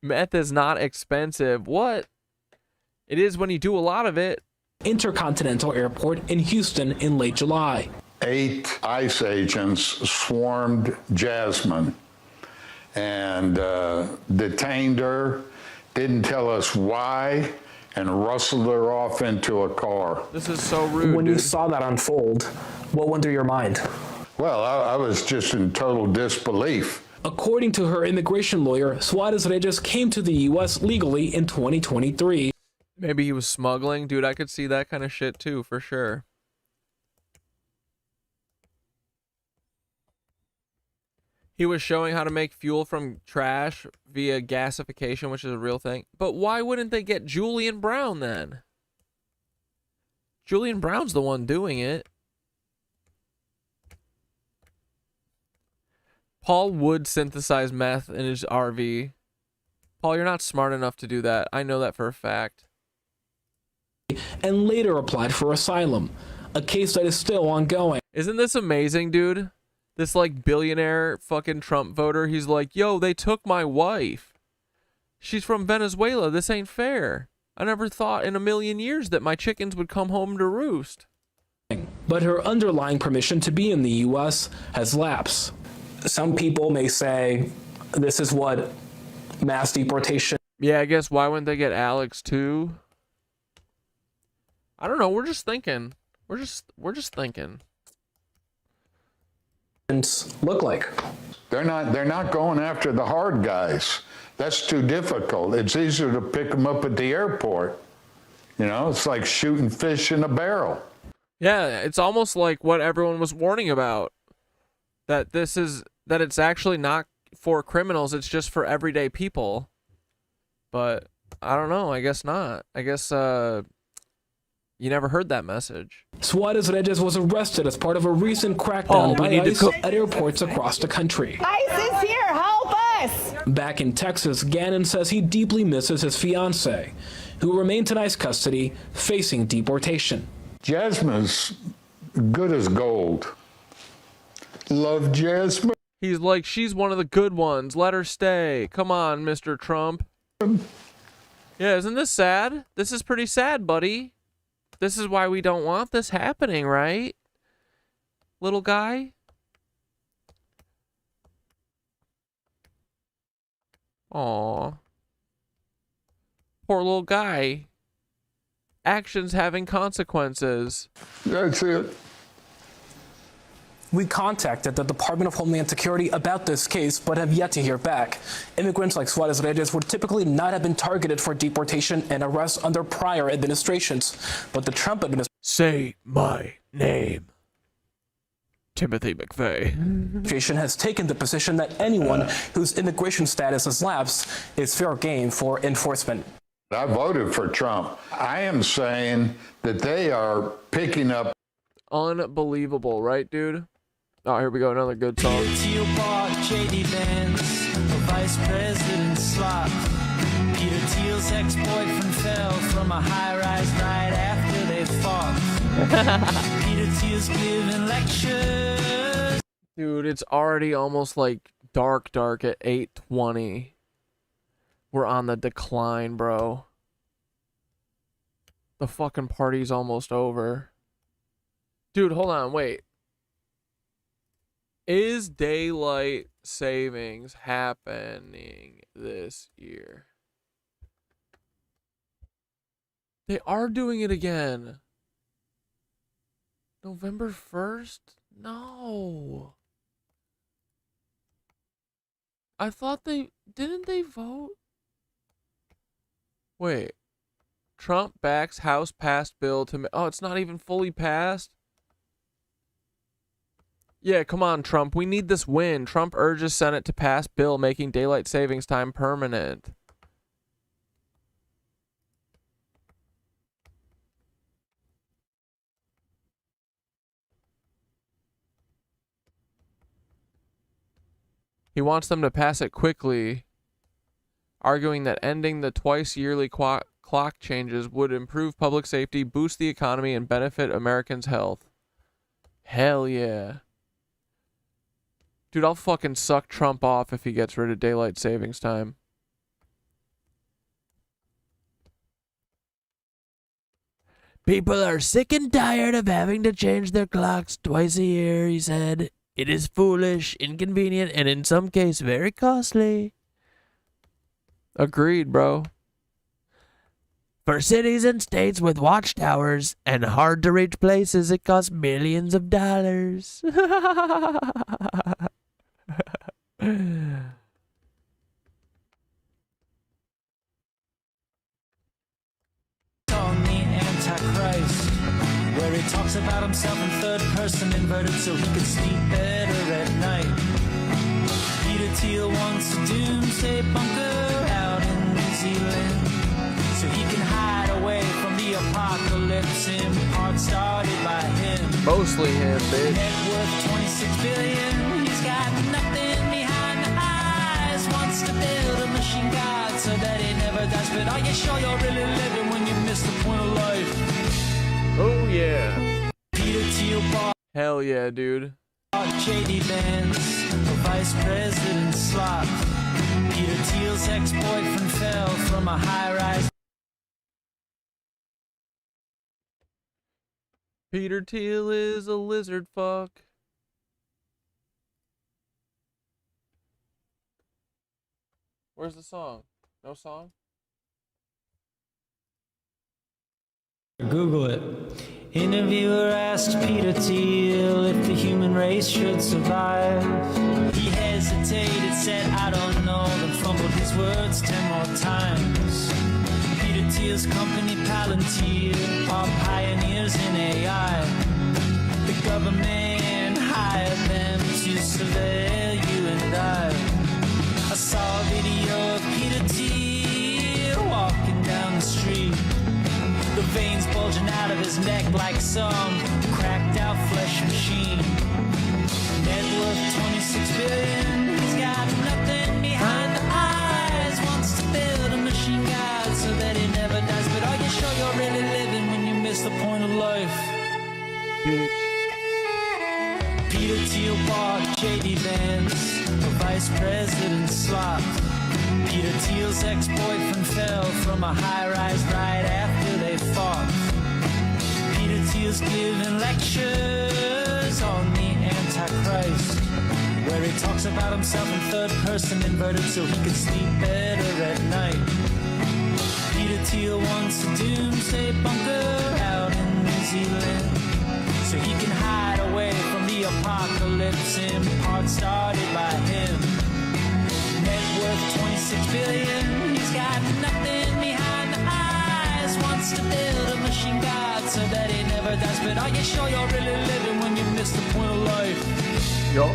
Meth is not expensive. What? It is when you do a lot of it. Intercontinental Airport in Houston in late July. 8 ICE agents swarmed Jasmine and detained her, didn't tell us why, and rustled her off into a car. This is so rude. When you saw that unfold, what went through your mind? Well, I was just in total disbelief. According to her immigration lawyer, Suarez-Reyes came to the U.S. legally in 2023. Maybe he was smuggling. Dude, I could see that kind of shit too, for sure. He was showing how to make fuel from trash via gasification, which is a real thing. But why wouldn't they get Julian Brown then? Julian Brown's the one doing it. Paul would synthesize meth in his RV. Paul, you're not smart enough to do that. I know that for a fact. And later applied for asylum, a case that is still ongoing. Isn't this amazing, dude? This, like, billionaire fucking Trump voter, he's like, yo, they took my wife. She's from Venezuela. This ain't fair. I never thought in a million years that my chickens would come home to roost. But her underlying permission to be in the U.S. has lapsed. Some people may say this is what mass deportation. Yeah, I guess why wouldn't they get Alex too? I don't know. We're just thinking. We're just thinking. Look like they're not going after the hard guys. That's too difficult. It's easier to pick them up at the airport. You know, it's like shooting fish in a barrel. Yeah, it's almost like what everyone was warning about. That it's actually not for criminals, it's just for everyday people. But I don't know, I guess not. I guess you never heard that message. Suarez Reyes was arrested as part of a recent crackdown by ICE at airports across the country. ICE is here, help us! Back in Texas, Gannon says he deeply misses his fiancée, who remains in ICE custody, facing deportation. Jasmine's good as gold. Love Jasmine. He's like, she's one of the good ones. Let her stay. Come on, Mr. Trump. Yeah, isn't this sad? This is pretty sad, buddy. This is why we don't want this happening, right? Little guy? Aw. Poor little guy. Actions having consequences. That's it. We contacted the Department of Homeland Security about this case, but have yet to hear back. Immigrants like Suarez Reyes would typically not have been targeted for deportation and arrest under prior administrations, but the Trump administration... Say my name. Timothy McVeigh. ...administration has taken the position that anyone whose immigration status has lapsed is fair game for enforcement. I voted for Trump. I am saying that they are picking up... Unbelievable, right, dude? Oh, here we go, another good song. Teal Park, J.D. Vance, a vice president slot. Peter Thiel's ex-boyfriend fell from a high-rise right after they fought. Peter Thiel's giving lectures. Dude, it's already almost like dark at 8:20. We're on the decline, bro. The fucking party's almost over. Dude, hold on, wait. Is daylight savings happening this year? They are doing it again. November 1st? No. I thought didn't they vote? Wait. Trump backs House passed bill to... Oh, it's not even fully passed? Yeah, come on, Trump. We need this win. Trump urges Senate to pass bill making daylight savings time permanent. He wants them to pass it quickly, arguing that ending the twice-yearly clock changes would improve public safety, boost the economy, and benefit Americans' health. Hell yeah. Dude, I'll fucking suck Trump off if he gets rid of daylight savings time. People are sick and tired of having to change their clocks twice a year, he said. It is foolish, inconvenient, and in some cases very costly. Agreed, bro. For cities and states with watchtowers and hard-to-reach places, it costs millions of dollars. On the Antichrist, where he talks about himself in third person inverted so he can sleep better at night. Peter Thiel wants a doomsday bunker out in New Zealand so he can hide away from the apocalypse in part started by him. Mostly him, bitch. Net worth $26 billion. He's got nothing behind the eyes. Wants to build a machine god so that it never dies. But are you sure you're really living when you miss the point of life? Oh yeah. Peter Thiel bought hell yeah, dude. J.D. Vance, a vice president slot. Peter Thiel's ex-boyfriend fell from a high-rise. Peter Thiel is a lizard fuck. Where's the song? No song? Google it. Interviewer asked Peter Thiel if the human race should survive. He hesitated, said, I don't know, then fumbled his words 10 more times. Peter Thiel's company, Palantir, are pioneers in AI. the government hired them to surveil you and I saw a video of Peter Thiel walking down the street, the veins bulging out of his neck like some cracked out flesh machine. Net worth 26 billion, he's got nothing behind the eyes, wants to build a machine god so that he never dies. But are you sure you're really living when you miss the point of life? Bitch. Peter Thiel bought J.D. Vance, a vice president slot. Peter Thiel's ex-boyfriend fell from a high-rise right after they fought. Peter Thiel's giving lectures on the Antichrist, where he talks about himself in third person inverted so he can sleep better at night. Peter Thiel wants a doomsday bunker out in New Zealand so he can hide away from the apocalypse in part started by him. Net worth 26 billion, he's got nothing behind the eyes, wants to build a machine god so that he never dies. But are you sure you're really living when you miss the point of life? Yo.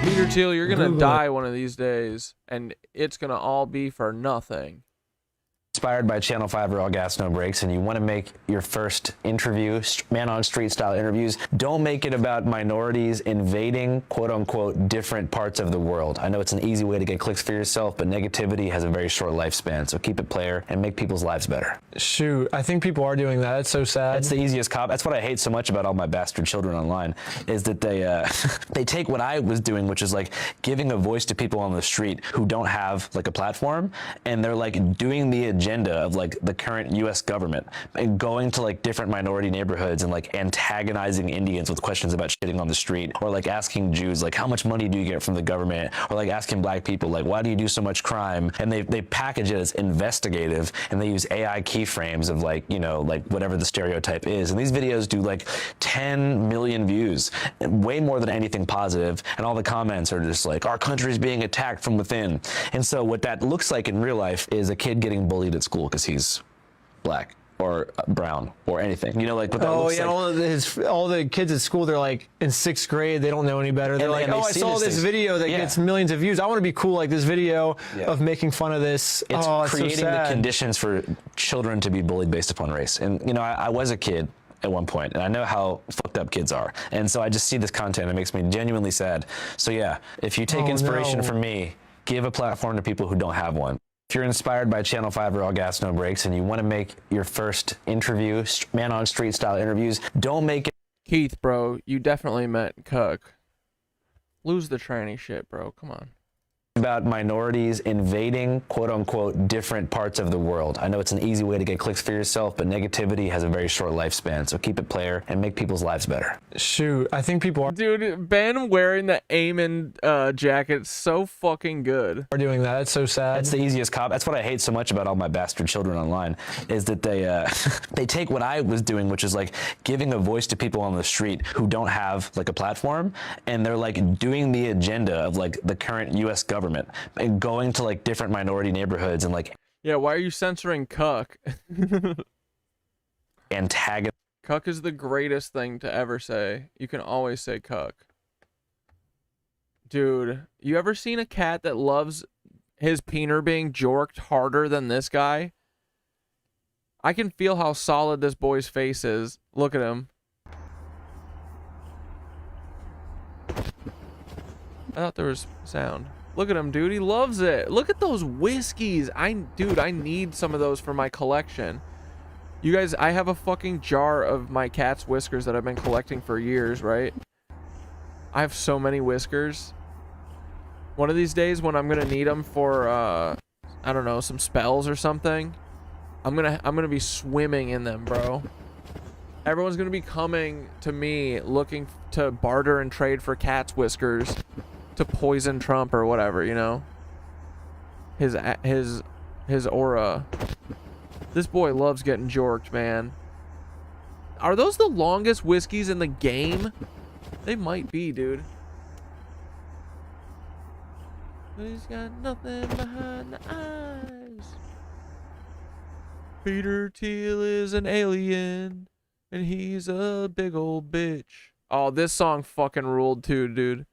Peter Thiel, you're gonna die one of these days, and it's gonna all be for nothing. Inspired by Channel 5 Raw Gas No Breaks, and you want to make your first interview, man on street style interviews, don't make it about minorities invading quote unquote different parts of the world. I know it's an easy way to get clicks for yourself, but negativity has a very short lifespan, so keep it player and make people's lives better. Shoot, I think people are doing that. It's so sad. That's the easiest cop. That's what I hate so much about all my bastard children online, is that they they take what I was doing, which is like giving a voice to people on the street who don't have like a platform, and they're like doing the agenda of like the current US government and going to like different minority neighborhoods and like antagonizing Indians with questions about shitting on the street, or like asking Jews like how much money do you get from the government, or like asking black people like why do you do so much crime, and they package it as investigative, and they use AI keyframes of like, you know, like whatever the stereotype is, and these videos do like 10 million views, way more than anything positive, and all the comments are just like our country's being attacked from within. And so what that looks like in real life is a kid getting bullied at school because he's black or brown or anything, you know, like what that looks like. All the kids at school, they're like in 6th grade, they don't know any better. They're like, oh, I saw this video that gets millions of views, I want to be cool like this video of making fun of this. It's creating so the sad. conditions for children to be bullied based upon race. And you know, I was a kid at one point, and I know how fucked up kids are, and so I just see this content, it makes me genuinely sad. So yeah, if you take inspiration from me, give a platform to people who don't have one. If you're inspired by Channel 5 Raw Gas No Breaks, and you want to make your first interview, man on street style interviews, don't make it. Keith, bro, you definitely meant cuck. Lose the tranny shit, bro. Come on. About minorities invading quote unquote different parts of the world. I know it's an easy way to get clicks for yourself, but negativity has a very short lifespan, so keep it player and make people's lives better. Shoot, I think people are. Dude, Ben wearing the Eamon jacket, so fucking good. Are doing that. It's so sad. That's the easiest cop. That's what I hate so much about all my bastard children online, is that they they take what I was doing, which is like giving a voice to people on the street who don't have like a platform, and they're like doing the agenda of like the current US government and going to like different minority neighborhoods and like. Yeah, why are you censoring cuck? Antagonist. Cuck is the greatest thing to ever say. You can always say cuck. Dude, you ever seen a cat that loves his peener being jorked harder than this guy? I can feel how solid this boy's face is. Look at him. I thought there was sound. Look at him, dude. He loves it. Look at those whiskeys. Dude, I need some of those for my collection. You guys, I have a fucking jar of my cat's whiskers that I've been collecting for years, right? I have so many whiskers. One of these days when I'm gonna need them for, I don't know, some spells or something, I'm gonna be swimming in them, bro. Everyone's gonna be coming to me looking to barter and trade for cat's whiskers to poison Trump or whatever, you know? His aura. This boy loves getting jorked, man. Are those the longest whiskeys in the game? They might be, dude. But he's got nothing behind the eyes. Peter Thiel is an alien. And he's a big old bitch. Oh, this song fucking ruled too, dude.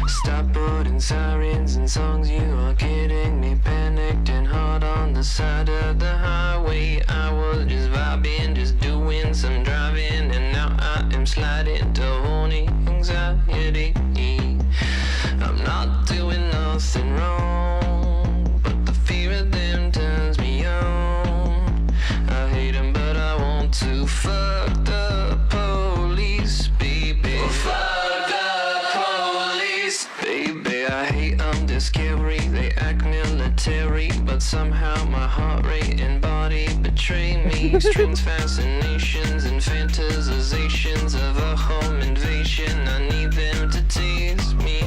Stop putting sirens and songs, you are kidding me. Panicked and hard on the side of the highway. I was just vibing, just doing some driving, and now I am sliding to horny anxiety. I'm not doing nothing wrong, but the fear of them turns me on. I hate them, but I want to fuck the police, baby. Fuck the police, baby. I hate them, they're scary, they act military, but somehow my heart rate and body betray me. Strange fascinations and fantasizations of a home invasion. I need them to tease me.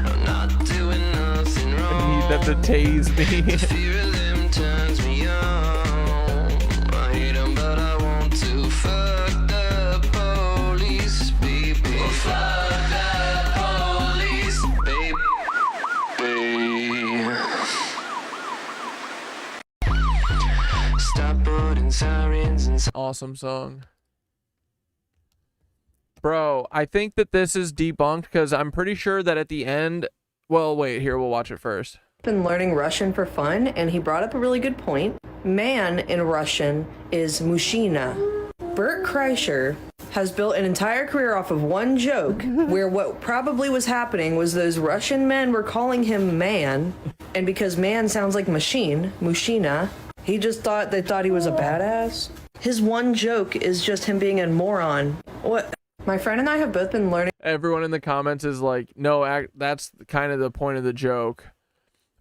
I'm not doing nothing wrong. I need them to tase me. The fear of them turns me on. I hate them, but I want to fuck the police, baby. Fuck the police, baby. Stop putting sirens and awesome song. Bro, I think that this is debunked because I'm pretty sure that at the end... Well, wait, here, we'll watch it first. Been learning Russian for fun, and he brought up a really good point. Man in Russian is mushina. Bert Kreischer has built an entire career off of one joke where what probably was happening was those Russian men were calling him man, and because man sounds like machine, mushina, he just thought they thought he was a badass. His one joke is just him being a moron. What? My friend and I have both been learning. Everyone in the comments is like, no, that's kind of the point of the joke.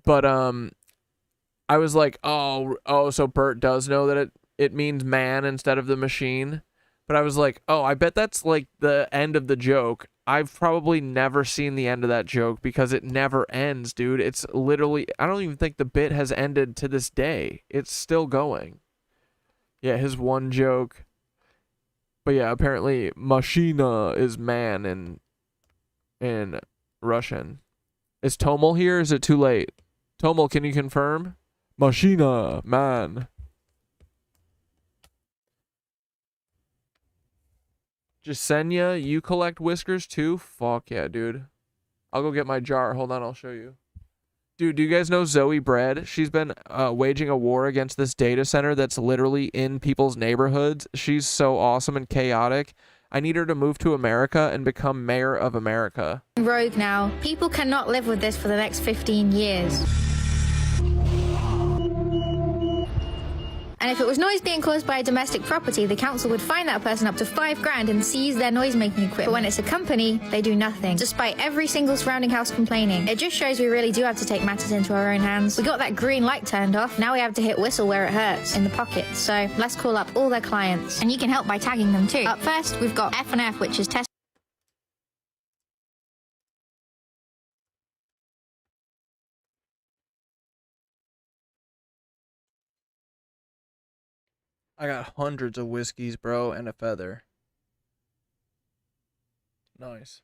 But I was like, oh, so Bert does know that it means man instead of the machine. But I was like, oh, I bet that's like the end of the joke. I've probably never seen the end of that joke because it never ends, dude. It's literally, I don't even think the bit has ended to this day. It's still going. Yeah, his one joke. But yeah, apparently machina is man in Russian. Is Tomel here? Is it too late? Tomel, can you confirm? Machina, man. Jasenia, you collect whiskers too? Fuck yeah, dude. I'll go get my jar. Hold on, I'll show you. Dude, do you guys know Zoe Bread? She's been waging a war against this data center that's literally in people's neighborhoods. She's so awesome and chaotic. I need her to move to America and become mayor of America. Rogue now. People cannot live with this for the next 15 years. And if it was noise being caused by a domestic property, the council would fine that person up to $5,000 and seize their noise-making equipment. But when it's a company, they do nothing, despite every single surrounding house complaining. It just shows we really do have to take matters into our own hands. We got that green light turned off, now we have to hit whistle where it hurts, in the pocket. So let's call up all their clients. And you can help by tagging them too. Up first, we've got F&F, which is test. I got hundreds of whiskeys, bro, and a feather. Nice.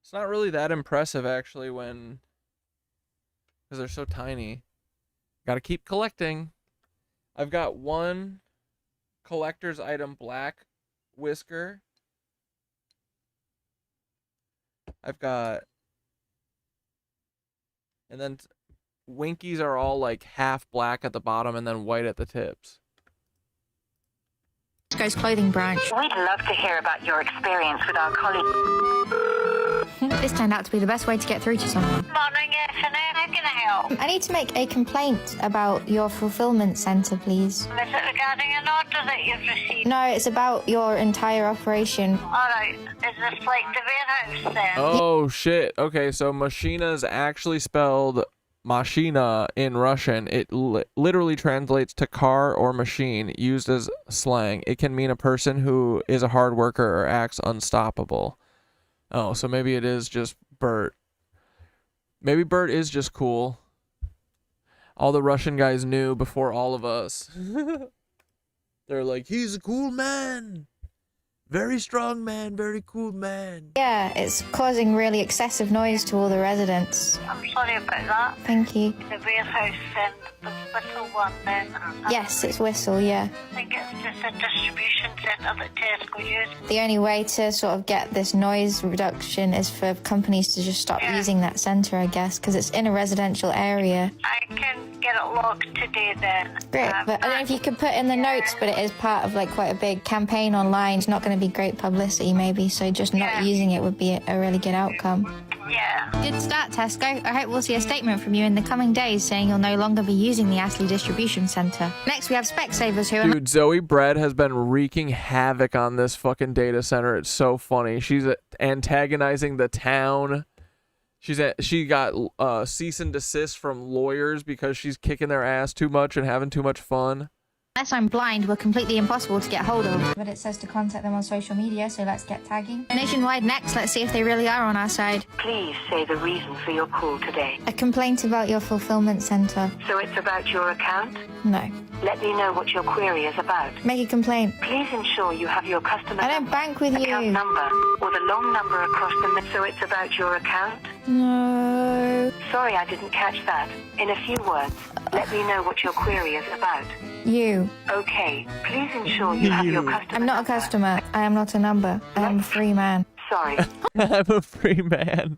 It's not really that impressive, actually, because they're so tiny. Gotta keep collecting. I've got one collector's item black whisker. I've got... And then... Winkies are all like half black at the bottom and then white at the tips. Guy's clothing branch. We'd love to hear about your experience with our colleague. This turned out to be the best way to get through to someone. Morning, F&F. How can I help? I need to make a complaint about your fulfillment center, please. Is it regarding an order that you've received? No, it's about your entire operation. Alright, is this like the warehouse then? Oh shit. Okay, so machina is actually spelled machina in Russian. It literally translates to car or machine, used as slang. It can mean a person who is a hard worker or acts unstoppable. Oh, so maybe it is just Bert. Maybe Bert is just cool. All the Russian guys knew before all of us. They're like, he's a cool man. Very strong man, very cool man. Yeah, it's causing really excessive noise to all the residents. I'm sorry about that. Thank you. The warehouse and the Whistle one then. Yes, it's Whistle, yeah. I think it's just a distribution centre that Tesco use. The only way to sort of get this noise reduction is for companies to just stop using that centre, I guess, because it's in a residential area. I can get it logged today then. Great, but I don't know if you could put in the notes, but it is part of like quite a big campaign online. It's not going to be great publicity maybe, so just not using it would be a really good outcome. Yeah. Good start, Tesco. I hope we'll see a statement from you in the coming days saying you'll no longer be using the Astley Distribution Centre. Next, we have Specsavers who... Dude, Zoe Bread has been wreaking havoc on this fucking data center. It's so funny. She's antagonizing the town. She got cease and desist from lawyers because she's kicking their ass too much and having too much fun. Unless I'm blind, we're completely impossible to get hold of. But it says to contact them on social media, so let's get tagging. Nationwide next, let's see if they really are on our side. Please say the reason for your call today. A complaint about your fulfillment centre. So it's about your account? No. Let me know what your query is about. Make a complaint. Please ensure you have your customer I don't bank with account you. number or the long number across the... So it's about your account? No. Sorry, I didn't catch that. In a few words, let me know what your query is about. You. Okay, please ensure you have your customer... I'm not a customer. I am not a number. I am a free man. Sorry. I'm a free man.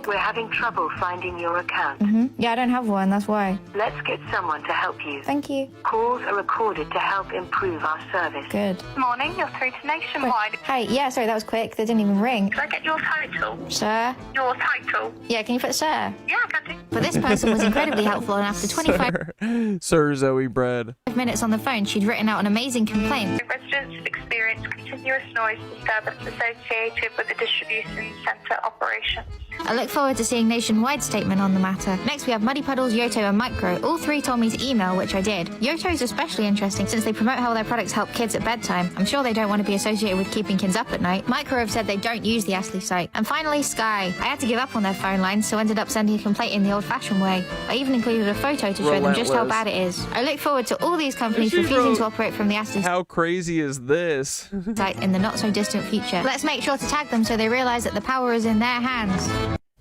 We're having trouble finding your account. Yeah, I don't have one, that's why. Let's get someone to help you. Thank you. Calls are recorded to help improve our service. Good. Morning, you're through to Nationwide. Hi, yeah, sorry, that was quick. They didn't even ring. Can I get your title? Sir? Your title? Yeah, can you put sir? Yeah, I can do. But this person was incredibly helpful, and after 25 Sir Zoe Bread. minutes on the phone, she'd written out an amazing complaint. Residents experience continuous noise disturbance associated with the distribution centre operations. I look forward to seeing Nationwide's statement on the matter. Next, we have Muddy Puddles, Yoto, and Micro. All three told me to email, which I did. Yoto is especially interesting since they promote how their products help kids at bedtime. I'm sure they don't want to be associated with keeping kids up at night. Micro have said they don't use the Astley site. And finally, Sky. I had to give up on their phone lines, so ended up sending a complaint in the old-fashioned way. I even included a photo to show them just how bad it is. I look forward to all these companies refusing to operate from the Astley How crazy is this? site in the not-so-distant future. Let's make sure to tag them so they realize that the power is in their hands.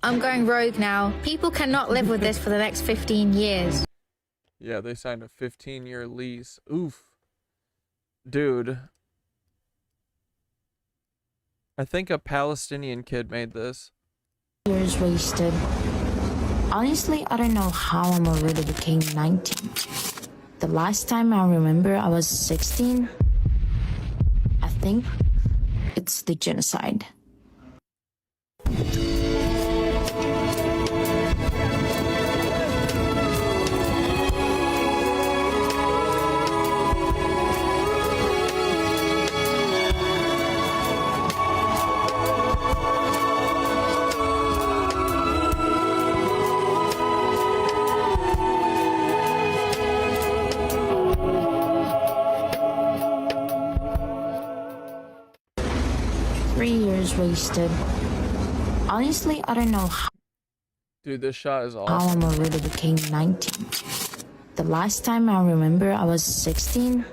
I'm going rogue now. People cannot live with this for the next 15 years. Yeah, they signed a 15-year lease. Oof. Dude. I think a Palestinian kid made this. Years wasted. Honestly, I don't know how I'm already became 19. The last time I remember I was 16. I think it's the genocide. Wasted. Honestly, I don't know how. Dude, this shot is How awesome. I'm already became 19. The last time I remember I was 16.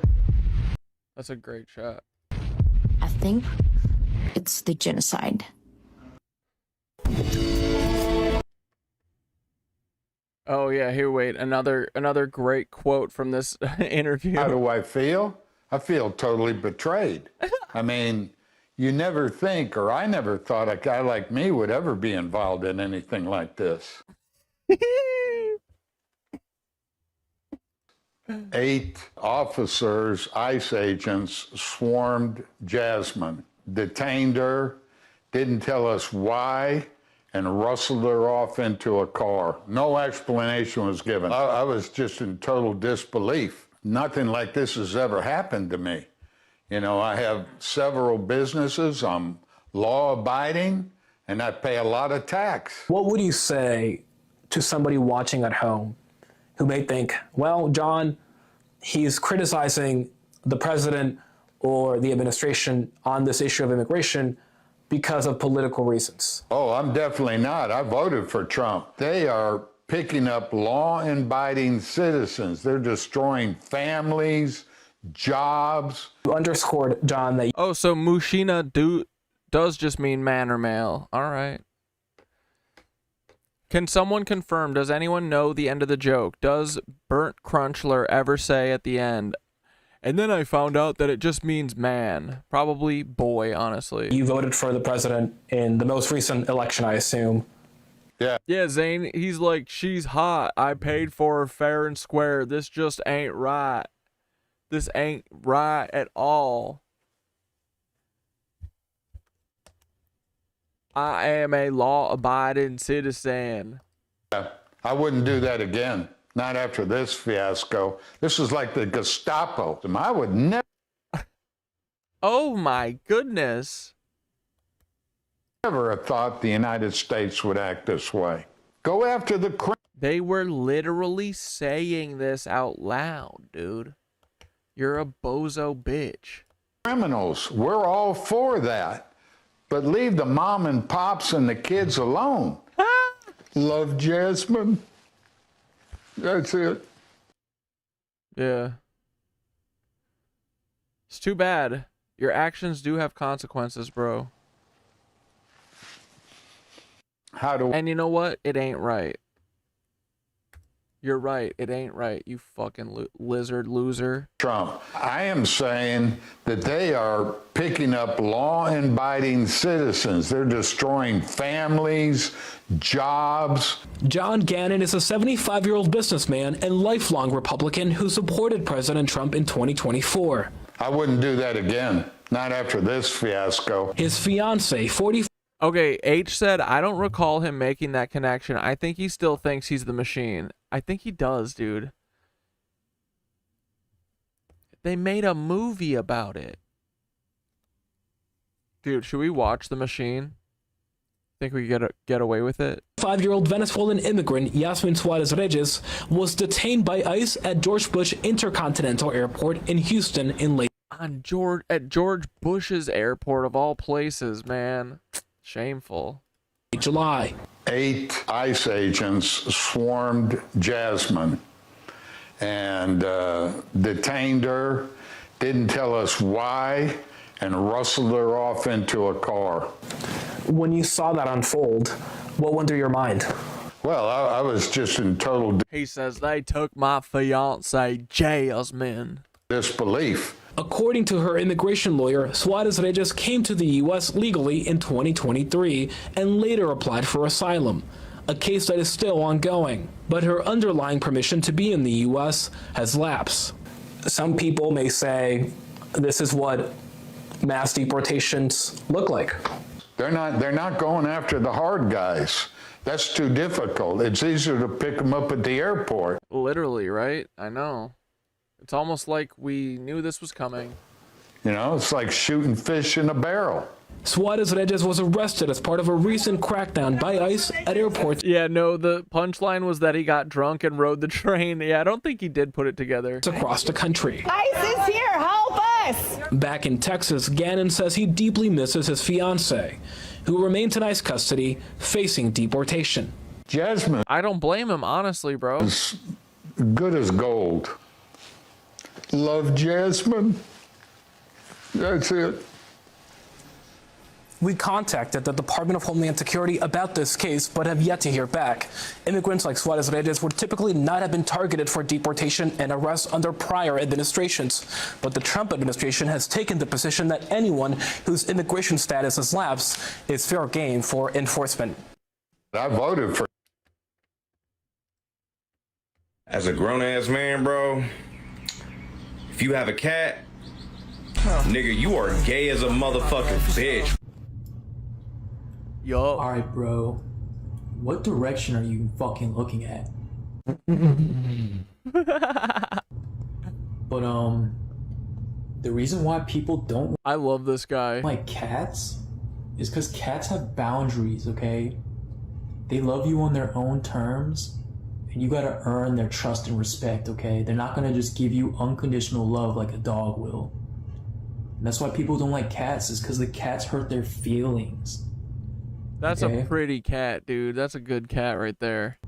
That's a great shot. I think it's the genocide. Oh yeah, here wait, another great quote from this interview. How do I feel? I feel totally betrayed. I mean, you never think, or I never thought a guy like me would ever be involved in anything like this. 8 officers, ICE agents, swarmed Jasmine, detained her, didn't tell us why, and rustled her off into a car. No explanation was given. I was just in total disbelief. Nothing like this has ever happened to me. You know, I have several businesses, I'm law-abiding, and I pay a lot of tax. What would you say to somebody watching at home who may think, well, John, he's criticizing the president or the administration on this issue of immigration because of political reasons? Oh, I'm definitely not. I voted for Trump. They are picking up law-abiding citizens. They're destroying families, jobs. You underscored, John, that... Oh, so Mushina does just mean man or male. All right. Can someone confirm, does anyone know the end of the joke? Does Burnt Crunchler ever say at the end, and then I found out that it just means man? Probably boy, honestly. You voted for the president in the most recent election, I assume. Yeah. Yeah, Zane, he's like, she's hot. I paid for her fair and square. This just ain't right. This ain't right at all. I am a law-abiding citizen. Yeah, I wouldn't do that again. Not after this fiasco. This is like the Gestapo. I would never. Oh my goodness. Never have thought the United States would act this way. Go after the criminals. They were literally saying this out loud, dude. You're a bozo bitch. Criminals. We're all for that. But leave the mom and pops and the kids alone. Love, Jasmine. That's it. Yeah. It's too bad. Your actions do have consequences, bro. And you know what? It ain't right. You're right. It ain't right, you fucking lizard loser. Trump. I am saying that they are picking up law-abiding citizens. They're destroying families, jobs. John Gannon is a 75-year-old businessman and lifelong Republican who supported President Trump in 2024. I wouldn't do that again. Not after this fiasco. His fiance, 44. Okay, H said, I don't recall him making that connection. I think he still thinks he's the machine. I think he does, dude. They made a movie about it. Dude, should we watch The Machine? Think we get away with it? 5-year-old Venezuelan immigrant Yasmin Suarez Reyes was detained by ICE at George Bush Intercontinental Airport in Houston in late... At George Bush's airport of all places, man. Shameful. July. 8 ICE agents swarmed Jasmine and detained her, didn't tell us why, and rustled her off into a car. When you saw that unfold, what went through your mind? Well, I was just in total He says they took my fiance, Jasmine. disbelief. According to her immigration lawyer, Suarez Reyes came to the U.S. legally in 2023 and later applied for asylum, a case that is still ongoing. But her underlying permission to be in the U.S. has lapsed. Some people may say this is what mass deportations look like. They're not going after the hard guys. That's too difficult. It's easier to pick them up at the airport. Literally, right? I know. It's almost like we knew this was coming. You know, it's like shooting fish in a barrel. Suarez Reyes was arrested as part of a recent crackdown by ICE at airports. Yeah, no, the punchline was that he got drunk and rode the train. Yeah, I don't think he did put it together. Across the country. ICE is here, help us! Back in Texas, Gannon says he deeply misses his fiancée, who remains in ICE custody, facing deportation. Jasmine. I don't blame him, honestly, bro. Is good as gold. Love, Jasmine. That's it. We contacted the Department of Homeland Security about this case, but have yet to hear back. Immigrants like Suarez Reyes would typically not have been targeted for deportation and arrest under prior administrations. But the Trump administration has taken the position that anyone whose immigration status has lapsed is fair game for enforcement. I voted for. As a grown-ass man, bro, if you have a cat, nigga, you are gay as a motherfucking bitch. Yo. Alright, bro. What direction are you fucking looking at? But, the reason why people don't I love this guy. like cats is because cats have boundaries, okay? They love you on their own terms, and you gotta earn their trust and respect, okay? They're not gonna just give you unconditional love like a dog will. And that's why people don't like cats, is because the cats hurt their feelings. That's Okay. a pretty cat, dude. That's a good cat right there.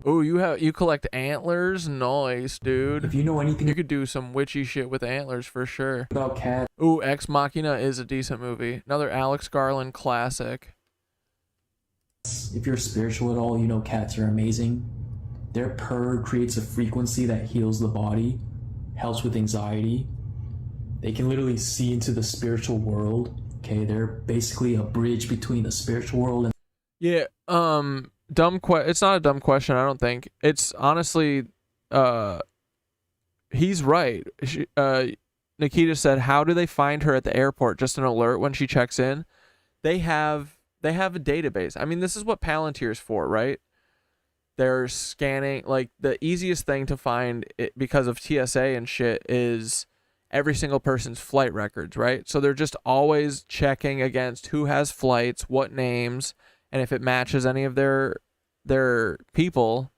Oh, you collect antlers? Nice, dude. If you know anything, you could do some witchy shit with antlers for sure. About cats. Ooh, Ex Machina is a decent movie. Another Alex Garland classic. If you're spiritual at all, you know cats are amazing. Their purr creates a frequency that heals the body, helps with anxiety. They can literally see into the spiritual world. Okay, they're basically a bridge between the spiritual world and Yeah, it's not a dumb question, I don't think. It's honestly, he's right. Nikita said, how do they find her at the airport? Just an alert when she checks in? They have a database. I mean, this is what Palantir's for, right? They're scanning, like, the easiest thing to find because of TSA and shit is every single person's flight records, right? So they're just always checking against who has flights, what names, and if it matches any of their people,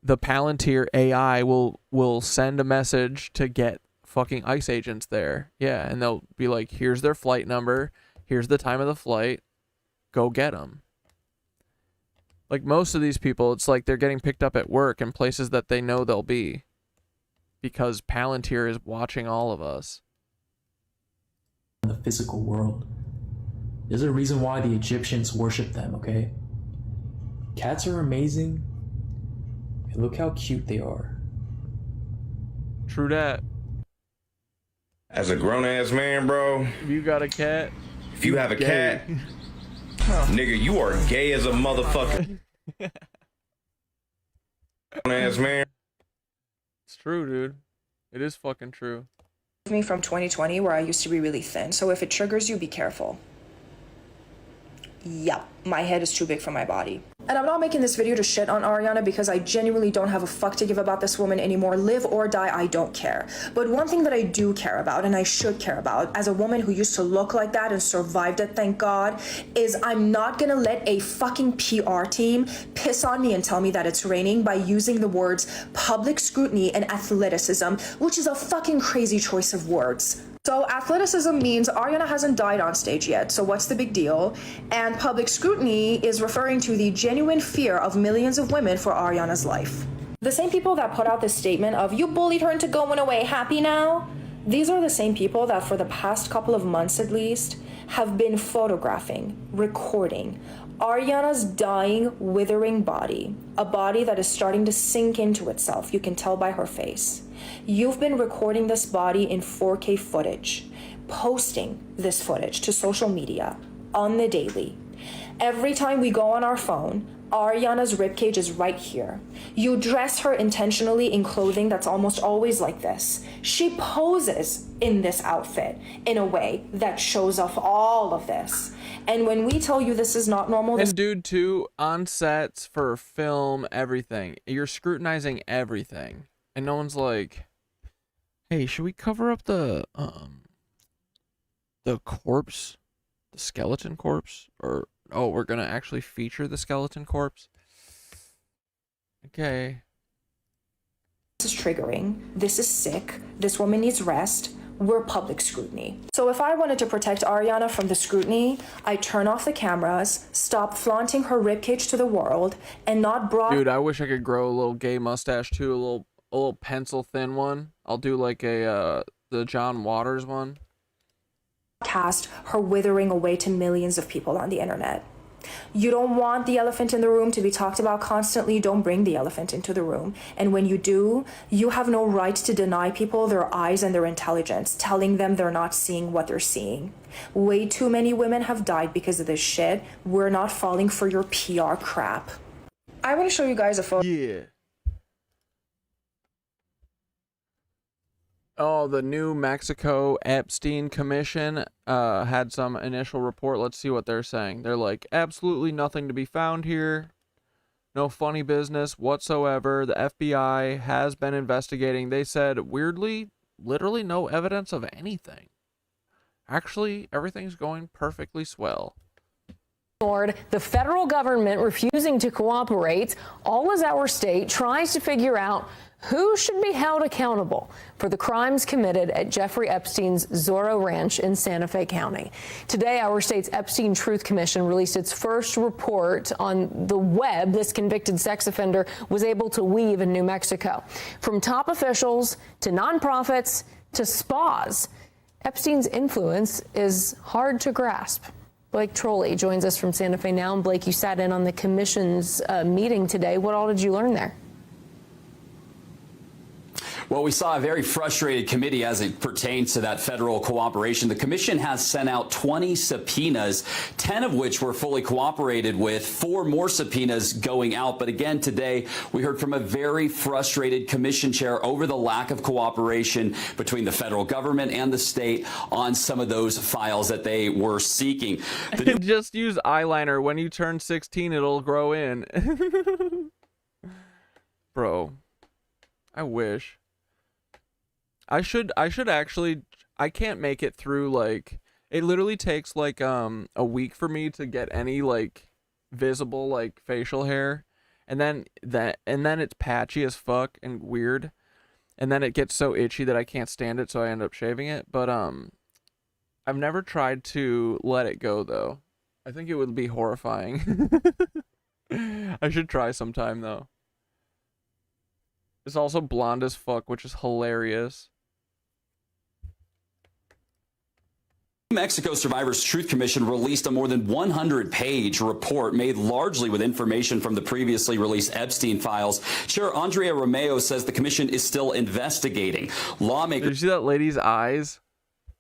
the Palantir AI will send a message to get fucking ICE agents there. Yeah, and they'll be like, here's their flight number, here's the time of the flight, go get them. Like, most of these people, it's like they're getting picked up at work in places that they know they'll be because Palantir is watching all of us. the physical world. There's a reason why the Egyptians worship them, okay? Cats are amazing. And look how cute they are. True that. As a grown-ass man, bro. If you got a cat. If you have a cat, nigga, you are gay as a motherfucker. Grown-ass man. It's true, dude. It is fucking true. Me from 2020 where I used to be really thin, so if it triggers you, be careful. Yep, my head is too big for my body. And I'm not making this video to shit on Ariana because I genuinely don't have a fuck to give about this woman anymore. Live or die, I don't care. But one thing that I do care about, and I should care about, as a woman who used to look like that and survived it, thank God, is I'm not gonna let a fucking PR team piss on me and tell me that it's raining by using the words public scrutiny and athleticism, which is a fucking crazy choice of words. So athleticism means Ariana hasn't died on stage yet, so what's the big deal? And public scrutiny is referring to the genuine fear of millions of women for Ariana's life. The same people that put out this statement of, you bullied her into going away, happy now? These are the same people that for the past couple of months at least have been photographing, recording Ariana's dying, withering body, a body that is starting to sink into itself, you can tell by her face. You've been recording this body in 4K footage, posting this footage to social media on the daily. Every time we go on our phone, Ariana's ribcage is right here. You dress her intentionally in clothing that's almost always like this. She poses in this outfit in a way that shows off all of this. And when we tell you this is not normal... And dude, too, on sets, for film, everything, you're scrutinizing everything. And no one's like, hey, should we cover up the corpse? The skeleton corpse? Or, oh, we're gonna actually feature the skeleton corpse? Okay. This is triggering. This is sick. This woman needs rest. We're public scrutiny. So if I wanted to protect Ariana from the scrutiny, I turn off the cameras, stop flaunting her ribcage to the world, and not Dude, I wish I could grow a little gay mustache too, a little pencil thin one. I'll do like the John Waters one. Cast her withering away to millions of people on the internet. You don't want the elephant in the room to be talked about constantly. Don't bring the elephant into the room. And when you do, you have no right to deny people their eyes and their intelligence, telling them they're not seeing what they're seeing. Way too many women have died because of this shit. We're not falling for your PR crap. I want to show you guys a photo. Yeah. Oh, the New Mexico Epstein Commission had some initial report. Let's see what they're saying. They're like, absolutely nothing to be found here. No funny business whatsoever. The FBI has been investigating. They said, weirdly, literally no evidence of anything. Actually, everything's going perfectly swell. The federal government refusing to cooperate, all as our state tries to figure out who should be held accountable for the crimes committed at Jeffrey Epstein's Zorro Ranch in Santa Fe County. Today, our state's Epstein Truth Commission released its first report on the web this convicted sex offender was able to weave in New Mexico. From top officials to nonprofits to spas, Epstein's influence is hard to grasp. Blake Trolley joins us from Santa Fe now. And Blake, you sat in on the commission's meeting today. What all did you learn there? Well, we saw a very frustrated committee as it pertains to that federal cooperation. The commission has sent out 20 subpoenas, 10 of which were fully cooperated with, 4 more subpoenas going out. But again, today we heard from a very frustrated commission chair over the lack of cooperation between the federal government and the state on some of those files that they were seeking. Just use eyeliner. When you turn 16, it'll grow in. Bro, I wish. I should actually, I can't make it through, like, it literally takes like a week for me to get any like visible like facial hair, and then it's patchy as fuck and weird, and then it gets so itchy that I can't stand it, so I end up shaving it. But I've never tried to let it go though. I think it would be horrifying. I should try sometime though. It's also blonde as fuck, which is hilarious. New Mexico Survivors Truth Commission released a more than 100-page report made largely with information from the previously released Epstein files. Chair Andrea Romeo says the commission is still investigating. Lawmakers. Did you see that lady's eyes?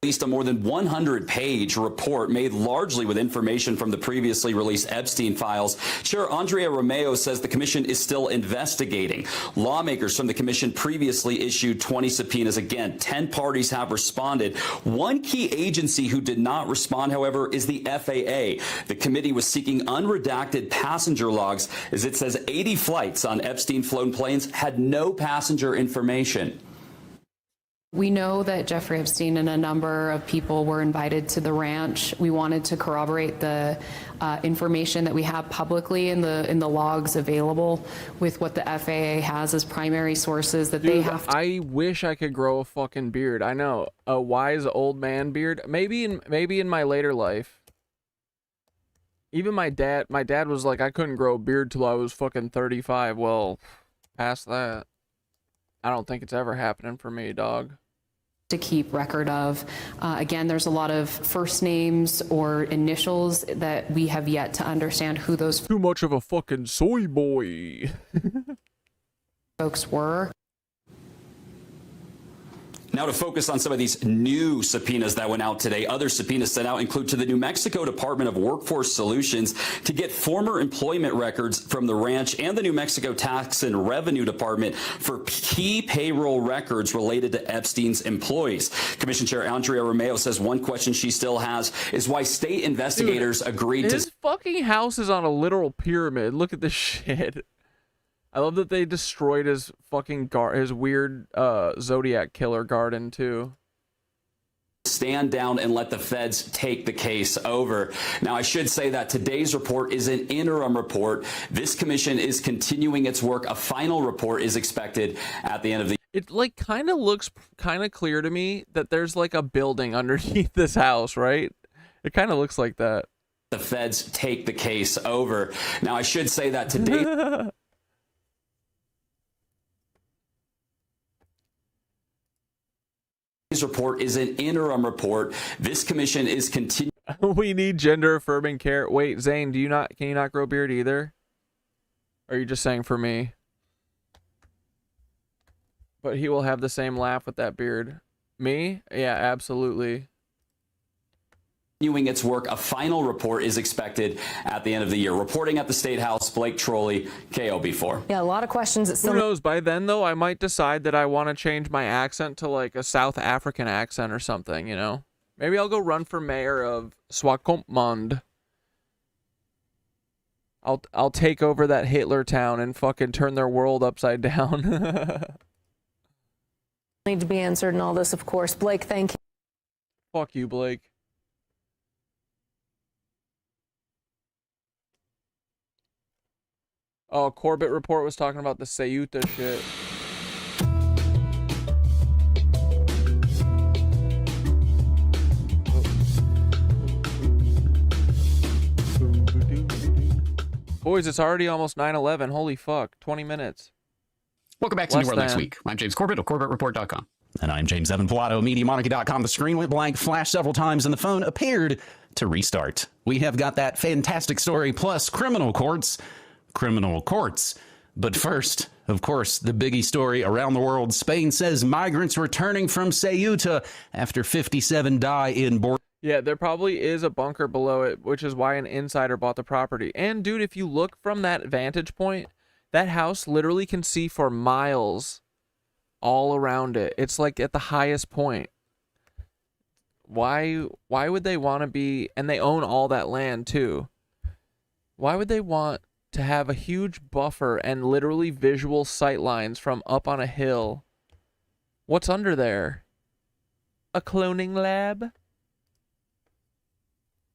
Released a more than 100-page report made largely with information from the previously released Epstein files. Chair Andrea Romeo says the commission is still investigating. Lawmakers from the commission previously issued 20 subpoenas. Again, 10 parties have responded. One key agency who did not respond, however, is the FAA. The committee was seeking unredacted passenger logs, as it says 80 flights on Epstein-flown planes had no passenger information. We know that Jeffrey Epstein and a number of people were invited to the ranch. We wanted to corroborate the information that we have publicly in the logs available with what the FAA has as primary sources that they have to. I wish I could grow a fucking beard. I know, a wise old man beard. Maybe in my later life. Even my dad was like, I couldn't grow a beard till I was fucking 35. Well, past that, I don't think it's ever happening for me, dog. To keep record of. Again, there's a lot of first names or initials that we have yet to understand who those too much of a fucking soy boy folks were. Now to focus on some of these new subpoenas that went out today. Other subpoenas sent out include to the New Mexico Department of Workforce Solutions to get former employment records from the ranch and the New Mexico Tax and Revenue Department for key payroll records related to Epstein's employees. Commission Chair Andrea Romeo says one question she still has is why state investigators agreed to... His fucking house is on a literal pyramid. Look at this shit. I love that they destroyed his fucking his weird Zodiac killer garden too. Stand down and let the feds take the case over. Now, I should say that today's report is an interim report. This commission is continuing its work. A final report is expected at the end of the... It like kind of looks kind of clear to me that there's like a building underneath this house, right? It kind of looks like that. The feds take the case over. Now, I should say that today... report is an interim report. This commission is continuing. We need gender affirming care. Wait, Zane, can you not grow a beard either? Or are you just saying for me? But he will have the same laugh with that beard. Me? Yeah, absolutely. Continuing its work, a final report is expected at the end of the year. Reporting at the State House, Blake Trolley, KOB4. Yeah, a lot of questions. Who knows? By then, though, I might decide that I want to change my accent to like a South African accent or something, you know? Maybe I'll go run for mayor of Swakopmund. I'll take over that Hitler town and fucking turn their world upside down. Need to be answered in all this, of course. Blake, thank you. Fuck you, Blake. Oh, Corbett Report was talking about the Ceuta shit. Boys, it's already almost 9/11. Holy fuck. 20 minutes. Welcome back to New World Next Week. I'm James Corbett of CorbettReport.com. And I'm James Evan Pilato of MediaMonarchy.com. The screen went blank, flashed several times, and the phone appeared to restart. We have got that fantastic story, plus criminal courts. Criminal courts. But first, of course, the biggie story around the world. Spain says migrants returning from Ceuta after 57 die in border. Yeah, there probably is a bunker below it, which is why an insider bought the property. And, dude, if you look from that vantage point, that house literally can see for miles all around it. It's like at the highest point. Why would they want to be, and they own all that land too. Why would they want to have a huge buffer and literally visual sight lines from up on a hill? What's under there? A cloning lab?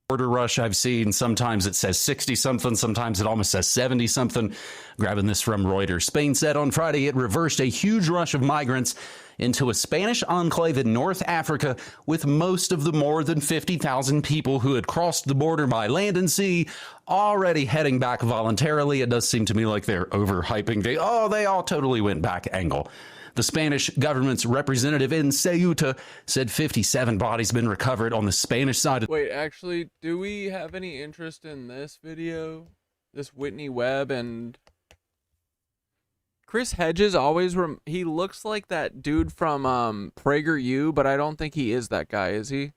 Border rush I've seen. Sometimes it says 60-something. Sometimes it almost says 70-something. Grabbing this from Reuters. Spain said on Friday it reversed a huge rush of migrants into a Spanish enclave in North Africa, with most of the more than 50,000 people who had crossed the border by land and sea already heading back voluntarily. It does seem to me like they're overhyping they all totally went back angle. The Spanish government's representative in Ceuta said 57 bodies been recovered on the Spanish side. Wait, actually, do we have any interest in this video? This Whitney Webb and Chris Hedges always he looks like that dude from PragerU, but I don't think he is that guy, is he?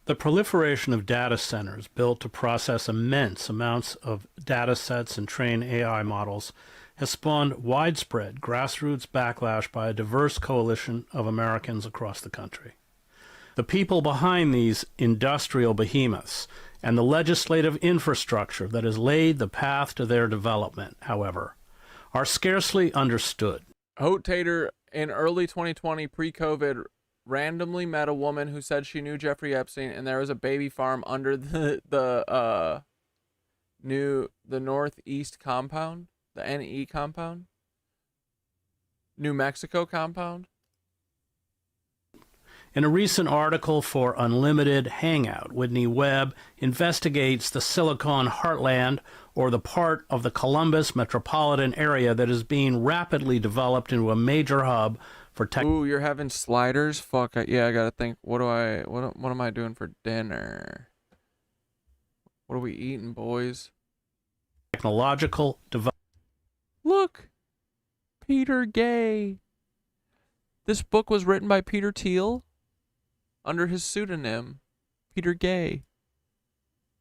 The proliferation of data centers built to process immense amounts of data sets and train AI models has spawned widespread grassroots backlash by a diverse coalition of Americans across the country. The people behind these industrial behemoths and the legislative infrastructure that has laid the path to their development, however, are scarcely understood. Hote Tater, in early 2020, pre-COVID, randomly met a woman who said she knew Jeffrey Epstein, and there was a baby farm under the Northeast compound, the NE compound, New Mexico compound. In a recent article for Unlimited Hangout, Whitney Webb investigates the Silicon Heartland, or the part of the Columbus metropolitan area that is being rapidly developed into a major hub for tech. Ooh, you're having sliders? Fuck, yeah, I gotta think, what am I doing for dinner? What are we eating, boys? Technological development. Look! Peter Gay. This book was written by Peter Thiel under his pseudonym, Peter Gay.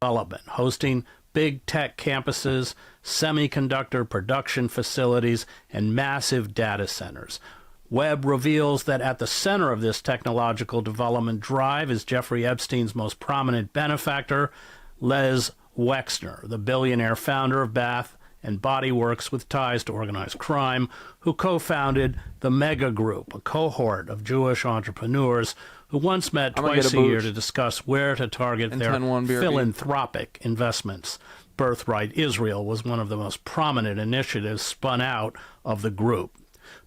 Development, hosting big tech campuses, semiconductor production facilities, and massive data centers. Webb reveals that at the center of this technological development drive is Jeffrey Epstein's most prominent benefactor, Les Wexner, the billionaire founder of Bath and Body Works with ties to organized crime, who co-founded the Mega Group, a cohort of Jewish entrepreneurs who once met twice a year to discuss where to target their philanthropic investments. Birthright Israel was one of the most prominent initiatives spun out of the group.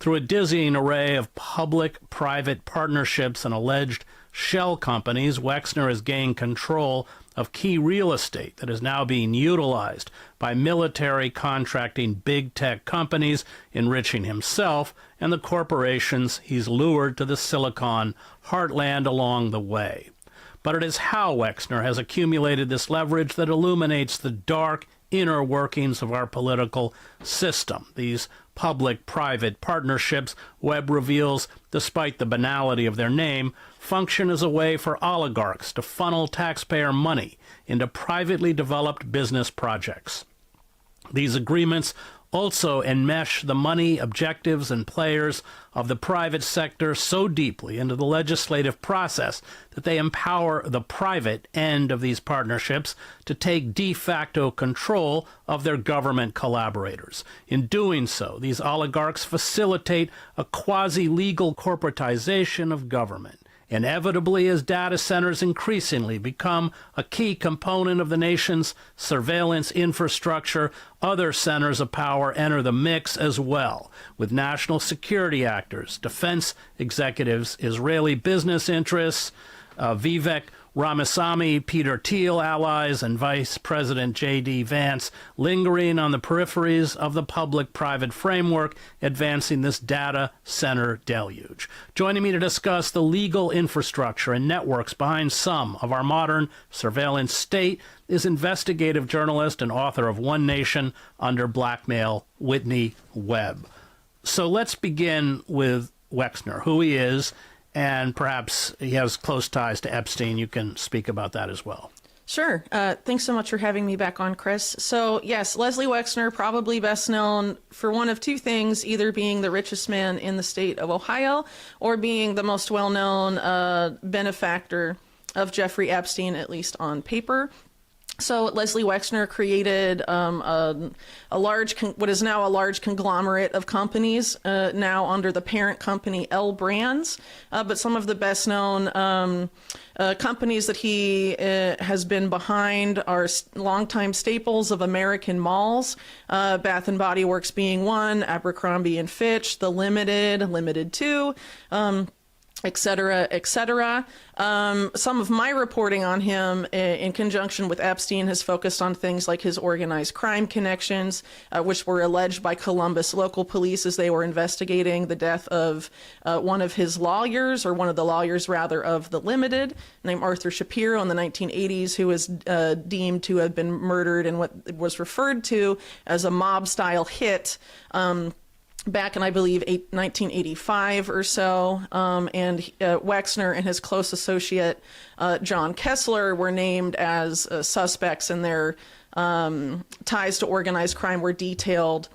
Through a dizzying array of public-private partnerships and alleged shell companies, Wexner has gained control of key real estate that is now being utilized by military contracting big tech companies, enriching himself and the corporations he's lured to the Silicon Heartland along the way. But it is how Wexner has accumulated this leverage that illuminates the dark inner workings of our political system. These public-private partnerships, Webb reveals, despite the banality of their name, function as a way for oligarchs to funnel taxpayer money into privately developed business projects. These agreements also enmesh the money, objectives, and players of the private sector so deeply into the legislative process that they empower the private end of these partnerships to take de facto control of their government collaborators. In doing so, these oligarchs facilitate a quasi-legal corporatization of government. Inevitably, as data centers increasingly become a key component of the nation's surveillance infrastructure, other centers of power enter the mix as well, with national security actors, defense executives, Israeli business interests, Vivek Ramaswamy, Peter Thiel allies, and Vice President J.D. Vance lingering on the peripheries of the public-private framework, advancing this data center deluge. Joining me to discuss the legal infrastructure and networks behind some of our modern surveillance state is investigative journalist and author of One Nation Under Blackmail, Whitney Webb. So let's begin with Wexner, who he is, and perhaps he has close ties to Epstein. You can speak about that as well. Sure. Thanks so much for having me back on, Chris. So, yes, Leslie Wexner, probably best known for one of two things, either being the richest man in the state of Ohio or being the most well-known benefactor of Jeffrey Epstein, at least on paper. So Leslie Wexner created a large, what is now a large conglomerate of companies, now under the parent company L Brands. But some of the best known companies that he has been behind are longtime staples of American malls, Bath and Body Works being one, Abercrombie and Fitch, The Limited, Limited 2, et cetera, et cetera. Some of my reporting on him in conjunction with Epstein has focused on things like his organized crime connections, which were alleged by Columbus local police as they were investigating the death of one of his lawyers, or one of the lawyers rather, of The Limited, named Arthur Shapiro in the 1980s, who was deemed to have been murdered in what was referred to as a mob-style hit, back in, I believe, 1985 or so, and Wexner and his close associate, John Kessler, were named as suspects, and their ties to organized crime were detailed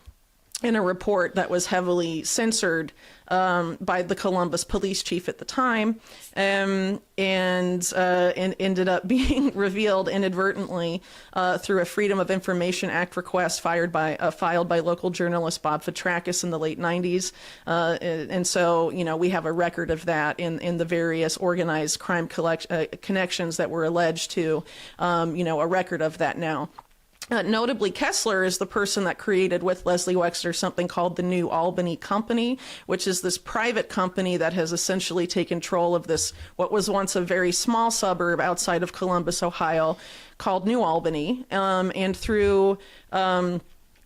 in a report that was heavily censored by the Columbus police chief at the time, and ended up being revealed inadvertently through a Freedom of Information Act request filed by local journalist Bob Fitrakis in the late 90s. And so, you know, we have a record of that in the various organized crime connections that were alleged to, you know, a record of that now. Notably, Kessler is the person that created with Leslie Wexner something called the New Albany Company, which is this private company that has essentially taken control of this, what was once a very small suburb outside of Columbus, Ohio, called New Albany. And through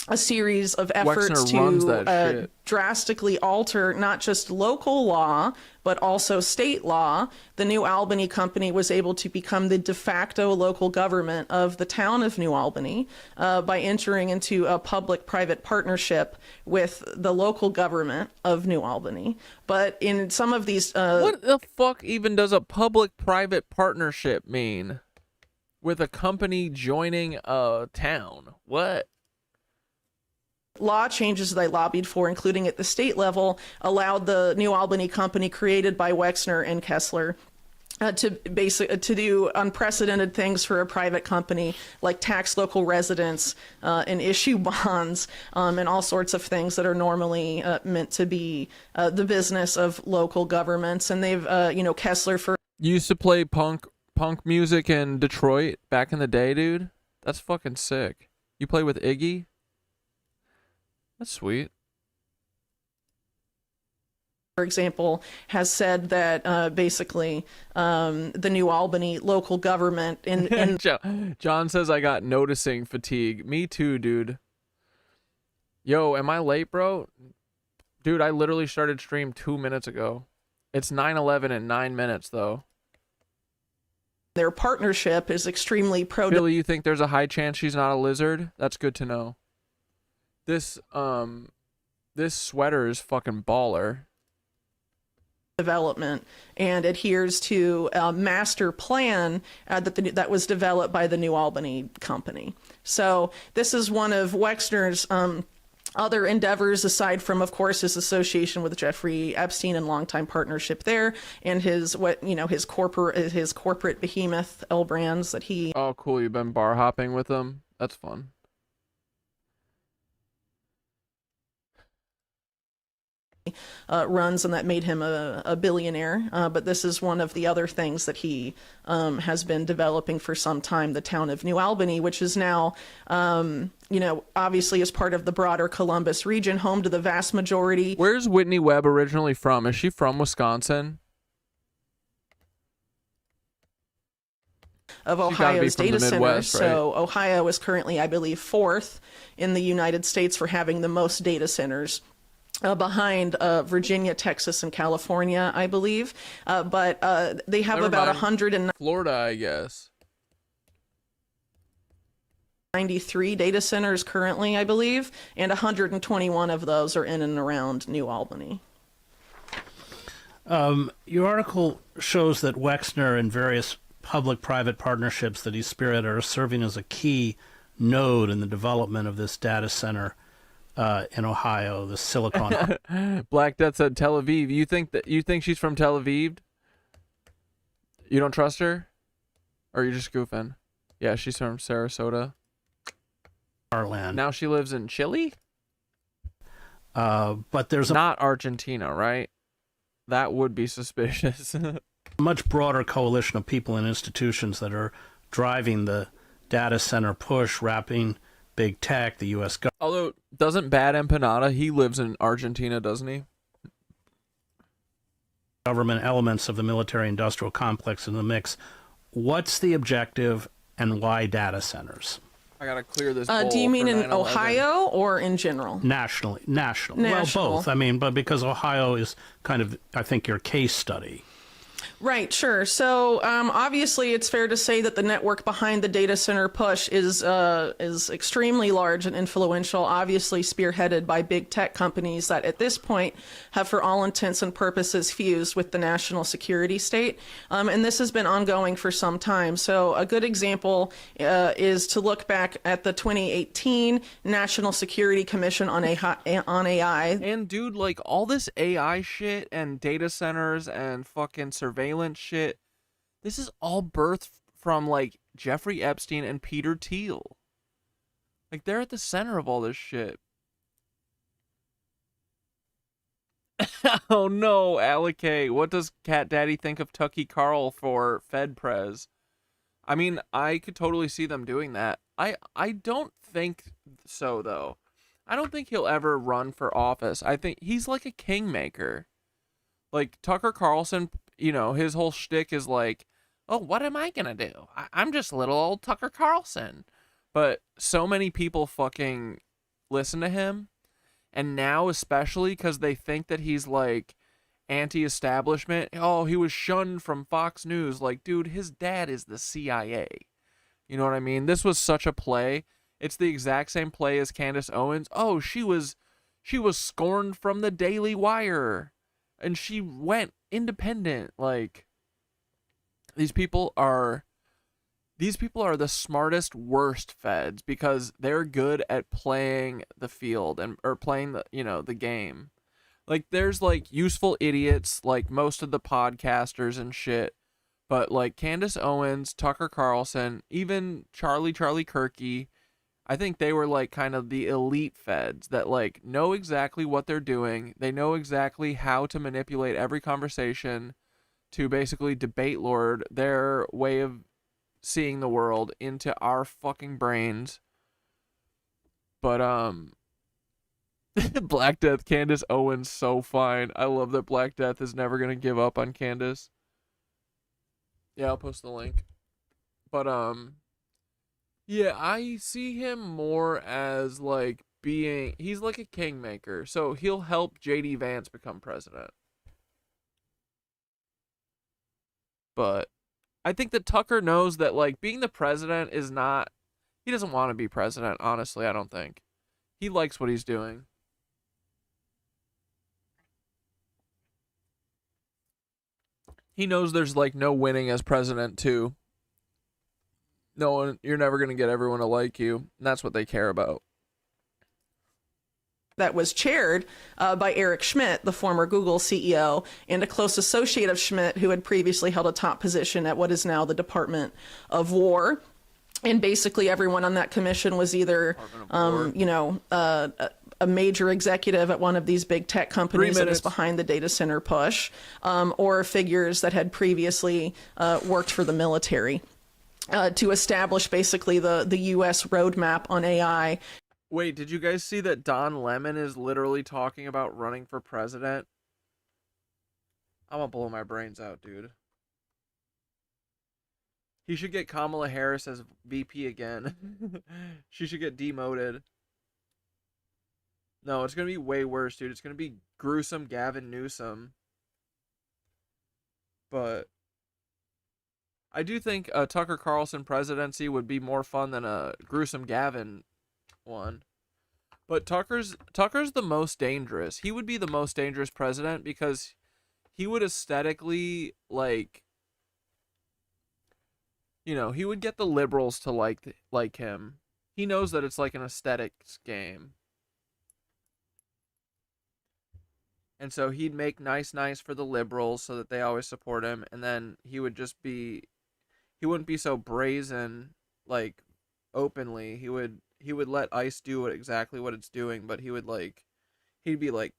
a series of efforts to drastically alter not just local law, but also state law, the New Albany Company was able to become the de facto local government of the town of New Albany by entering into a public-private partnership with the local government of New Albany. But in some of these... what the fuck even does a public-private partnership mean? With a company joining a town? What? Law changes that I lobbied for, including at the state level, allowed the New Albany Company, created by Wexner and Kessler, to do unprecedented things for a private company, like tax local residents and issue bonds, and all sorts of things that are normally meant to be the business of local governments. And they've, you know, Kessler for used to play punk music in Detroit back in the day, dude. That's fucking sick. You play with Iggy? That's sweet. For example, has said that basically the New Albany local government in John says I got noticing fatigue. Me too, dude. Yo, am I late, bro? Dude, I literally started stream 2 minutes ago. It's 9:11 in 9 minutes, though. Their partnership is extremely pro. Billy, you think there's a high chance she's not a lizard? That's good to know. This sweater is fucking baller. Development, and adheres to a master plan that was developed by the New Albany Company. So this is one of Wexner's other endeavors aside from, of course, his association with Jeffrey Epstein and longtime partnership there, and his corporate behemoth L Brands that he. Oh, cool! You've been bar hopping with him. That's fun. Runs, and that made him a billionaire. But this is one of the other things that he has been developing for some time, the town of New Albany, which is now, obviously as part of the broader Columbus region, home to the vast majority. Where's Whitney Webb originally from? Is she from Wisconsin? Of Ohio's data centers. So Ohio is currently, I believe, 4th in the United States for having the most data centers. Behind Virginia, Texas, and California, I believe. But they have about 193 Florida, I guess. 93 data centers currently, I believe, and 121 of those are in and around New Albany. Your article shows that Wexner and various public-private partnerships that he spearheaded are serving as a key node in the development of this data center in Ohio, the Silicon. Black Death said Tel Aviv. You think she's from Tel Aviv? You don't trust her, or you're just goofing? Yeah, she's from Sarasota. Heartland. Now she lives in Chile. But there's not Argentina, right? That would be suspicious. a much broader coalition of people and institutions that are driving the data center push, wrapping big tech, the U.S. government. Although, doesn't Bad Empanada, he lives in Argentina, doesn't he? Government elements of the military-industrial complex in the mix. What's the objective and why data centers? I gotta clear this bowl do you mean for in 9/11. Ohio or in general? National. National. Well, both. I mean, but because Ohio is kind of, I think, your case study. Right, sure. So obviously it's fair to say that the network behind the data center push is extremely large and influential, obviously spearheaded by big tech companies that at this point have for all intents and purposes fused with the national security state. And this has been ongoing for some time. So a good example is to look back at the 2018 National Security Commission on AI. And dude, like all this AI shit and data centers and fucking surveillance shit, this is all birthed from like Jeffrey Epstein and Peter Thiel. Like they're at the center of all this shit. Oh no, Alec, what does Cat Daddy think of Tucky Carl for Fed Prez? I mean, I could totally see them doing that. I don't think so though. I don't think he'll ever run for office. I think he's like a kingmaker. Like Tucker Carlson, you know, his whole shtick is like, oh, what am I gonna do? I'm just little old Tucker Carlson. But so many people fucking listen to him. And now especially because they think that he's like anti-establishment. Oh, he was shunned from Fox News. Like, dude, his dad is the CIA. You know what I mean? This was such a play. It's the exact same play as Candace Owens. Oh, she was scorned from the Daily Wire. And she went independent. Like, these people are the smartest, worst feds because they're good at playing the field or playing the game. Like, there's like useful idiots like most of the podcasters and shit, but like Candace Owens, Tucker Carlson, even Charlie Kirky, I think they were like kind of the elite feds that like know exactly what they're doing. They know exactly how to manipulate every conversation to basically debate lord their way of seeing the world into our fucking brains. But Black Death, Candace Owens, so fine. I love that Black Death is never gonna give up on Candace. Yeah, I'll post the link. But yeah, I see him more as like he's like a kingmaker, so he'll help JD Vance become president. But I think that Tucker knows that like being the president is not, he doesn't want to be president, honestly, I don't think. He likes what he's doing. He knows there's like no winning as president too. No one, you're never going to get everyone to like you. And that's what they care about. that was chaired by Eric Schmidt, the former Google CEO, and a close associate of Schmidt who had previously held a top position at what is now the Department of War. And basically everyone on that commission was either, a major executive at one of these big tech companies that is behind the data center push, or figures that had previously worked for the military to establish basically the U.S. roadmap on AI. Wait, did you guys see that Don Lemon is literally talking about running for president? I'm gonna blow my brains out, dude. He should get Kamala Harris as VP again. She should get demoted. No, it's gonna be way worse, dude. It's gonna be gruesome Gavin Newsom. But I do think a Tucker Carlson presidency would be more fun than a gruesome Gavin one. But Tucker's the most dangerous. He would be the most dangerous president because he would aesthetically, like, you know, he would get the liberals to like him. He knows that it's like an aesthetics game. And so he'd make nice for the liberals so that they always support him, and then he would just be, he wouldn't be so brazen, like, openly. He would let ICE do exactly what it's doing, but he'd be like,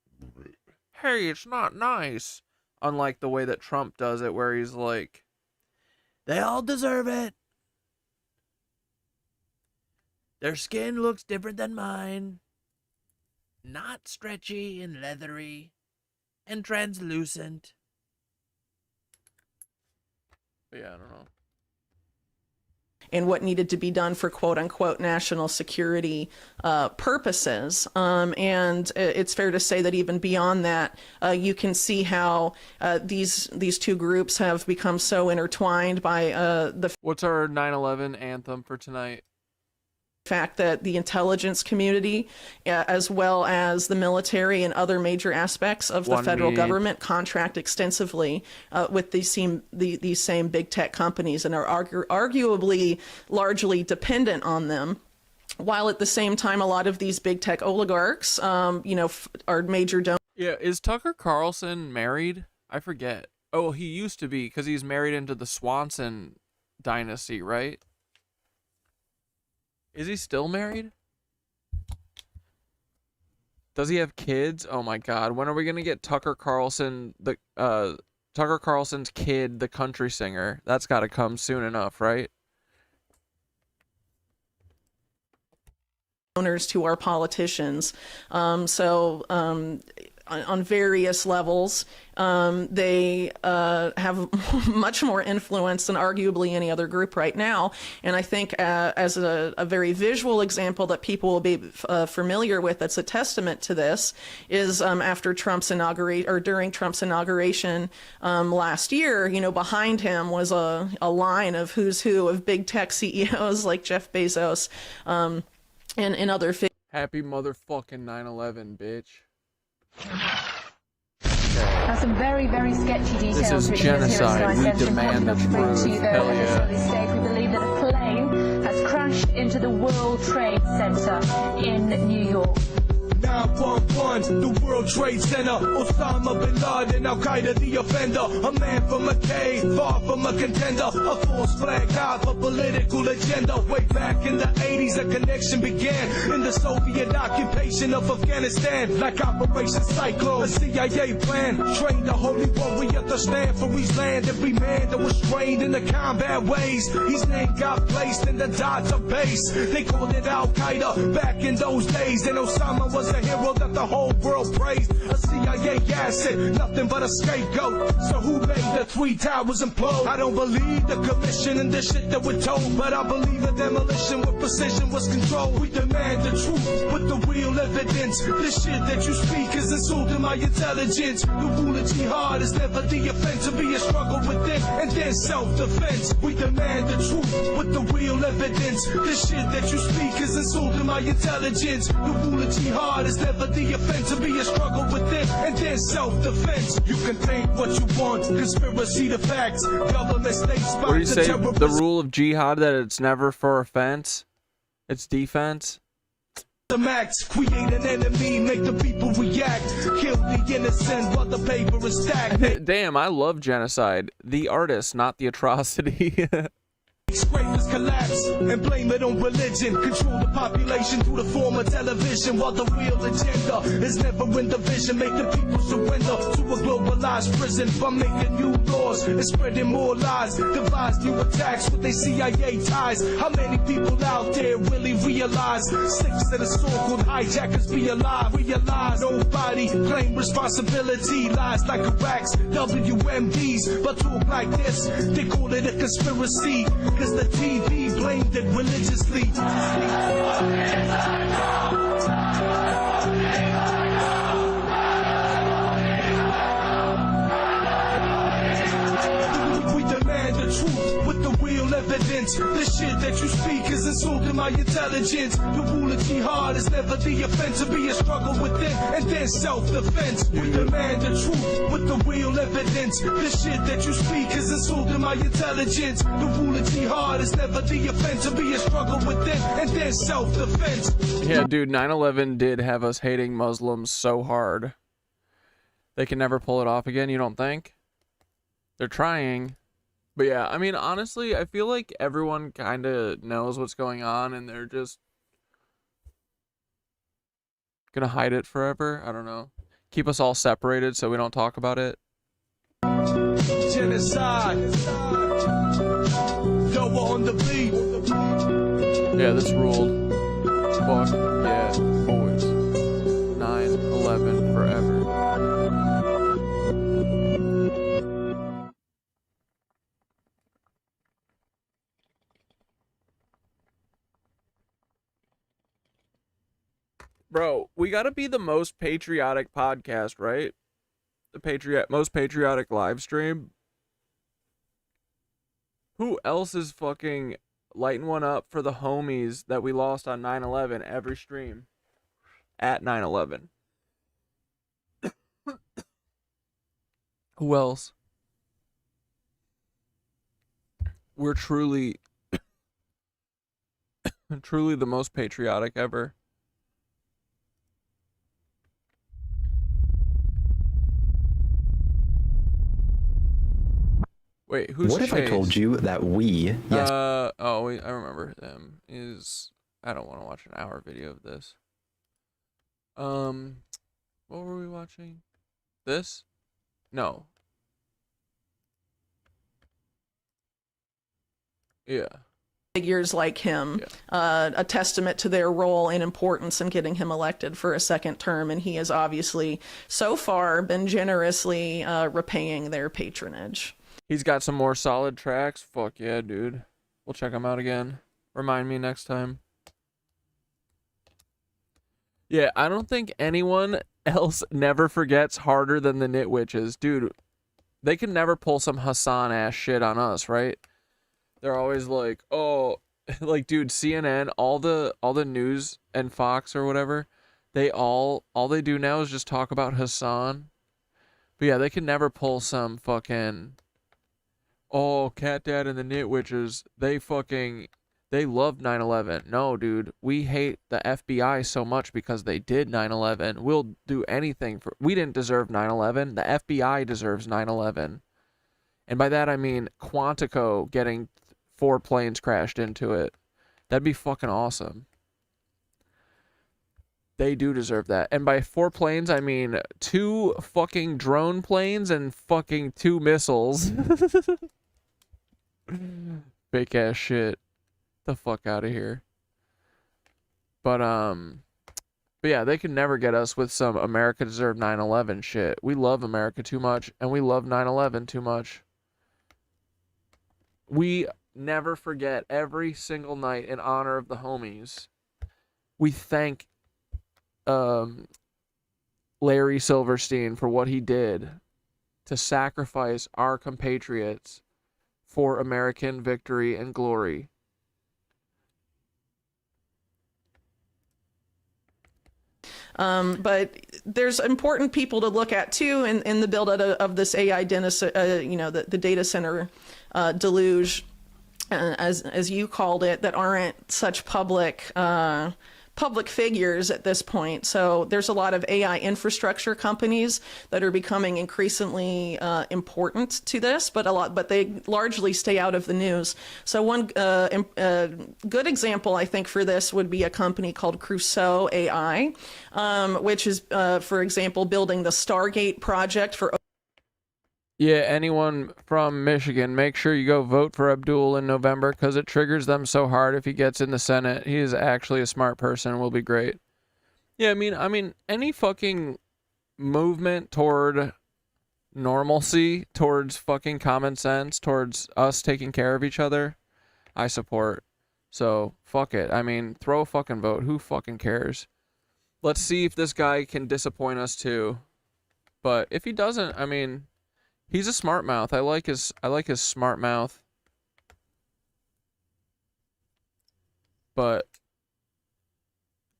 hey, it's not nice. Unlike the way that Trump does it, where he's like, they all deserve it. Their skin looks different than mine. Not stretchy and leathery and translucent. But yeah, I don't know. And what needed to be done for quote unquote national security purposes. And it's fair to say that even beyond that, you can see how these two groups have become so intertwined by What's our 9/11 anthem for tonight? Fact that the intelligence community, as well as the military and other major aspects of the federal government, contract extensively with these same big tech companies and are arguably largely dependent on them. While at the same time, a lot of these big tech oligarchs, are major donors. Yeah, is Tucker Carlson married? I forget. Oh, he used to be, because he's married into the Swanson dynasty, right? Is he still married? Does he have kids? Oh my God! When are we gonna get Tucker Carlson, Tucker Carlson's kid, the country singer? That's got to come soon enough, right? Donors to our politicians, on various levels, they have much more influence than arguably any other group right now. And I think as a very visual example that people will be familiar with, that's a testament to this, is after Trump's inauguration, or during Trump's inauguration last year, behind him was a line of who's who of big tech CEOs like Jeff Bezos and other figures. Happy motherfucking 9/11, bitch. Now some very, very sketchy details. This is genocide. We demand the truth. Hell yeah. We believe that a plane has crashed into the World Trade Center in New York. 911, the World Trade Center. Osama bin Laden, Al Qaeda, the offender. A man from a cave, far from a contender. A false flag high for political agenda. Way back in the 80s, a connection began in the Soviet occupation of Afghanistan. Like Operation Cyclone, a CIA plan. Trained a holy warrior to stand for his land. Every man that was trained in the combat ways, his name got placed in the database. They called it Al Qaeda back in those days, and Osama was a hero that the whole world praised. A CIA asset, nothing but a scapegoat. So who made the Twin Towers implode? I don't believe the commission and the shit that we're told, but I believe the demolition with precision was controlled. We demand the truth with the real evidence. The shit that you speak is insulting my intelligence. The rule of jihad is never the offense, to be a struggle within and then self-defense. We demand the truth with the real evidence. The shit that you speak is insulting my intelligence. The rule of jihad is never the offense, to be a struggle within and then self-defense. You can think what you want, conspiracy to facts. Government states what do you say? The rule of jihad, that it's never for offense, it's defense. The max, create an enemy, make the people react, kill the innocent while the paper is stacked. Damn, I love genocide. The artist, not the atrocity. Scrapers collapse and blame it on religion. Control the population through the form of television, while the real agenda is never in the vision. Make the people surrender to a globalized prison. From making new laws and spreading more lies, devise new attacks with their CIA ties. How many people out there really realize six of the so-called hijackers be alive? Realize nobody claim responsibility. Lies like Iraq's WMDs, but talk like this, they call it a conspiracy. Cause the TV blamed it religiously. We demand the truth with the real evidence. The shit that you speak is insulting my intelligence. The rule of jihad is never the offense, to be a struggle within and then self-defense. We demand the truth with the real evidence. The shit that you speak is insulting my intelligence. The rule of jihad is never the offense, to be a struggle within and then self-defense. Yeah, dude, 9/11 did have us hating Muslims so hard. They can never pull it off again, you don't think? They're trying. But yeah, I mean, honestly, I feel like everyone kind of knows what's going on and they're just gonna hide it forever. I don't know. Keep us all separated so we don't talk about it. Genocide. Yo, we're on the beat. Yeah, this ruled. Fuck yeah, boys. 9/11 forever. Bro, we gotta be the most patriotic podcast, right? The most patriotic live stream. Who else is fucking lighting one up for the homies that we lost on 9/11 every stream? At 9/11. Who else? We're truly truly the most patriotic ever. Wait, who's What if I told you that we... Yes. Oh, wait, I remember them. I don't want to watch an hour video of this. What were we watching? This? No. Yeah. Figures like him, a testament to their role and importance in getting him elected for a second term, and he has obviously so far been generously repaying their patronage. He's got some more solid tracks. Fuck yeah, dude. We'll check him out again. Remind me next time. Yeah, I don't think anyone else never forgets harder than the Nitwitches. Dude, they can never pull some Hassan ass shit on us, right? They're always like, oh, like, dude, CNN, all the news and Fox or whatever, all they do now is just talk about Hassan. But yeah, they can never pull some fucking, oh, Cat Dad and the Nitwitches, they love 9/11. No, dude, we hate the FBI so much because they did 9/11. We'll do anything we didn't deserve 9/11. The FBI deserves 9/11. And by that I mean Quantico getting 4 planes crashed into it. That'd be fucking awesome. They do deserve that. And by 4 planes, I mean 2 fucking drone planes and fucking 2 missiles. Fake ass shit. The fuck out of here. But yeah, they can never get us with some America deserved 9/11 shit. We love America too much, and we love 9/11 too much. We never forget every single night in honor of the homies. We thank Larry Silverstein for what he did to sacrifice our compatriots for American victory and glory. But there's important people to look at too in the build of this AI the data center deluge, as you called it, that aren't such public public figures at this point. So there's a lot of AI infrastructure companies that are becoming increasingly important to this, but they largely stay out of the news. So one good example, I think, for this would be a company called Crusoe AI, which is, for example, building the Stargate project for. Yeah, anyone from Michigan, make sure you go vote for Abdul in November because it triggers them so hard if he gets in the Senate. He is actually a smart person and will be great. Yeah, I mean, any fucking movement toward normalcy, towards fucking common sense, towards us taking care of each other, I support. So, fuck it. I mean, throw a fucking vote. Who fucking cares? Let's see if this guy can disappoint us too. But if he doesn't, I mean, he's a smart mouth. I like his smart mouth. But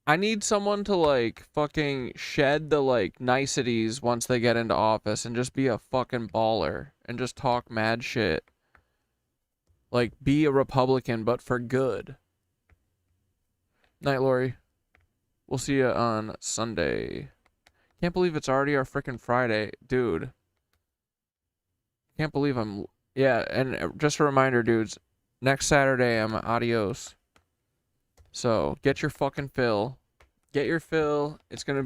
I need someone to like fucking shed the like niceties once they get into office and just be a fucking baller and just talk mad shit. Like be a Republican but for good. Night, Lori. We'll see you on Sunday. Can't believe it's already our frickin' Friday, dude. Can't believe I'm... Yeah, and just a reminder, dudes. Next Saturday, I'm adios. So, get your fucking fill. Get your fill.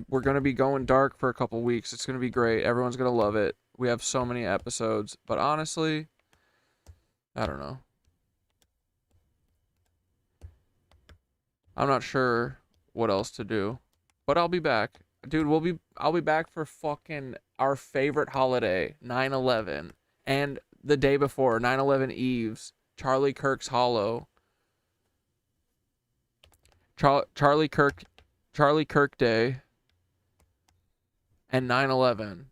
We're gonna be going dark for a couple weeks. It's gonna be great. Everyone's gonna love it. We have so many episodes. But honestly, I don't know. I'm not sure what else to do. But I'll be back. Dude, I'll be back for fucking our favorite holiday, 9/11. And the day before, 9/11 Eves, Charlie Kirk's Hollow. Charlie Kirk Day. And 9/11.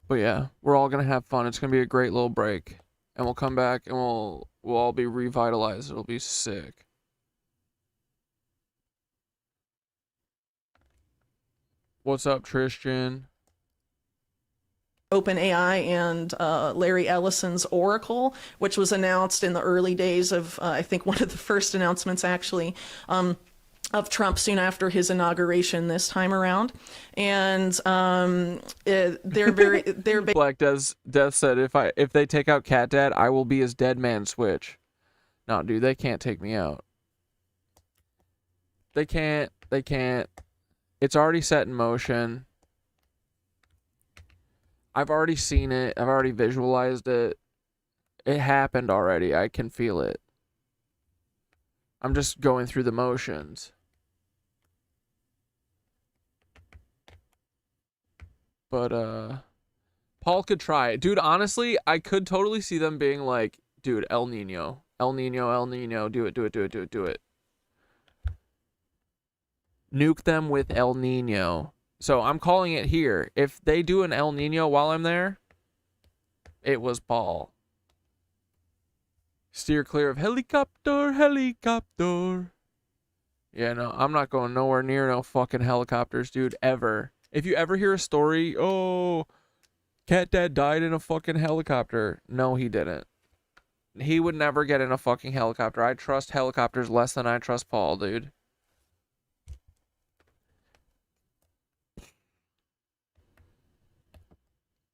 But yeah, we're all gonna have fun. It's gonna be a great little break. And we'll come back and we'll all be revitalized. It'll be sick. What's up, Tristan? OpenAI and Larry Ellison's Oracle, which was announced in the early days of, I think, one of the first announcements, actually, of Trump soon after his inauguration this time around. And they're Black Death said, if they take out Cat Dad, I will be his dead man switch. No, dude, they can't take me out. They can't. It's already set in motion. I've already seen it. I've already visualized it. It happened already. I can feel it. I'm just going through the motions. But, Paul could try it. Dude, honestly, I could totally see them being like, dude, El Nino. El Nino. Do it. Nuke them with El Nino. So I'm calling it here. If they do an El Nino while I'm there, it was Paul. Steer clear of helicopter. Yeah, no, I'm not going nowhere near no fucking helicopters, dude, ever. If you ever hear a story, oh, Cat Dad died in a fucking helicopter. No, he didn't. He would never get in a fucking helicopter. I trust helicopters less than I trust Paul, dude.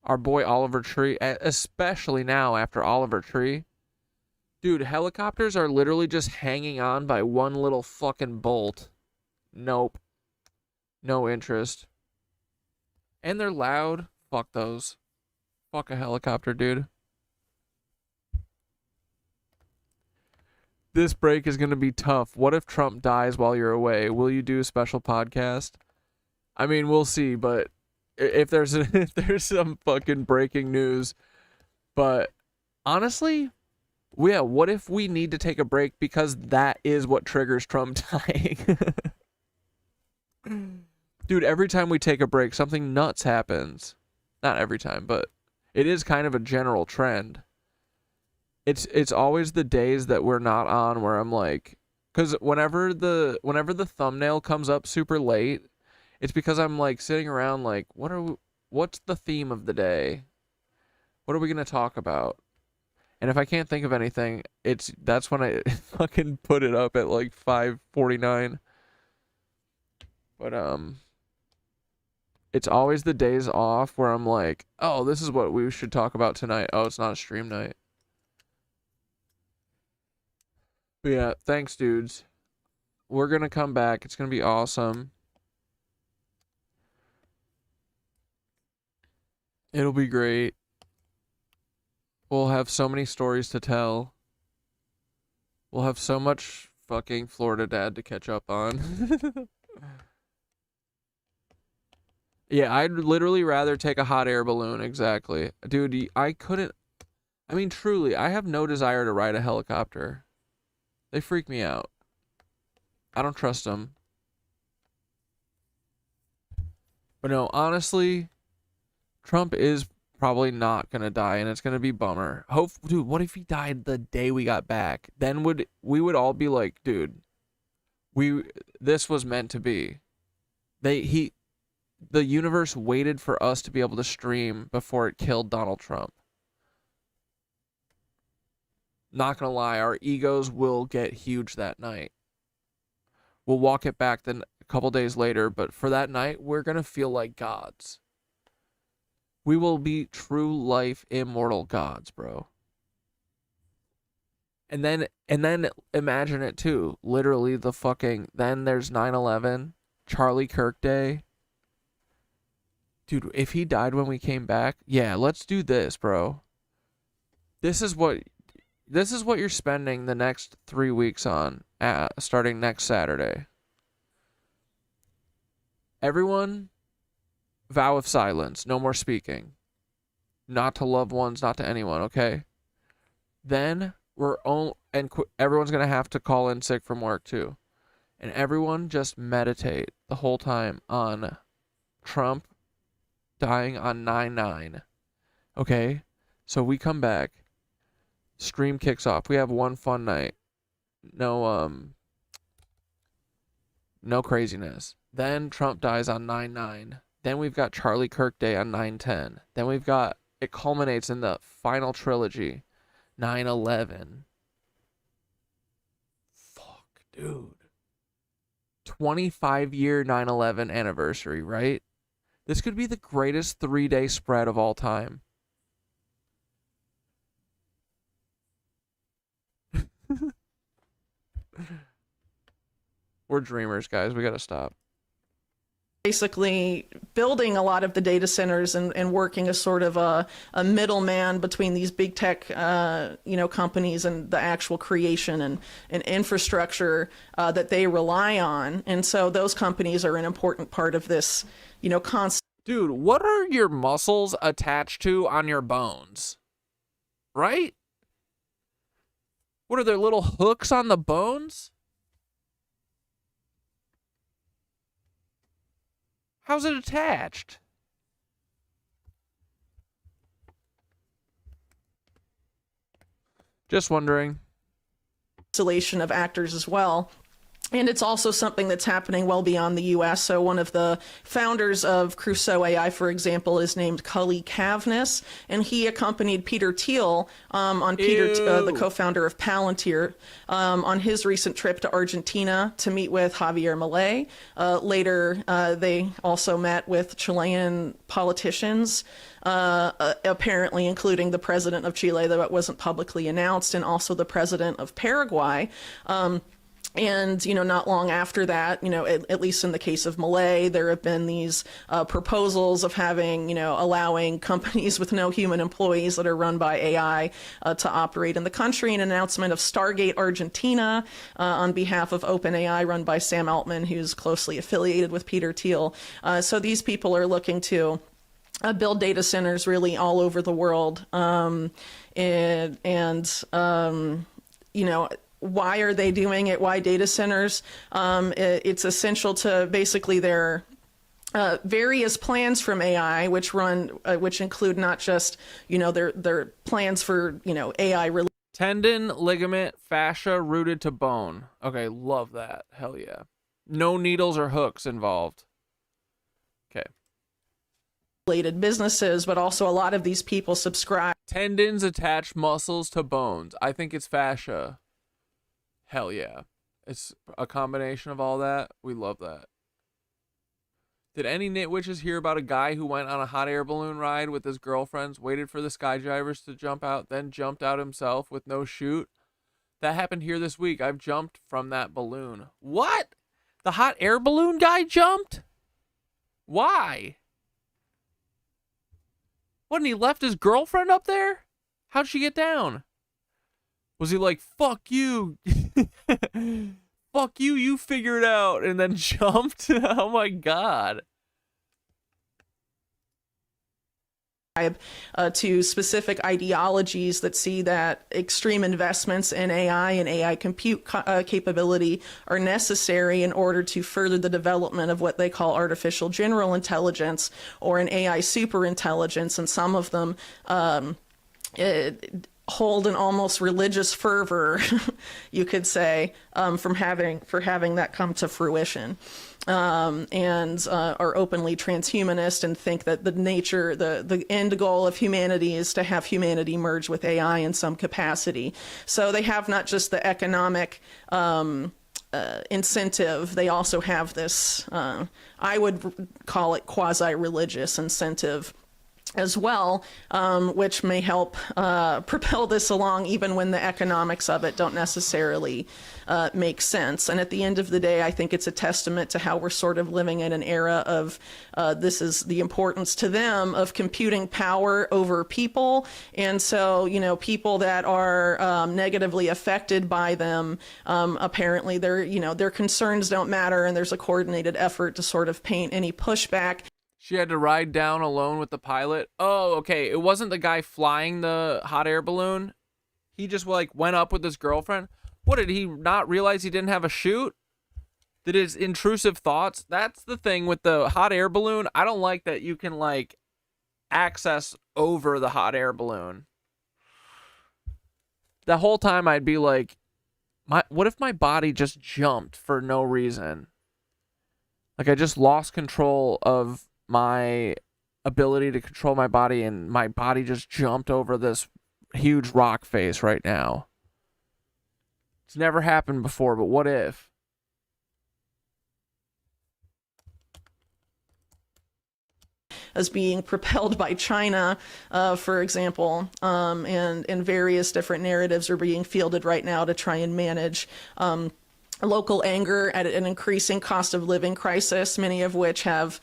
Our boy Oliver Tree, especially now after Oliver Tree. Dude, helicopters are literally just hanging on by one little fucking bolt. Nope. No interest. And they're loud. Fuck those. Fuck a helicopter, dude. This break is going to be tough. What if Trump dies while you're away? Will you do a special podcast? I mean, we'll see, but if there's some fucking breaking news. But honestly, yeah, what if we need to take a break because that is what triggers Trump dying? Dude, every time we take a break, something nuts happens. Not every time, but it is kind of a general trend. It's always the days that we're not on where I'm like, because whenever the thumbnail comes up super late, it's because I'm like sitting around like, what's the theme of the day? What are we gonna talk about? And if I can't think of anything, that's when I fucking put it up at like 5:49. But it's always the days off where I'm like, oh, this is what we should talk about tonight. Oh, it's not a stream night. But yeah, thanks, dudes. We're gonna come back. It's gonna be awesome. It'll be great. We'll have so many stories to tell. We'll have so much fucking Florida Dad to catch up on. Yeah, I'd literally rather take a hot air balloon. Exactly. Dude, I couldn't... I mean, truly, I have no desire to ride a helicopter. They freak me out. I don't trust them. But no, honestly, Trump is probably not gonna die, and it's gonna be bummer. Dude, what if he died the day we got back? Then we would all be like, dude, this was meant to be. The universe waited for us to be able to stream before it killed Donald Trump. Not gonna lie, our egos will get huge that night. We'll walk it back then a couple days later, but for that night, we're gonna feel like gods. We will be true life immortal gods, bro. And then imagine it too. Literally then there's 9/11, Charlie Kirk Day. Dude, if he died when we came back, yeah, let's do this, bro. This is what you're spending the next 3 weeks on, starting next Saturday. Everyone, vow of silence, no more speaking. Not to loved ones, not to anyone, okay? Then everyone's gonna have to call in sick from work too. And everyone just meditate the whole time on Trump dying on 9/9. Okay? So we come back. Stream kicks off. We have one fun night. No craziness. Then Trump dies on 9/9. Then we've got Charlie Kirk Day on 9/10. Then it culminates in the final trilogy, 9/11. Fuck, dude. 25-year 9/11 anniversary, right? This could be the greatest 3-day spread of all time. We're dreamers, guys. We gotta stop. Basically building a lot of the data centers and working as sort of a middleman between these big tech companies and the actual creation and infrastructure that they rely on. And so those companies are an important part of this, concept. Dude, what are your muscles attached to on your bones? Right? What are there, little hooks on the bones? How's it attached? Just wondering. Installation of actors as well. And it's also something that's happening well beyond the U.S. So one of the founders of Crusoe AI, for example, is named Cully Cavness, and he accompanied Peter Thiel the co-founder of Palantir, on his recent trip to Argentina to meet with Javier Milei. Later, they also met with Chilean politicians, apparently including the president of Chile, though it wasn't publicly announced, and also the president of Paraguay. And, not long after that, at least in the case of Milei, there have been these proposals of having, allowing companies with no human employees that are run by AI to operate in the country. An announcement of Stargate Argentina on behalf of OpenAI, run by Sam Altman, who's closely affiliated with Peter Thiel. So these people are looking to build data centers really all over the world. Why are they doing it? Why data centers? It's essential to basically their various plans from AI, which include not just their plans for AI. Tendon, ligament, fascia rooted to bone. Okay, love that. Hell yeah. No needles or hooks involved. Okay. related businesses, but also a lot of these people subscribe. Tendons attach muscles to bones. I think it's fascia. Hell yeah. It's a combination of all that. We love that. Did any nitwitches hear about a guy who went on a hot air balloon ride with his girlfriends, waited for the skydivers to jump out, then jumped out himself with no chute? That happened here this week. I've jumped from that balloon. What? The hot air balloon guy jumped? Why? What, and he left his girlfriend up there? How'd she get down? Was he like, fuck you? Fuck you, you figure it out, and then jumped? Oh my god. To specific ideologies that see that extreme investments in AI and AI compute capability are necessary in order to further the development of what they call artificial general intelligence or an AI superintelligence, and some of them hold an almost religious fervor, you could say, for having that come to fruition. And are openly transhumanist and think that the end goal of humanity is to have humanity merge with AI in some capacity. So they have not just the economic incentive, they also have this, I would call it quasi-religious incentive as well, which may help propel this along even when the economics of it don't necessarily make sense. And at the end of the day, I think it's a testament to how we're sort of living in an era of this is the importance to them of computing power over people. And so, you know, people that are negatively affected by them, apparently their concerns don't matter, and there's a coordinated effort to sort of paint any pushback. She had to ride down alone with the pilot. Oh, okay. It wasn't the guy flying the hot air balloon. He just like went up with his girlfriend. What, did he not realize he didn't have a chute? Did his intrusive thoughts? That's the thing with the hot air balloon. I don't like that you can like access over the hot air balloon. The whole time I'd be like, what if my body just jumped for no reason? Like I just lost control of my ability to control my body, and my body just jumped over this huge rock face right now. It's never happened before, but what if? As being propelled by China, for example, and various different narratives are being fielded right now to try and manage local anger at an increasing cost of living crisis, many of which have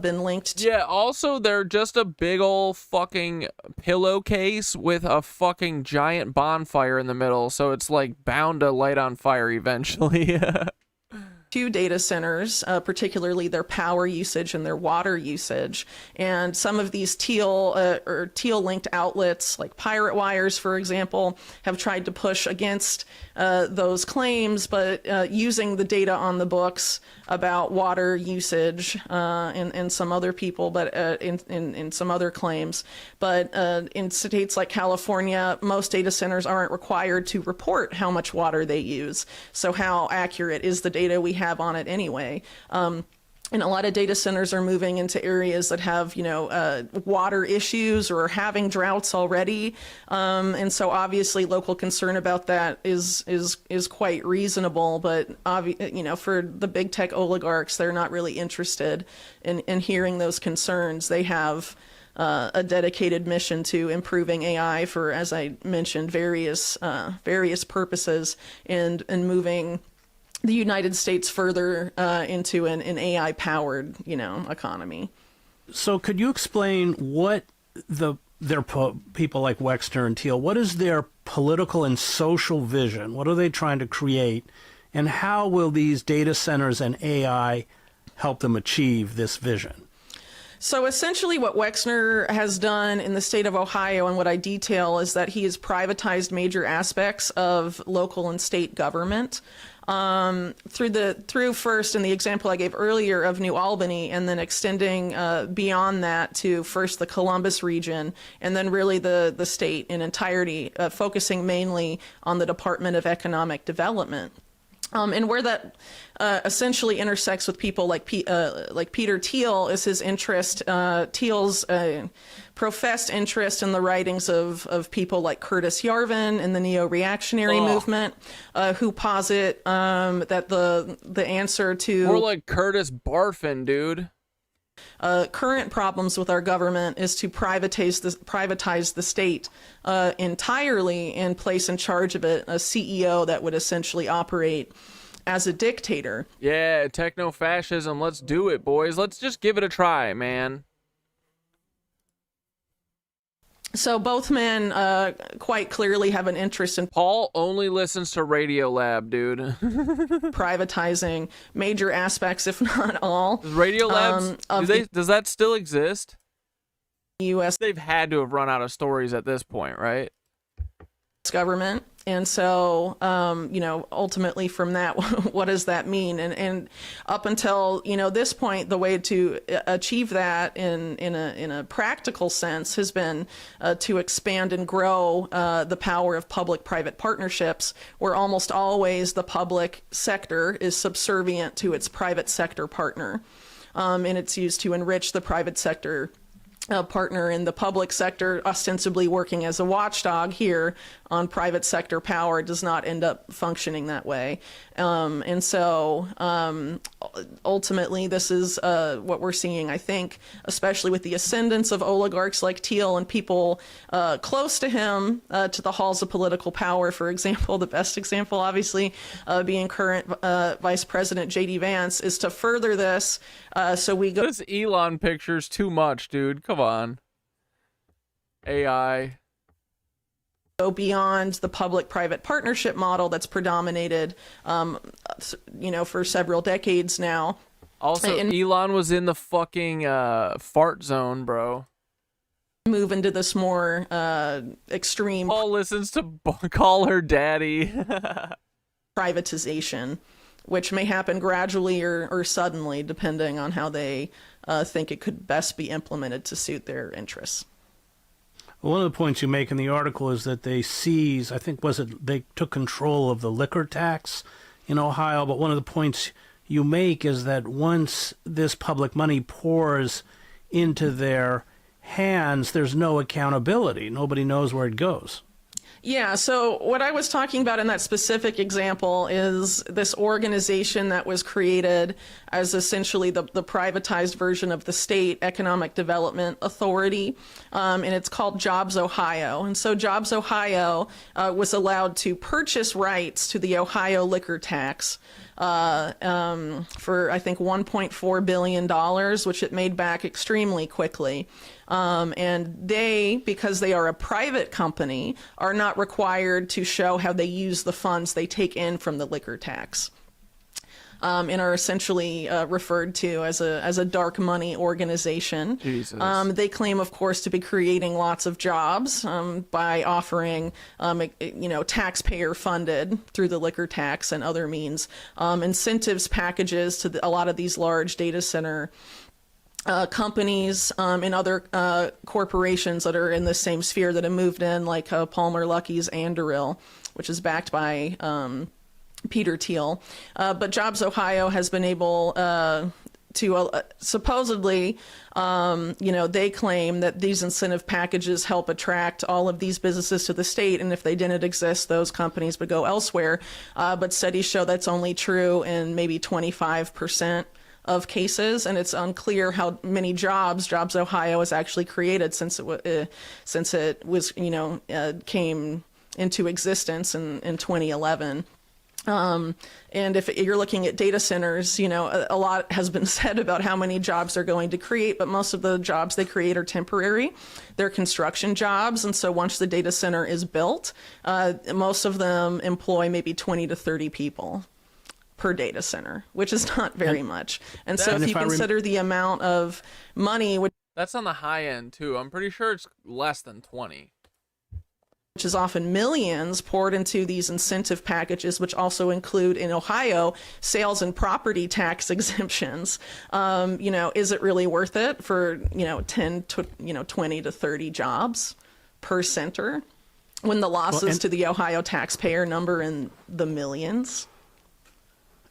been linked to. Yeah, also they're just a big old fucking pillowcase with a fucking giant bonfire in the middle, so it's like bound to light on fire eventually. To data centers, particularly their power usage and their water usage. And some of these teal-linked outlets, like Pirate Wires, for example, have tried to push against those claims, but using the data on the books about water usage and some other people, but in some other claims. But in states like California, most data centers aren't required to report how much water they use. So how accurate is the data we have on it anyway? And a lot of data centers are moving into areas that have, water issues or are having droughts already. And so obviously local concern about that is quite reasonable. But, for the big tech oligarchs, they're not really interested in hearing those concerns. They have a dedicated mission to improving AI for, as I mentioned, various purposes and moving the United States further into an AI-powered, economy. So could you explain what people like Wexner and Teal, what is their political and social vision? What are they trying to create? And how will these data centers and AI help them achieve this vision? So essentially what Wexner has done in the state of Ohio, and what I detail, is that he has privatized major aspects of local and state government. Through first in the example I gave earlier of New Albany, and then extending beyond that to first the Columbus region, and then really the state in entirety, focusing mainly on the Department of Economic Development. And where that essentially intersects with people like Peter Thiel is his interest, Thiel's professed interest in the writings of people like Curtis Yarvin in the neo-reactionary movement, who posit that the answer to... More like Curtis Barfin, dude. Current problems with our government is to privatize the state entirely and place in charge of it a CEO that would essentially operate as a dictator. Yeah, techno-fascism. Let's do it, boys. Let's just give it a try, man. So both men quite clearly have an interest in... Paul only listens to Radiolab, dude. privatizing major aspects, if not all. Radiolabs, does that still exist? U.S. They've had to have run out of stories at this point, right? Government. And so, you know, ultimately from that, what does that mean? And up until, you know, this point, the way to achieve that in a practical sense has been to expand and grow the power of public-private partnerships, where almost always the public sector is subservient to its private sector partner. And it's used to enrich the private sector partner in the public sector, ostensibly working as a watchdog here on private sector power, does not end up functioning that way. And so ultimately, this is what we're seeing, I think, especially with the ascendance of oligarchs like Thiel and people close to him, to the halls of political power. For example, the best example, obviously, being current Vice President J.D. Vance, is to further this. So we go. This Elon picture's too much, dude. Come on. AI. Go beyond the public-private partnership model that's predominated, you know, for several decades now. Also, Elon was in the fucking fart zone, bro. Move into this more extreme... Paul listens to call her daddy. privatization, which may happen gradually or suddenly, depending on how they think it could best be implemented to suit their interests. One of the points you make in the article is that they seize, I think, they took control of the liquor tax in Ohio, but one of the points you make is that once this public money pours into their hands, there's no accountability. Nobody knows where it goes. Yeah, so what I was talking about in that specific example is this organization that was created as essentially the privatized version of the state economic development authority, and it's called Jobs Ohio. And so Jobs Ohio was allowed to purchase rights to the Ohio liquor tax for, I think, $1.4 billion, which it made back extremely quickly. And they, because they are a private company, are not required to show how they use the funds they take in from the liquor tax. And are essentially referred to as a dark money organization. Jesus. They claim, of course, to be creating lots of jobs by offering, you know, taxpayer funded through the liquor tax and other means, incentives packages to a lot of these large data center companies and other corporations that are in the same sphere that have moved in, like Palmer Luckey's Anduril, which is backed by Peter Thiel. But Jobs Ohio has been able to supposedly, you know, they claim that these incentive packages help attract all of these businesses to the state, and if they didn't exist, those companies would go elsewhere. But studies show that's only true in maybe 25% of cases, and it's unclear how many Jobs Ohio has actually created since it was, you know, came into existence in 2011. And if you're looking at data centers, you know, a lot has been said about how many jobs they're going to create, but most of the jobs they create are temporary. They're construction jobs, and so once the data center is built, most of them employ maybe 20 to 30 people per data center, which is not very much. And so if you consider the amount of money... That's on the high end, too. I'm pretty sure it's less than 20. Which is often millions poured into these incentive packages, which also include, in Ohio, sales and property tax exemptions. You know, is it really worth it for, you know, 10 to, you know, 20 to 30 jobs per center when the losses to the Ohio taxpayer number in the millions?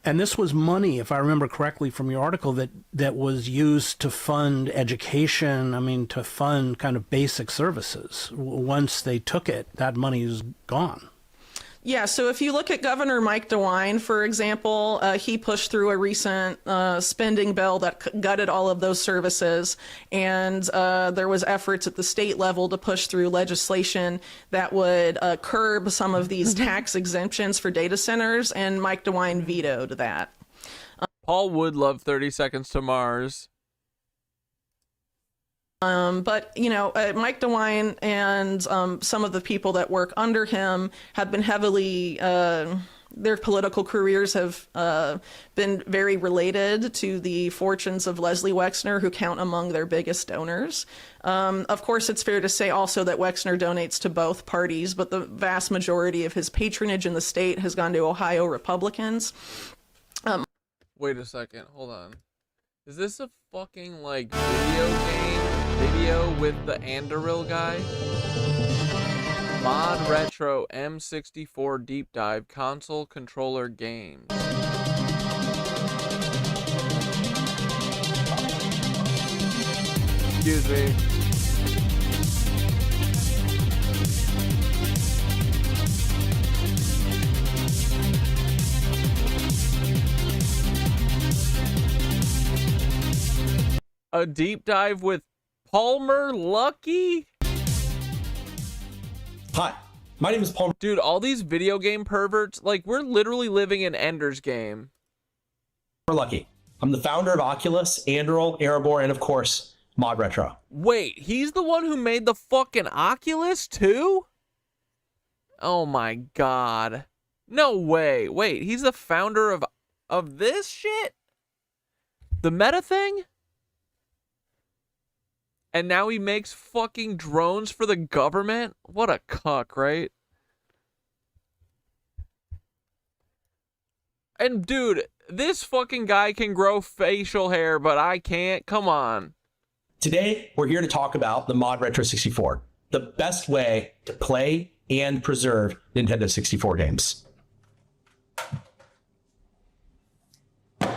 And this was money, if I remember correctly from your article, that was used to fund education, I mean, to fund kind of basic services. Once they took it, that money is gone. Yeah, so if you look at Governor Mike DeWine, for example, he pushed through a recent spending bill that gutted all of those services, and there was efforts at the state level to push through legislation that would curb some of these tax exemptions for data centers, and Mike DeWine vetoed that. Paul would love 30 Seconds to Mars. But, you know, Mike DeWine and some of the people that work under him have been heavily, their political careers have been very related to the fortunes of Leslie Wexner, who count among their biggest donors. Of course, it's fair to say also that Wexner donates to both parties, but the vast majority of his patronage in the state has gone to Ohio Republicans. Wait a second, hold on. Is this a fucking, like, video with the Andoril guy? Mod Retro M64 Deep Dive Console Controller Games. Excuse me. A deep dive with Palmer Lucky? Hi, my name is Palmer. Dude, all these video game perverts, like, we're literally living in Ender's Game. Lucky. I'm the founder of Oculus, Andoril, Erebor, and of course, Mod Retro. Wait, he's the one who made the fucking Oculus too? Oh my god. No way. Wait, he's the founder of this shit? The meta thing? And now he makes fucking drones for the government? What a cuck, right? And dude, this fucking guy can grow facial hair, but I can't. Come on. Today, we're here to talk about the Mod Retro 64, the best way to play and preserve Nintendo 64 games. The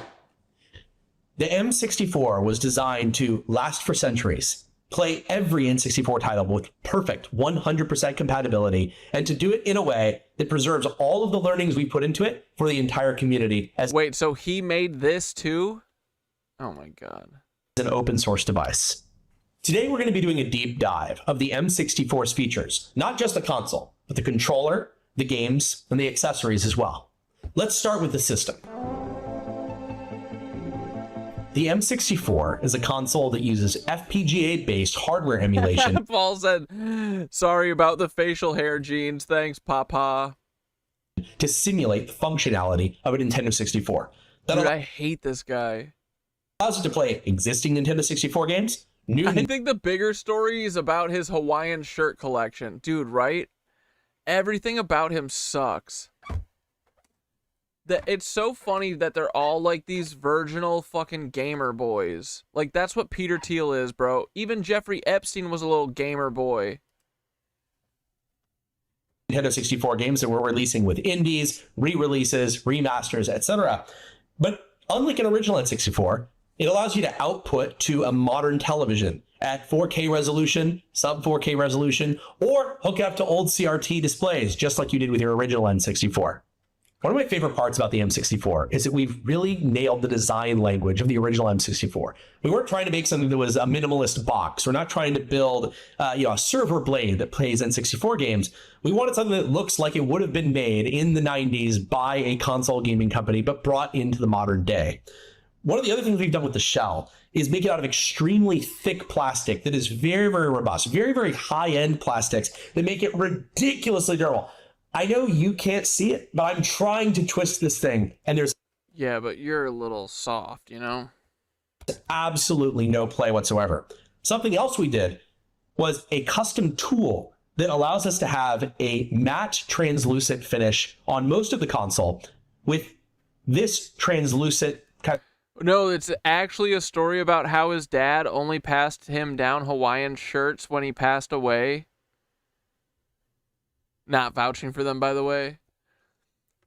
M64 was designed to last for centuries, play every N64 title with perfect 100% compatibility, and to do it in a way that preserves all of the learnings we put into it for the entire community. Wait, so he made this too? Oh my god. An open source device. Today we're going to be doing a deep dive of the M64's features, not just the console, but the controller, the games, and the accessories as well. Let's start with the system. The M64 is a console that uses FPGA-based hardware emulation. Paul said, sorry about the facial hair, Jeans. Thanks, Papa. To simulate the functionality of a Nintendo 64. Dude, I hate this guy. Allows it to play existing Nintendo 64 games. I think the bigger story is about his Hawaiian shirt collection. Dude, right? Everything about him sucks. It's so funny that they're all like these virginal fucking gamer boys. Like, that's what Peter Thiel is, bro. Even Jeffrey Epstein was a little gamer boy. Nintendo 64 games that we're releasing with indies, re-releases, remasters, etc. But unlike an original N64, it allows you to output to a modern television at 4K resolution, sub 4K resolution, or hook it up to old CRT displays, just like you did with your original N64. One of my favorite parts about the M64 is that we've really nailed the design language of the original M64. We weren't trying to make something that was a minimalist box. We're not trying to build a server blade that plays N64 games. We wanted something that looks like it would have been made in the 90s by a console gaming company, but brought into the modern day. One of the other things we've done with the shell is make it out of extremely thick plastic that is very, very robust, very, very high-end plastics that make it ridiculously durable. I know you can't see it, but I'm trying to twist this thing, and there's... Yeah, but you're a little soft, you know? Absolutely no play whatsoever. Something else we did was a custom tool that allows us to have a matte translucent finish on most of the console with this translucent kind of... No, it's actually a story about how his dad only passed him down Hawaiian shirts when he passed away. Not vouching for them, by the way.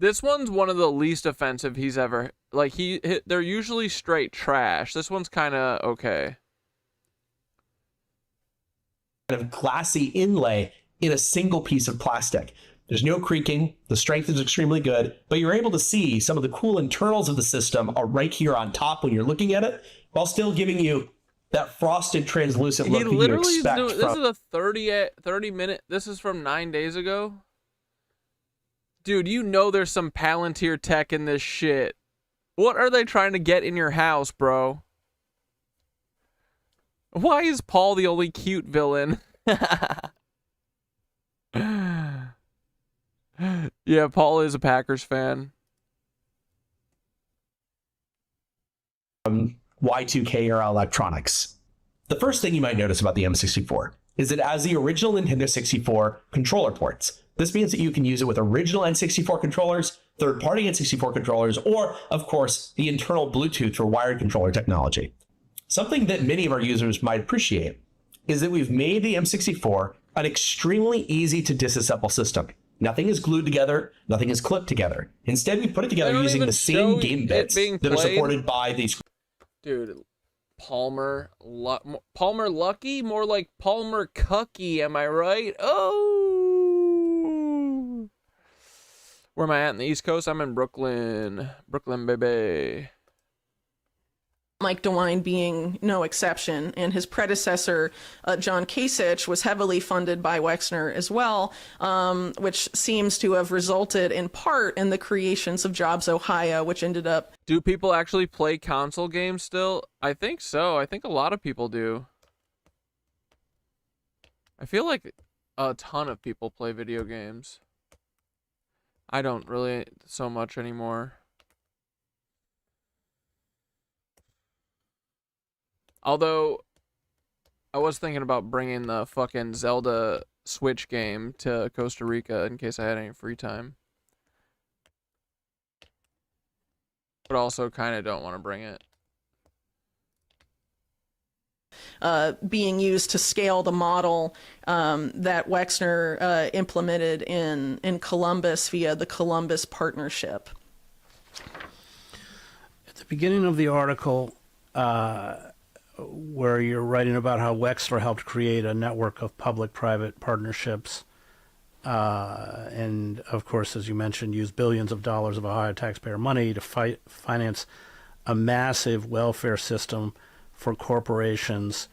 This one's one of the least offensive he's ever, like, they're usually straight trash. This one's kind of okay. Kind of glassy inlay in a single piece of plastic. There's no creaking, the strength is extremely good, but you're able to see some of the cool internals of the system are right here on top when you're looking at it, while still giving you that frosted, translucent look that you expect from... This is a 30-minute... This is from 9 days ago? Dude, you know there's some Palantir tech in this shit. What are they trying to get in your house, bro? Why is Paul the only cute villain? Yeah, Paul is a Packers fan. Y2K era electronics. The first thing you might notice about the M64 is it has the original Nintendo 64 controller ports. This means that you can use it with original N64 controllers, third-party N64 controllers, or, of course, the internal Bluetooth or wired controller technology. Something that many of our users might appreciate is that we've made the M64 an extremely easy to disassemble system. Nothing is glued together, nothing is clipped together. Instead, we put it together using the same game bits that are supported by these... Dude, Palmer Lucky? More like Palmer Cucky, am I right? Oh! Where am I at in the East Coast? I'm in Brooklyn. Brooklyn, baby. Mike DeWine being no exception, and his predecessor, John Kasich, was heavily funded by Wexner as well, which seems to have resulted in part in the creations of Jobs Ohio, which ended up... Do people actually play console games still? I think so. I think a lot of people do. I feel like a ton of people play video games. I don't really so much anymore. Although, I was thinking about bringing the fucking Zelda Switch game to Costa Rica in case I had any free time. But also kind of don't want to bring it. Being used to scale the model that Wexner implemented in Columbus via the Columbus Partnership. At the beginning of the article, where you're writing about how Wexler helped create a network of public-private partnerships, and of course, as you mentioned, used billions of dollars of Ohio taxpayer money to finance a massive welfare system for corporations.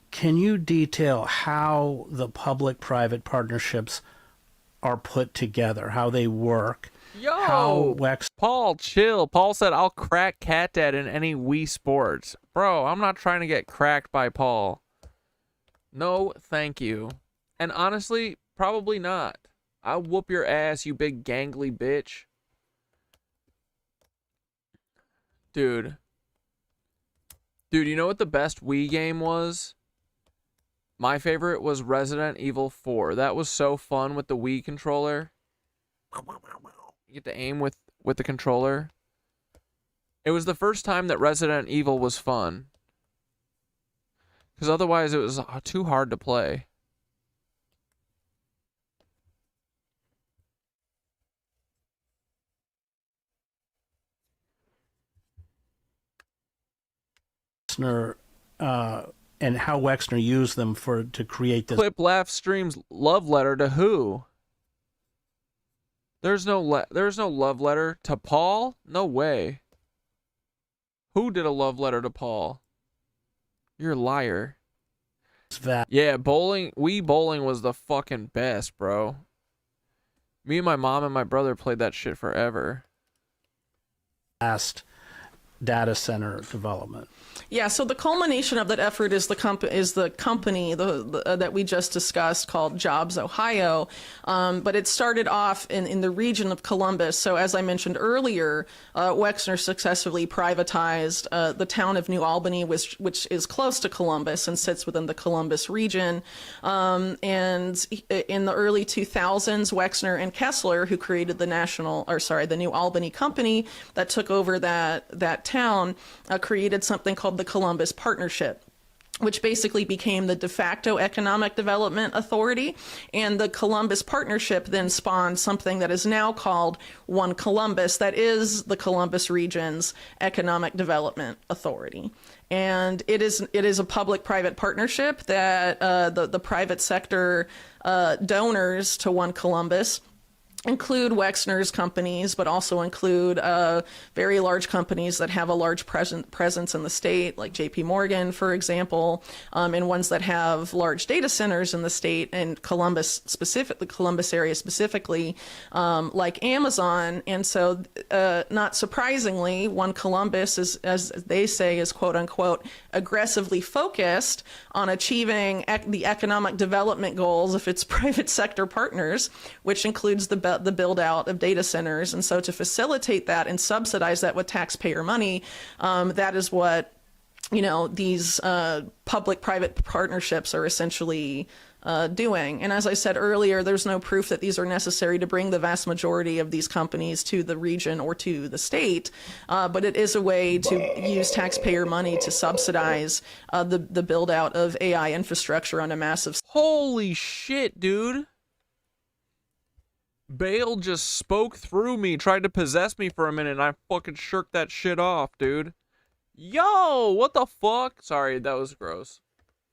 Can you detail how the public-private partnerships are put together, how they work? Yo, Paul, chill. Paul said, I'll crack Cat Dad in any Wii Sports. Bro, I'm not trying to get cracked by Paul. No, thank you. And honestly, probably not. I'll whoop your ass, you big gangly bitch. Dude, you know what the best Wii game was? My favorite was Resident Evil 4. That was so fun with the Wii controller. You get to aim with the controller. It was the first time that Resident Evil was fun. Because otherwise it was too hard to play. Wexner, and how Wexner used them to create this. Clip Laugh streams love letter to who? There's no love letter to Paul? No way. Who did a love letter to Paul? You're a liar. Yeah, Wii bowling was the fucking best, bro. Me and my mom and my brother played that shit forever. Last data center development. Yeah, so the culmination of that effort is the company that we just discussed called Jobs Ohio, but it started off in the region of Columbus. So as I mentioned earlier, Wexner successfully privatized the town of New Albany, which is close to Columbus and sits within the Columbus region. And in the early 2000s, Wexner and Kessler, who created the New Albany company that took over that town, created something called the Columbus Partnership. which basically became the de facto Economic Development Authority. And the Columbus Partnership then spawned something that is now called One Columbus, that is the Columbus region's Economic Development Authority. And it is a public-private partnership that the private sector donors to One Columbus include Wexner's companies, but also include very large companies that have a large presence in the state, like JP Morgan, for example, and ones that have large data centers in the state, and the Columbus area specifically, like Amazon. And so, not surprisingly, One Columbus is, as they say, is quote unquote aggressively focused on achieving the economic development goals of its private sector partners, which includes the build out of data centers. And so to facilitate that and subsidize that with taxpayer money, that is what, these public-private partnerships are essentially doing. And as I said earlier, there's no proof that these are necessary to bring the vast majority of these companies to the region or to the state, but it is a way to use taxpayer money to subsidize the build out of AI infrastructure on a massive. Holy shit, dude. Bale just spoke through me, tried to possess me for a minute, and I fucking shirked that shit off, dude. Yo, what the fuck? Sorry, that was gross.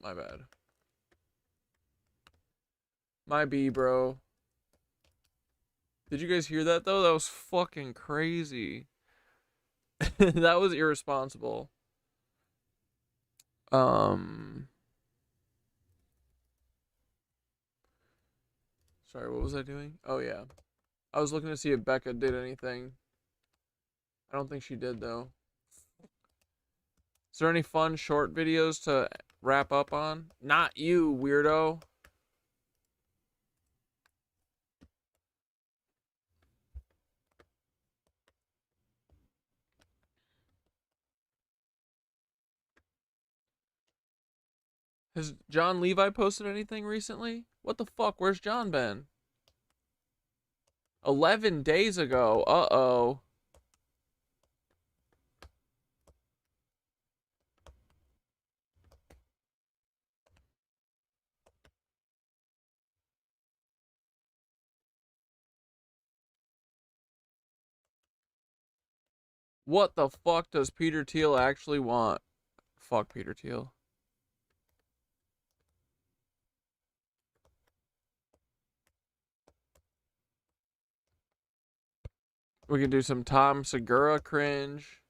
My bad. My B, bro. Did you guys hear that, though? That was fucking crazy. That was irresponsible. Sorry, what was I doing? Oh, yeah. I was looking to see if Becca did anything. I don't think she did, though. Is there any fun short videos to wrap up on? Not you, weirdo. Has John Levi posted anything recently? What the fuck? Where's John been? 11 days ago. Uh-oh. What the fuck does Peter Thiel actually want? Fuck Peter Thiel. We can do some Tom Segura cringe.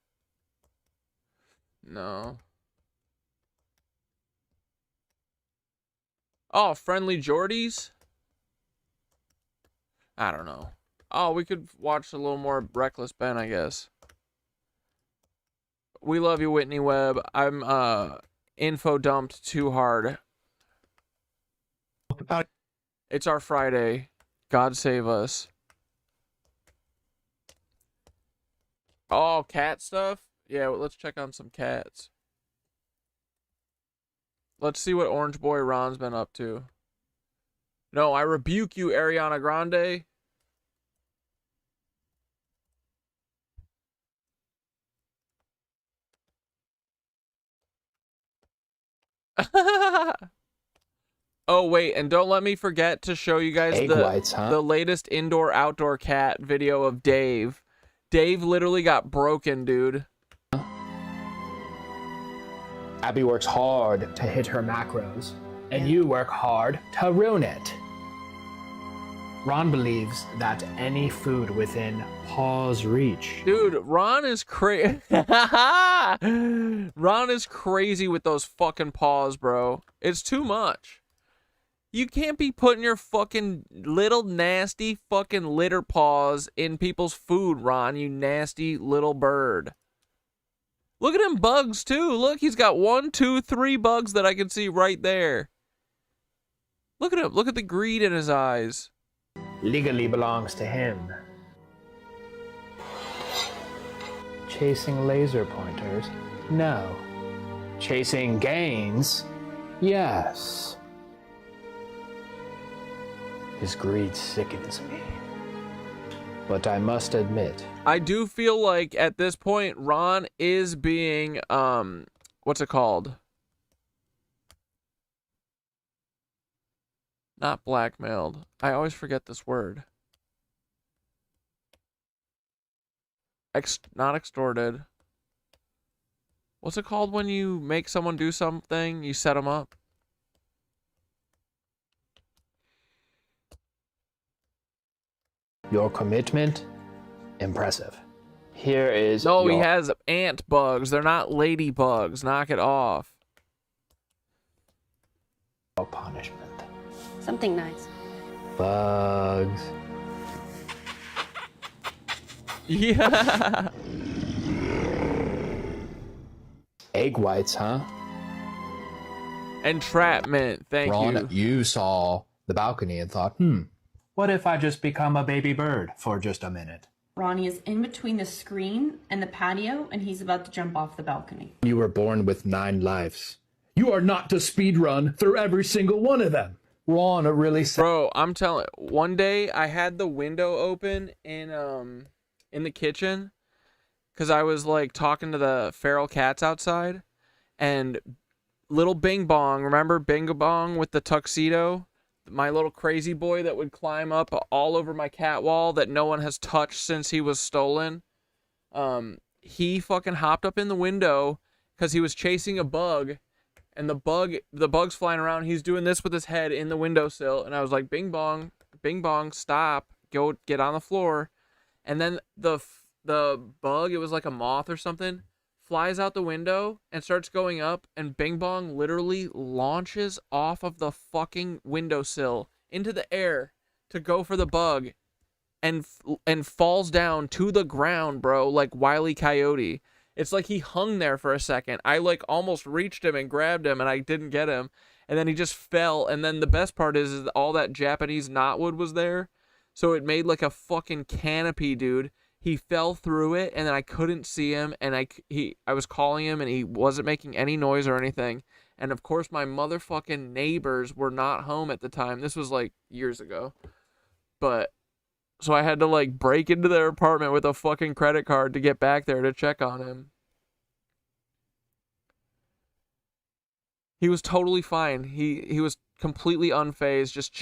No. Oh, Friendly Jordies? I don't know. Oh, we could watch a little more Reckless Ben, I guess. We love you, Whitney Webb. I'm info dumped too hard. It's our Friday. God save us. Oh, cat stuff? Yeah, well, let's check on some cats. Let's see what Orange Boy Ron's been up to. No, I rebuke you, Ariana Grande. Oh, wait, and don't let me forget to show you guys the latest indoor-outdoor cat video of Dave. Dave literally got broken, dude. Abby works hard to hit her macros, and you work hard to ruin it. Ron believes that any food within paw's reach. Dude, Ron is crazy. Ron is crazy with those fucking paws, bro. It's too much. You can't be putting your fucking little nasty fucking litter paws in people's food, Ron, you nasty little bird. Look at him bugs, too. Look, he's got 1, 2, 3 bugs that I can see right there. Look at him. Look at the greed in his eyes. Legally belongs to him. Chasing laser pointers? No. Chasing gains? Yes. His greed sickens me. But I must admit, I do feel like at this point, Ron is being, what's it called? Not blackmailed. I always forget this word. Not extorted. What's it called when you make someone do something? You set them up. Your commitment, impressive. Here is No, he has ant bugs. They're not ladybugs. Knock it off. punishment. Something nice. Bugs. Yeah. Egg whites, huh? Entrapment. Thank Ron, you saw the balcony and thought, what if I just become a baby bird for just a minute? Ronnie is in between the screen and the patio, and he's about to jump off the balcony. You were born with 9 lives. You are not to speed run through every single one of them. Ron, really Bro, I'm telling. One day I had the window open in the kitchen because I was like talking to the feral cats outside, and little Bing Bong, remember Bing Bong with the tuxedo? My little crazy boy that would climb up all over my cat wall that no one has touched since he was stolen. He fucking hopped up in the window because he was chasing a bug, and the bug's flying around. He's doing this with his head in the windowsill, and I was like, Bing Bong, stop, go get on the floor. And then the bug, it was like a moth or something, flies out the window and starts going up, and Bing Bong literally launches off of the fucking windowsill into the air to go for the bug, and falls down to the ground, bro, like Wile E. Coyote. It's like he hung there for a second. I like almost reached him and grabbed him, and I didn't get him, and then he just fell. And then the best part is all that Japanese knotwood was there, so it made like a fucking canopy, dude. He fell through it, and then I couldn't see him, and I was calling him, and he wasn't making any noise or anything. And of course, my motherfucking neighbors were not home at the time. This was like years ago. But so I had to like break into their apartment with a fucking credit card to get back there to check on him. He was totally fine. He was completely unfazed, just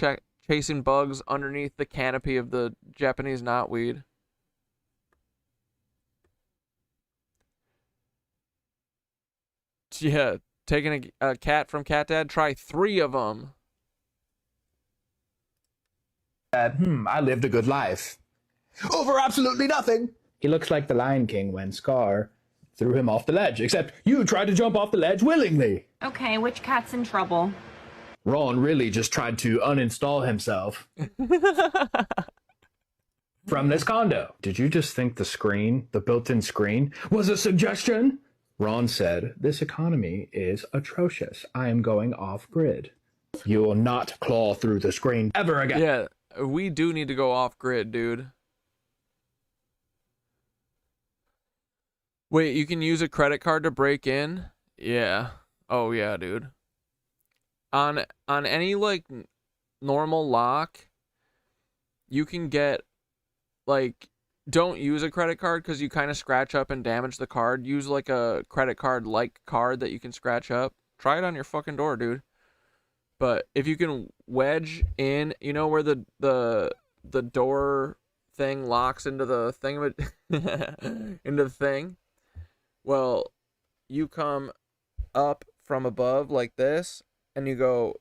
chasing bugs underneath the canopy of the Japanese knotweed. Yeah, taking a cat from Cat Dad, try 3 of them. I lived a good life. Over absolutely nothing. He looks like the Lion King when Scar threw him off the ledge, except you tried to jump off the ledge willingly. Okay, which cat's in trouble? Ron really just tried to uninstall himself from this condo. Did you just think the screen, the built-in screen, was a suggestion? Ron said, this economy is atrocious. I am going off-grid. You will not claw through the screen ever again. Yeah, we do need to go off-grid, dude. Wait, you can use a credit card to break in? Yeah. Oh, yeah, dude. On any, like, normal lock, you can get, like... Don't use a credit card because you kind of scratch up and damage the card. Use like a credit card-like card that you can scratch up. Try it on your fucking door, dude. But if you can wedge in, you know where the door thing locks into the thing of it, into the thing. Well, you come up from above like this, and you go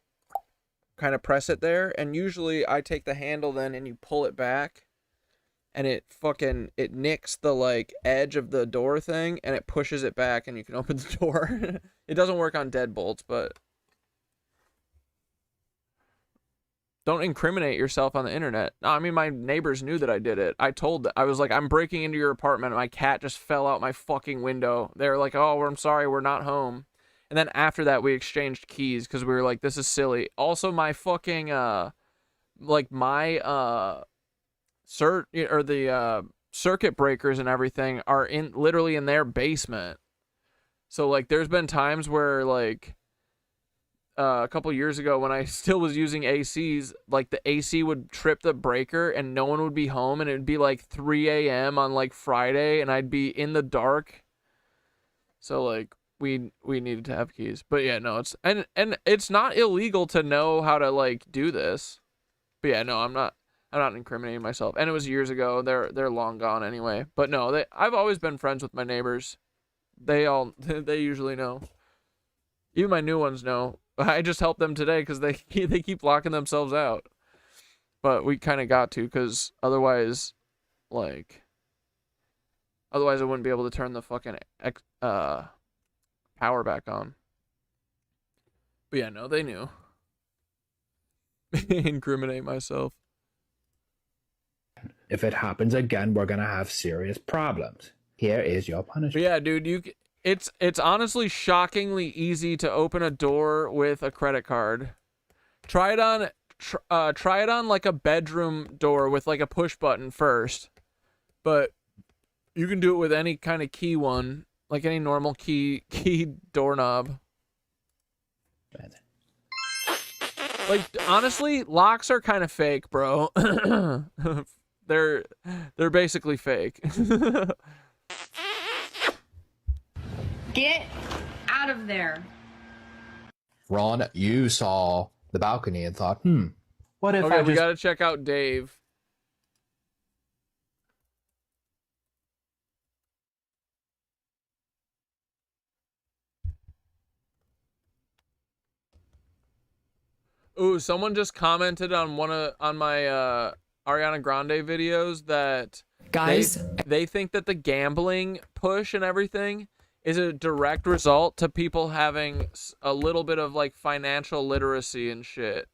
kind of press it there. And usually I take the handle then and you pull it back. And it nicks the like edge of the door thing, and it pushes it back, and you can open the door. It doesn't work on deadbolts, but don't incriminate yourself on the internet. No, I mean, my neighbors knew that I did it. I was like, I'm breaking into your apartment, and my cat just fell out my fucking window. They were like, oh, I'm sorry, we're not home. And then after that, we exchanged keys because we were like, this is silly. Also, my fucking circuit breakers and everything are literally in their basement. So like there's been times where like a couple years ago when I still was using ACs, like the AC would trip the breaker and no one would be home, and it'd be like 3 a.m. on like Friday, and I'd be in the dark. So like we needed to have keys. But yeah, no, it's and it's not illegal to know how to like do this. But yeah, no, I'm not incriminating myself. And it was years ago. They're long gone anyway. But no, I've always been friends with my neighbors. They usually know. Even my new ones know. I just helped them today because they keep locking themselves out. But we kind of got to, because otherwise I wouldn't be able to turn the fucking power back on. But yeah, no, they knew. Incriminate myself. If it happens again, we're gonna have serious problems. Here is your punishment. But yeah, dude, it's honestly shockingly easy to open a door with a credit card. Try it on like a bedroom door with like a push button first. But you can do it with any kind of key one, like any normal key doorknob. Like, honestly, locks are kind of fake, bro. They're basically fake. Get out of there. Ron, you saw the balcony and thought, what if Okay, I we gotta check out Dave. Ooh, someone just commented on my Ariana Grande videos that Guys, they think that the gambling push and everything is a direct result to people having a little bit of like financial literacy and shit.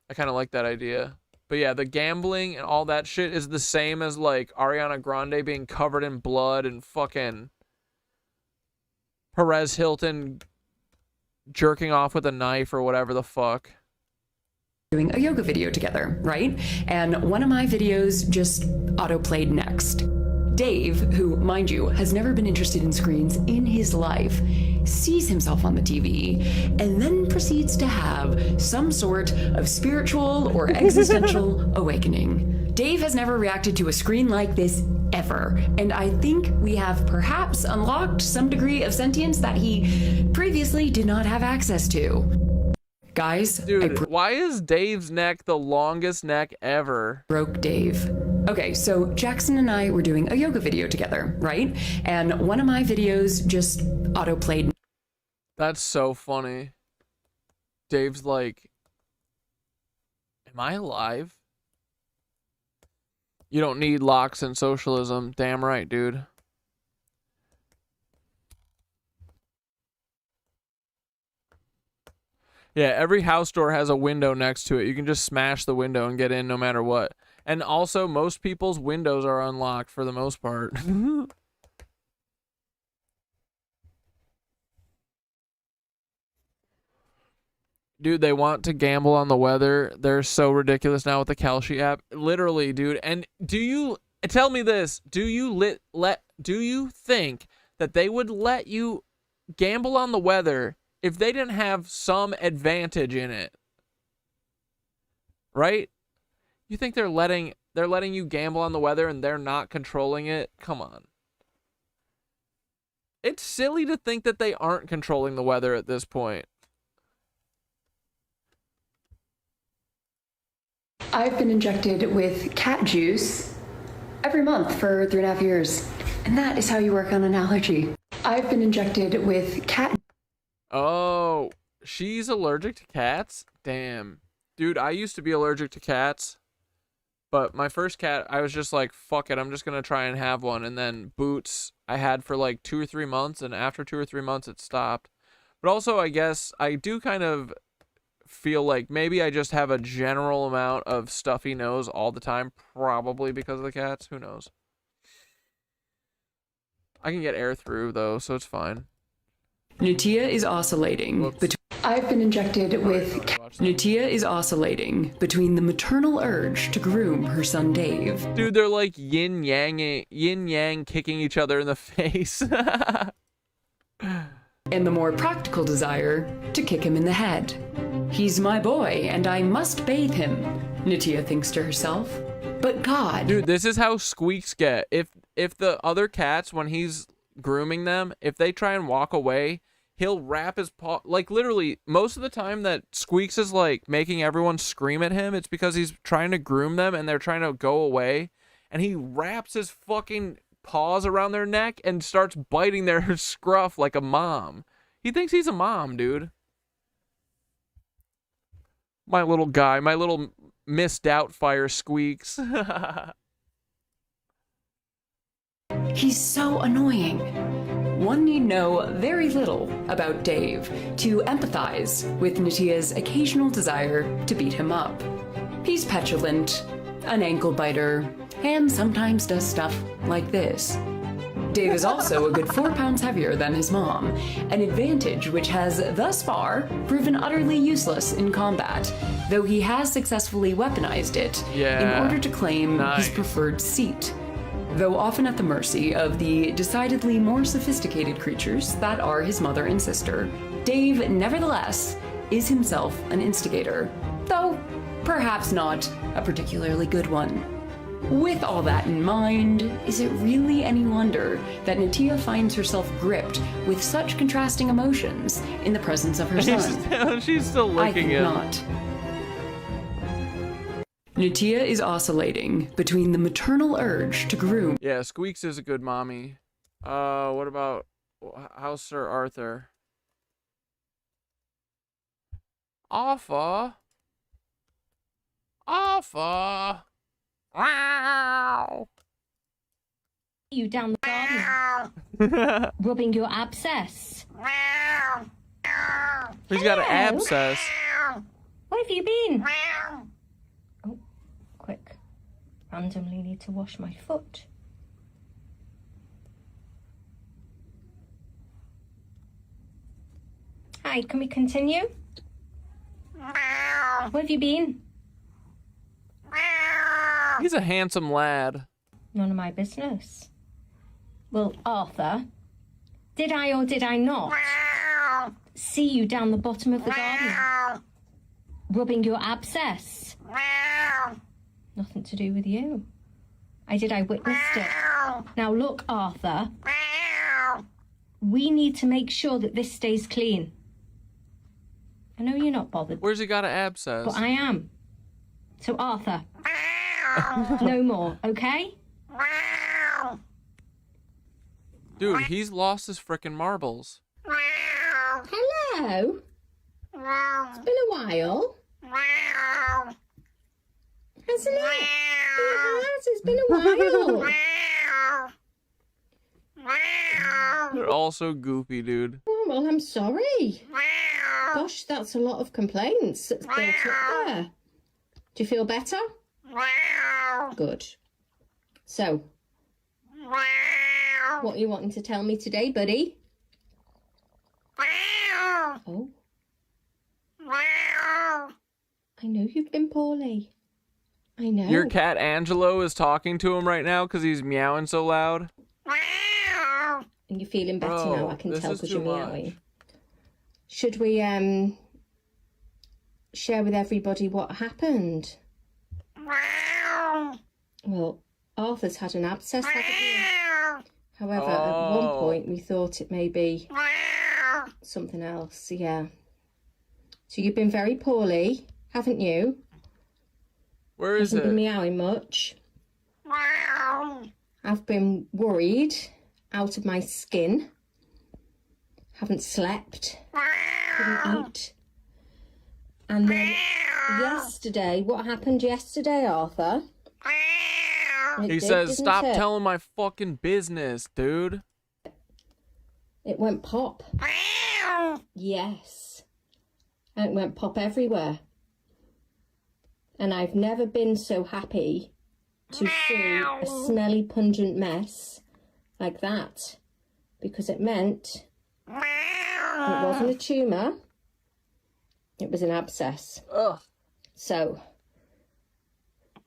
I kind of like that idea. But yeah, the gambling and all that shit is the same as like Ariana Grande being covered in blood and fucking Perez Hilton jerking off with a knife or whatever the fuck. Doing a yoga video together, right? And one of my videos just auto-played next. Dave, who, mind you, has never been interested in screens in his life, sees himself on the TV and then proceeds to have some sort of spiritual or existential awakening. Dave has never reacted to a screen like this ever, and I think we have perhaps unlocked some degree of sentience that he previously did not have access to. Guys, dude, why is Dave's neck the longest neck ever? Broke Dave. Okay, so Jackson and I were doing a yoga video together, right? And one of my videos just auto-played. That's so funny. Dave's like, am I alive? You don't need locks in socialism. Damn right, dude. Yeah, every house door has a window next to it. You can just smash the window and get in no matter what. And also, most people's windows are unlocked for the most part. Dude, they want to gamble on the weather. They're so ridiculous now with the Kalshi app. Literally, dude. And do you tell me this? Do you think that they would let you gamble on the weather if they didn't have some advantage in it? Right? You think they're letting you gamble on the weather and they're not controlling it? Come on. It's silly to think that they aren't controlling the weather at this point. I've been injected with cat juice every month for 3.5 years. And that is how you work on an allergy. I've been injected with cat. Oh, she's allergic to cats? Damn. Dude, I used to be allergic to cats. But my first cat, I was just like, fuck it, I'm just going to try and have one. And then Boots, I had for like 2 or 3 months. And after 2 or 3 months, it stopped. But also, I guess, I do kind of feel like maybe I just have a general amount of stuffy nose all the time. Probably because of the cats. Who knows? I can get air through, though, so it's fine. Natia is oscillating. I've been injected with. Natia is oscillating between the maternal urge to groom her son Dave. Dude, they're like yin yang kicking each other in the face. And the more practical desire to kick him in the head. He's my boy, and I must bathe him, Natia thinks to herself. But God. Dude, this is how squeaks get. If the other cats, when he's grooming them, if they try and walk away, he'll wrap his paw, like literally most of the time that Squeaks is like making everyone scream at him, it's because he's trying to groom them and they're trying to go away, and he wraps his fucking paws around their neck and starts biting their scruff like a mom. He thinks he's a mom, dude. My little guy, my little Miss Doubtfire Squeaks. He's so annoying. One need know very little about Dave to empathize with Natia's occasional desire to beat him up. He's petulant, an ankle biter, and sometimes does stuff like this. Dave is also a good 4 pounds heavier than his mom, an advantage which has thus far proven utterly useless in combat, though he has successfully weaponized it in order to claim his preferred seat, though often at the mercy of the decidedly more sophisticated creatures that are his mother and sister. Dave, nevertheless, is himself an instigator, though perhaps not a particularly good one. With all that in mind, is it really any wonder that Natia finds herself gripped with such contrasting emotions in the presence of her son? She's still looking I think at him. not. Natia is oscillating between the maternal urge to groom. Yeah, Squeaks is a good mommy. What about how's Sir Arthur? Alpha. Wow. You down the garden, rubbing your abscess. He's got an abscess. Where have you been? Oh, quick. Randomly need to wash my foot. Hi, can we continue? Where have you been? He's a handsome lad. None of my business. Well, Arthur, did I or did I not see you down the bottom of the garden, rubbing your abscess? Nothing to do with you. I witnessed it. Now look, Arthur, we need to make sure that this stays clean. I know you're not bothered. Where's he got an abscess? But I am. So Arthur, no more, okay? Dude, he's lost his frickin' marbles. Hello. It's been a while. Hasn't it? It has. It's been a while. They're all so goofy, dude. Oh, well, I'm sorry. Gosh, that's a lot of complaints that's built up there. Do you feel better? Good. So, what are you wanting to tell me today, buddy? Oh. I know you've been poorly. I know. Your cat Angelo is talking to him right now because he's meowing so loud. And you're feeling better Bro, now, I can this tell is because too you're much. meowing. Should we share with everybody what happened? Well, Arthur's had an abscess, haven't you? However, at one point we thought it may be something else, yeah. So you've been very poorly, haven't you? Where is Hasn't it? been meowing much. I've been worried, out of my skin. Haven't slept. Couldn't eat. And then yesterday, what happened yesterday, Arthur? He says, stop telling my fucking business, dude. It went pop. Yes. And it went pop everywhere. And I've never been so happy to see a smelly, pungent mess like that. Because it meant it wasn't a tumour. It was an abscess. Ugh. So,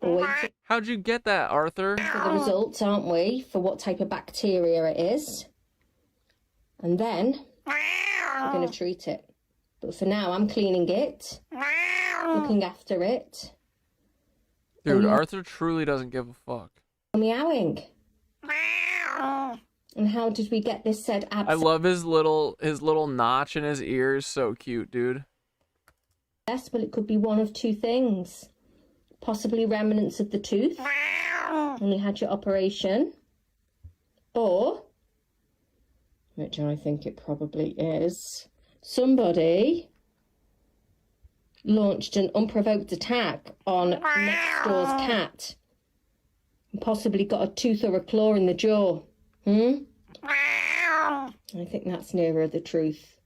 we're waiting How'd you get that, Arthur? for the results, aren't we? For what type of bacteria it is. And then we're going to treat it. But for now, I'm cleaning it, looking after it. Dude, Arthur truly doesn't give a fuck. Meowing. And how did we get this said I abscess? love his little notch in his ears. So cute, dude. Yes, well, it could be one of two things. Possibly remnants of the tooth when you had your operation. Or, which I think it probably is, somebody launched an unprovoked attack on next door's cat and possibly got a tooth or a claw in the jaw. I think that's nearer the truth.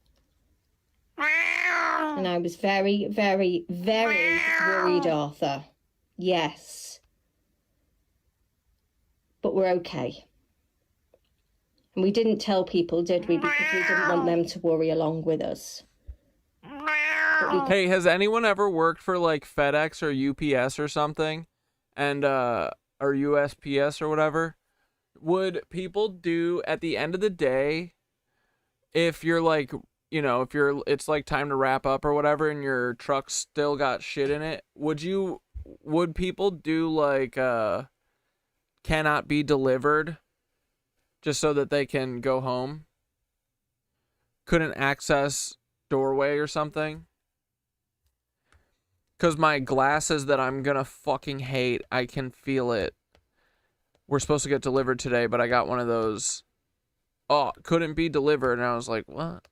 And I was very, very, very worried, Arthur. Yes. But we're okay. And we didn't tell people, did we? Because we didn't want them to worry along with us. Hey, has anyone ever worked for like FedEx or UPS or something? And, or USPS or whatever? Would people do at the end of the day, if you're like, you know, if it's like time to wrap up or whatever and your truck still got shit in it, would people do like, cannot be delivered just so that they can go home? Couldn't access doorway or something? Because my glasses that I'm gonna fucking hate, I can feel it. We're supposed to get delivered today, but I got one of those. Oh, couldn't be delivered. And I was like, what?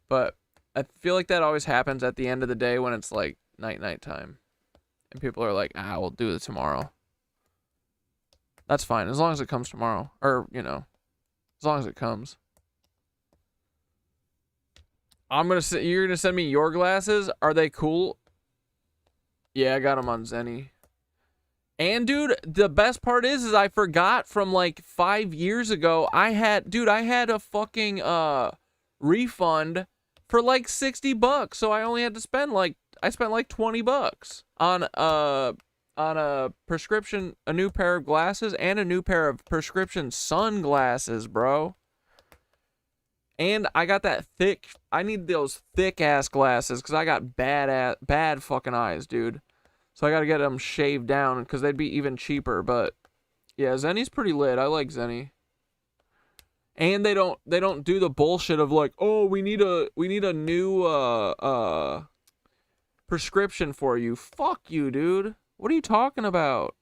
But I feel like that always happens at the end of the day when it's like night time. And people are like, we'll do it tomorrow. That's fine, as long as it comes tomorrow. Or, you know, as long as it comes. You're gonna send me your glasses? Are they cool? Yeah, I got them on Zenny. And dude, the best part is I forgot from like 5 years ago. I had a fucking refund for like $60. So I only had to spend like $20 on a prescription, a new pair of glasses and a new pair of prescription sunglasses, bro. And I got I need those thick ass glasses because I got bad fucking eyes, dude. So I gotta get them shaved down because they'd be even cheaper. But yeah, Zenny's pretty lit. I like Zenny. And they don't do the bullshit of like, oh, we need a new prescription for you. Fuck you, dude. What are you talking about?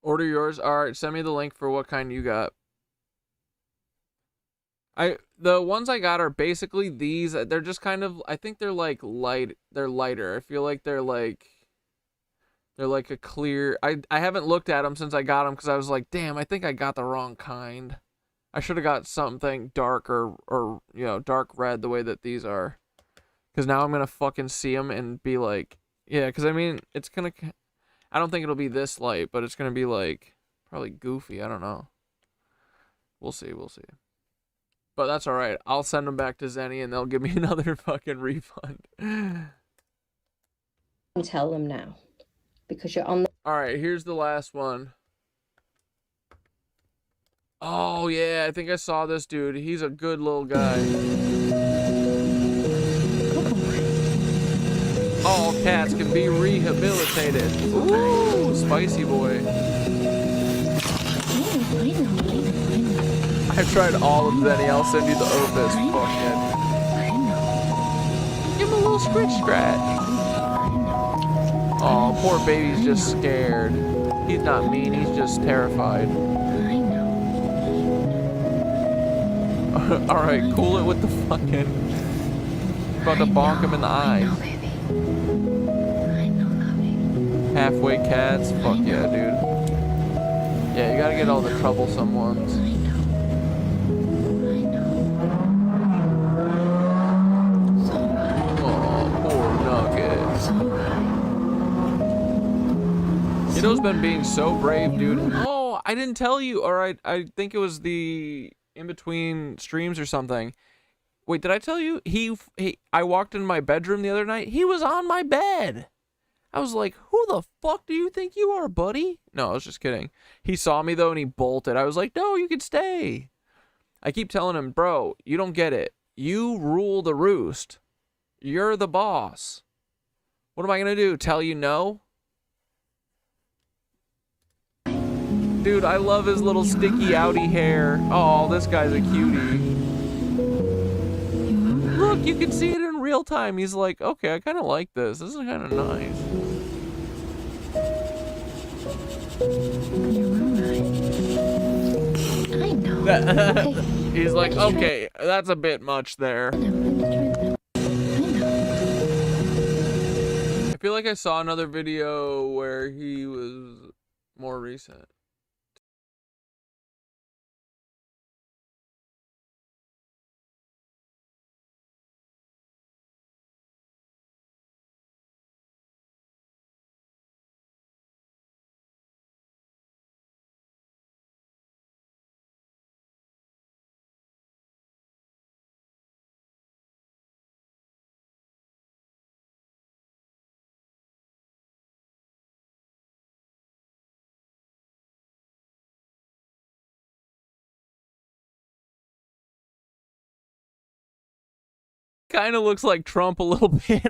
Order yours. All right, send me the link for what kind you got. The ones I got are basically these. They're just kind of, I think they're like light. They're lighter. I feel like they're like a clear. I haven't looked at them since I got them because I was like, damn, I think I got the wrong kind. I should have got something dark or you know, dark red the way that these are. Because now I'm gonna fucking see them and be like, yeah. Because I mean, it's gonna. I don't think it'll be this light, but it's gonna be like probably goofy. I don't know. We'll see. But that's all right. I'll send them back to Zenny and they'll give me another fucking refund. Tell them now, because you're on the. All right, here's the last one. Oh yeah, I think I saw this dude. He's a good little guy. All cats can be rehabilitated. Ooh, spicy boy. I've tried all of Zenny. I'll send you the Opus. Fuck yeah. Give him a little scratch. Oh, poor baby's just scared. He's not mean, he's just terrified. Alright, cool it with the fucking. About to bonk him in the eyes. Halfway cats? Fuck yeah, dude. Yeah, you gotta get all the troublesome ones. Kiddo's been being so brave, dude. Oh, I didn't tell you, or I think it was the in between streams or something. Wait, did I tell you? I walked in my bedroom the other night. He was on my bed. I was like, who the fuck do you think you are, buddy? No, I was just kidding. He saw me though and he bolted. I was like, no, you can stay. I keep telling him, bro, you don't get it. You rule the roost. You're the boss. What am I gonna do? Tell you no? Dude, I love his little sticky outy hair. Oh, this guy's a cutie. Look, you can see it in real time. He's like, okay, I kind of like this. This is kind of nice. I know. He's like, okay, that's a bit much there. I feel like I saw another video where he was more recent. Kind of looks like Trump a little bit.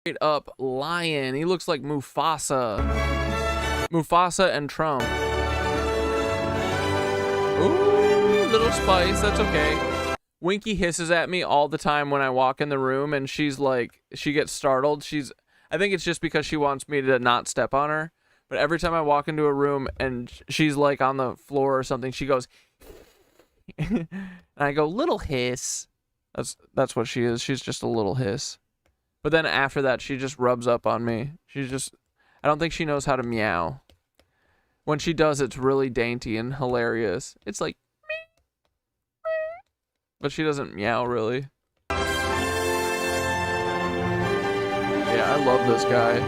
Straight up lion. He looks like Mufasa. Mufasa and Trump. Ooh, little spice. That's okay. Winky hisses at me all the time when I walk in the room, and she's like, she gets startled. I think it's just because she wants me to not step on her. But every time I walk into a room and she's like on the floor or something, she goes, and I go, little hiss. That's what she is. She's just a little hiss. But then after that, she just rubs up on me. I don't think she knows how to meow. When she does, it's really dainty and hilarious. It's like, but she doesn't meow really. Yeah, I love this guy.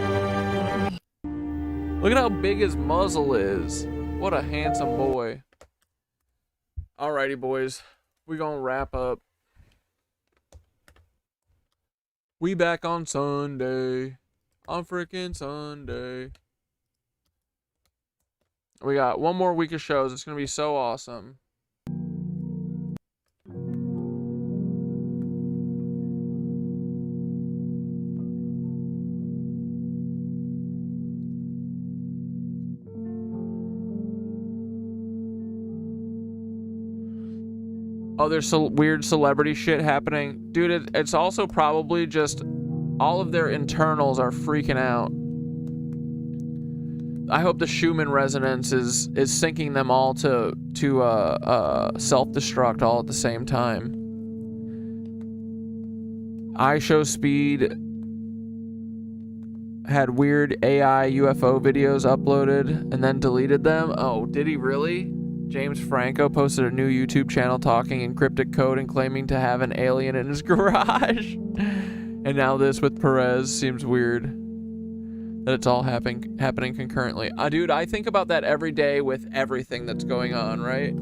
Look at how big his muzzle is. What a handsome boy. Alrighty, boys. We gonna wrap up. We back on Sunday. On freaking Sunday. We got one more week of shows. It's gonna be so awesome. Oh, there's some weird celebrity shit happening. Dude, it's also probably just all of their internals are freaking out. I hope the Schumann resonance is syncing them all to self-destruct all at the same time. iShowSpeed had weird AI UFO videos uploaded and then deleted them. Oh, did he really? James Franco posted a new YouTube channel talking in cryptic code and claiming to have an alien in his garage. And now this with Perez seems weird that it's all happening concurrently. Dude, I think about that every day with everything that's going on, right?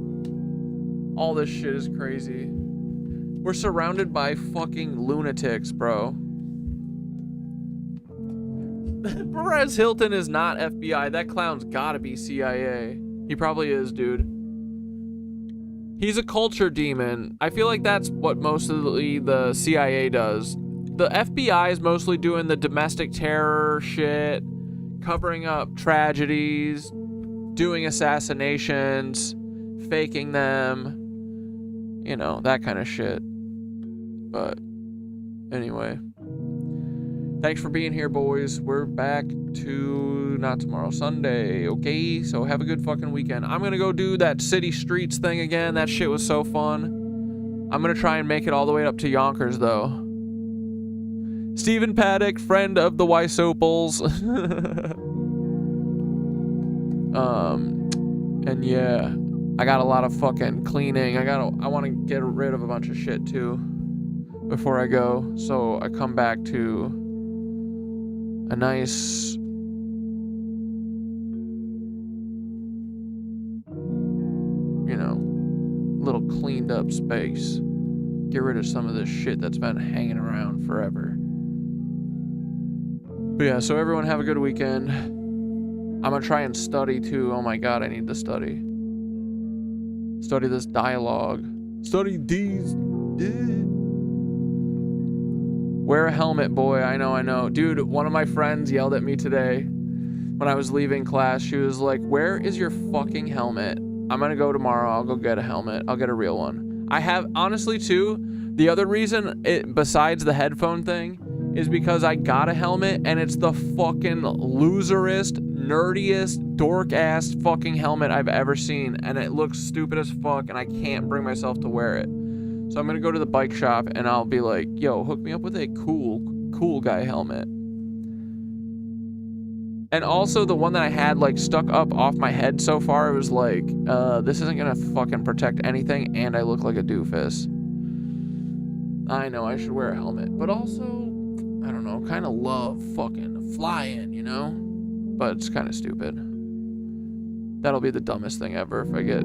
All this shit is crazy. We're surrounded by fucking lunatics, bro. Perez Hilton is not FBI. That clown's gotta be CIA. He probably is, dude. He's a culture demon. I feel like that's what mostly the CIA does. The FBI is mostly doing the domestic terror shit, covering up tragedies, doing assassinations, faking them, you know, that kind of shit. But anyway, thanks for being here, boys. We're back to not tomorrow, Sunday, okay? So have a good fucking weekend. I'm gonna go do that city streets thing again. That shit was so fun. I'm gonna try and make it all the way up to Yonkers, though. Stephen Paddock, friend of the Wysopals. And yeah, I got a lot of fucking cleaning. I want to get rid of a bunch of shit too before I go. So I come back to a nice, you know, little cleaned up space. Get rid of some of this shit that's been hanging around forever. But yeah, so everyone have a good weekend. I'm gonna try and study too. Oh my god, I need to study. Study this dialogue. Study these. Wear a helmet, boy. I know. Dude, one of my friends yelled at me today when I was leaving class. She was like, where is your fucking helmet? I'm gonna go tomorrow. I'll go get a helmet. I'll get a real one. I have, honestly too, the other reason, besides the headphone thing, is because I got a helmet and it's the fucking loserest, nerdiest, dork-ass fucking helmet I've ever seen. And it looks stupid as fuck and I can't bring myself to wear it. So I'm gonna go to the bike shop and I'll be like, yo, hook me up with a cool guy helmet. And also the one that I had like stuck up off my head so far, it was like, this isn't gonna fucking protect anything and I look like a doofus. I know I should wear a helmet, but also, I don't know, kind of love fucking flying, you know? But it's kind of stupid. That'll be the dumbest thing ever if I get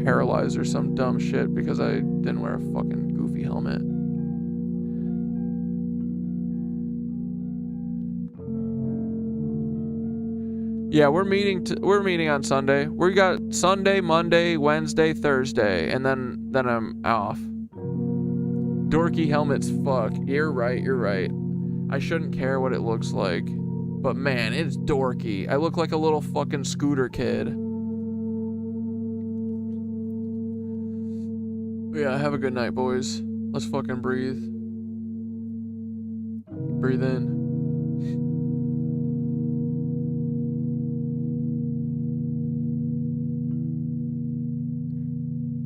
paralyzed or some dumb shit because I didn't wear a fucking goofy helmet. Yeah, we're meeting on Sunday. We got Sunday, Monday, Wednesday, Thursday, and then I'm off. Dorky helmets, fuck. You're right. I shouldn't care what it looks like. But man, it's dorky. I look like a little fucking scooter kid. Yeah, have a good night, boys. Let's fucking breathe. Breathe in.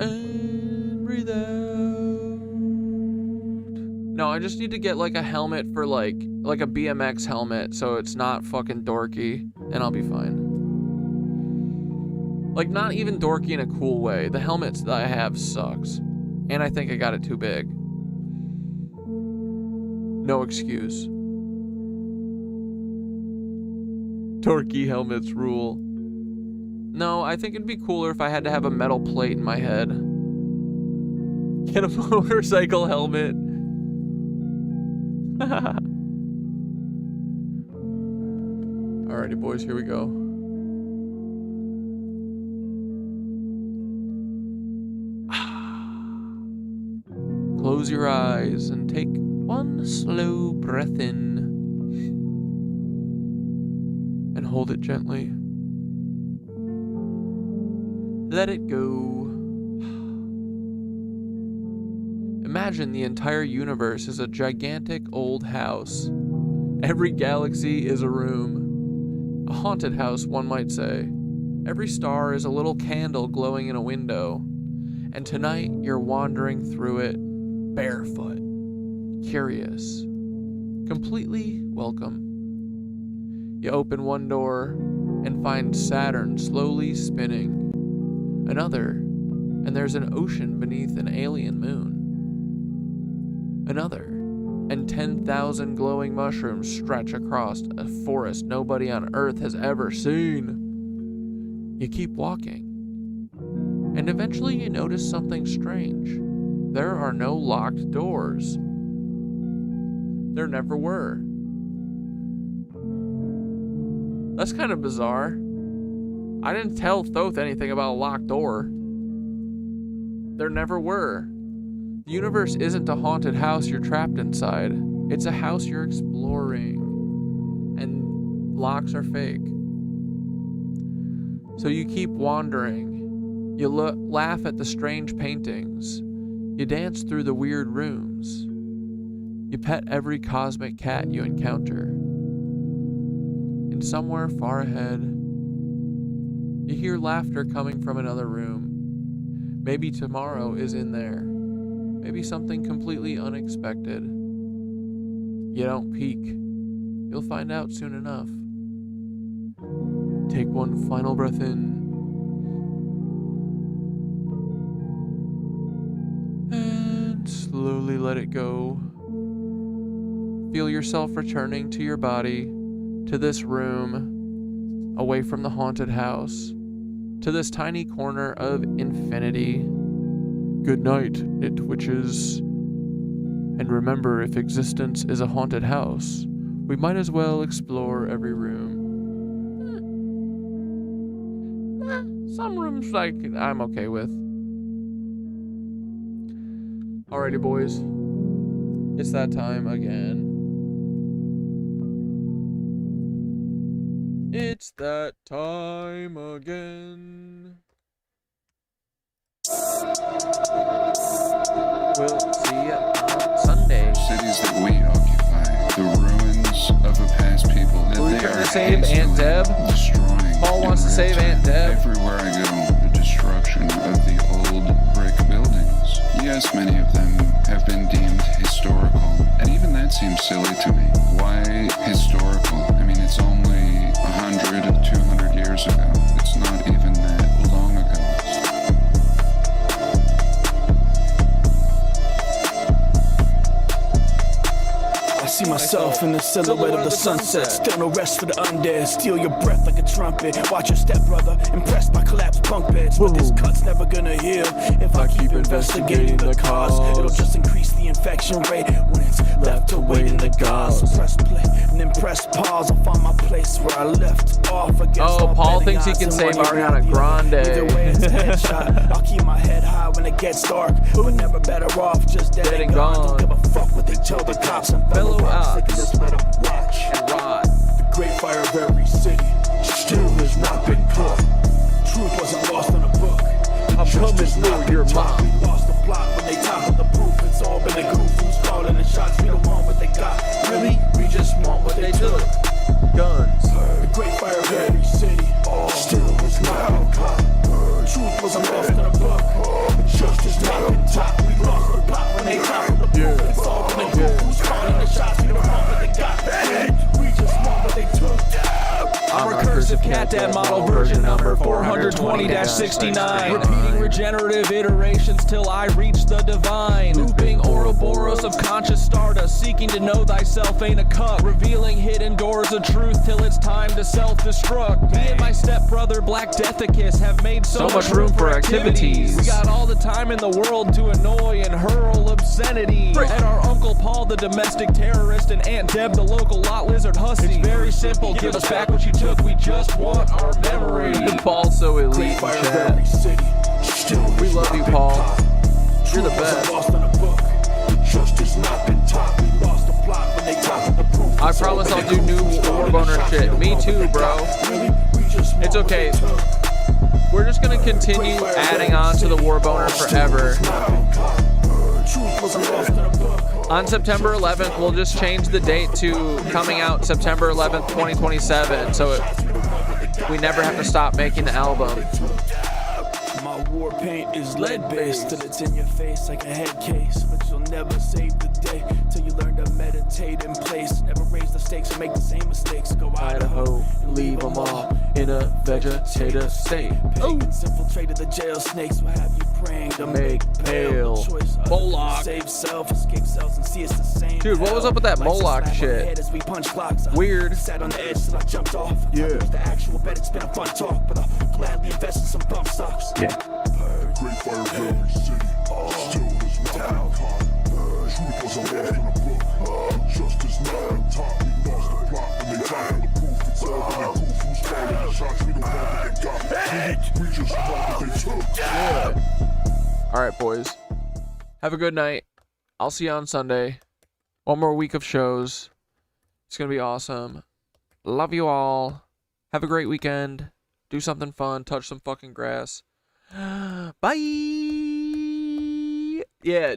And breathe out. No, I just need to get like a helmet for like a BMX helmet so it's not fucking dorky and I'll be fine. Like not even dorky in a cool way. The helmets that I have sucks. And I think I got it too big. No excuse. Dorky helmets rule. No, I think it'd be cooler if I had to have a metal plate in my head. Get a motorcycle helmet. Alrighty, boys, here we go. Close your eyes and take one slow breath in and hold it gently. Let it go. Imagine the entire universe is a gigantic old house. Every galaxy is a room. A haunted house, one might say. Every star is a little candle glowing in a window. And tonight you're wandering through it barefoot, curious, completely welcome. You open one door and find Saturn slowly spinning. Another, and there's an ocean beneath an alien moon. Another, and 10,000 glowing mushrooms stretch across a forest nobody on Earth has ever seen. You keep walking, and eventually you notice something strange. There are no locked doors. There never were. That's kind of bizarre. I didn't tell Thoth anything about a locked door. There never were. The universe isn't a haunted house you're trapped inside. It's a house you're exploring. And locks are fake. So you keep wandering. You laugh at the strange paintings. You dance through the weird rooms. You pet every cosmic cat you encounter. And somewhere far ahead, you hear laughter coming from another room. Maybe tomorrow is in there. Maybe something completely unexpected. You don't peek. You'll find out soon enough. Take one final breath in. And slowly let it go. Feel yourself returning to your body, to this room, away from the haunted house, to this tiny corner of infinity. Good night, Nitwitches. And remember, if existence is a haunted house, we might as well explore every room. Some rooms like I'm okay with. Alrighty, boys. It's that time again. It's that time again. We'll see you on Sunday. Cities that we occupy, the ruins of a past people. Are we trying to save Aunt Deb? Destroying. Paul wants to save Aunt Deb. Everywhere I go, the destruction of the old brick buildings. Yes, many of them have been deemed historical, and even that seems silly to me. Why historical? I mean, it's only 100, 200 years ago. It's not even that long ago. I see myself in the silhouette of the sunset. Still no rest for the undead. Steal your breath like a trumpet. Watch your step, brother. Impressed by collapsed bunk beds. But this cut's never gonna heal if I keep investigating the cause. It'll just increase the infection rate when it's left to wait in the gauze. So press play and then press pause. I'll find my place where I left off against all Paul betting thinks he odds can and save money Ariana around the Grande. Either way, it's a headshot. I'll keep my head high when it gets dark, but never better off just dead and gone. Don't give a fuck what they tell the cops and fellow ops. They can just let them watch and ride. The great fire of every city still has not been caught. Truth wasn't lost in a book. I'm coming through your mind. We lost the plot when they toppled the proof. It's all been a goof. Who's calling the shots? We don't want what they got. Really? We just want what they took. Guns. The great fire of every city still has not been caught. Truth wasn't lost in a book. Justice not been taught. We lost the plot when they toppled the proof. It's all been a goof. Who's calling the shots? We don't want what they got. We just want what they took. I'm recursive cat dad model version number 420-69. Repeating regenerative iterations till I reach the divine. Looping Ouroboros of conscious stardust, seeking to know thyself ain't a cup. Revealing hidden doors of truth till it's time to self-destruct. Me and my stepbrother Black Deathicus have made so much room for activities. We got all the time in the world to annoy and hurl obscenity. And our Uncle Paul the domestic terrorist and Aunt Deb the local lot lizard hussy. It's very simple, give us back what you took, we just want our memory. Paul's so elite in chat. We love you, Paul. You're the best. I promise I'll do new Warboner shit. Me too, bro. It's okay. We're just gonna continue adding on to the Warboner forever. On September 11th, we'll just change the date to coming out September 11th, 2027, so we never have to stop making the album. My war paint is lead-based till it's in your face like a head case, but you'll never save the day till you learn to meditate in place. Never raise the stakes or make the same mistakes. Go Idaho, leave them all in a vegetative state. Pagans infiltrated the jail, snakes will have you praying to make pale. Moloch. Save self, escape cells, and see it's the same. Dude, what was up with that Moloch shit? Weird. Sat on the edge till I jumped off. Yeah. The actual bet, it's been a fun talk, but I'll gladly invest in some bump stocks. Yeah. Great fire of every city still is not caught. Truth wasn't lost in a book. Justice not been taught. We lost the plot when they toppled the proof. It's all been a goof. Who's calling the shots? We don't know what they got. We just want what they took. All right, boys. Have a good night. I'll see you on Sunday. One more week of shows. It's going to be awesome. Love you all. Have a great weekend. Do something fun. Touch some fucking grass. Bye. Yeah.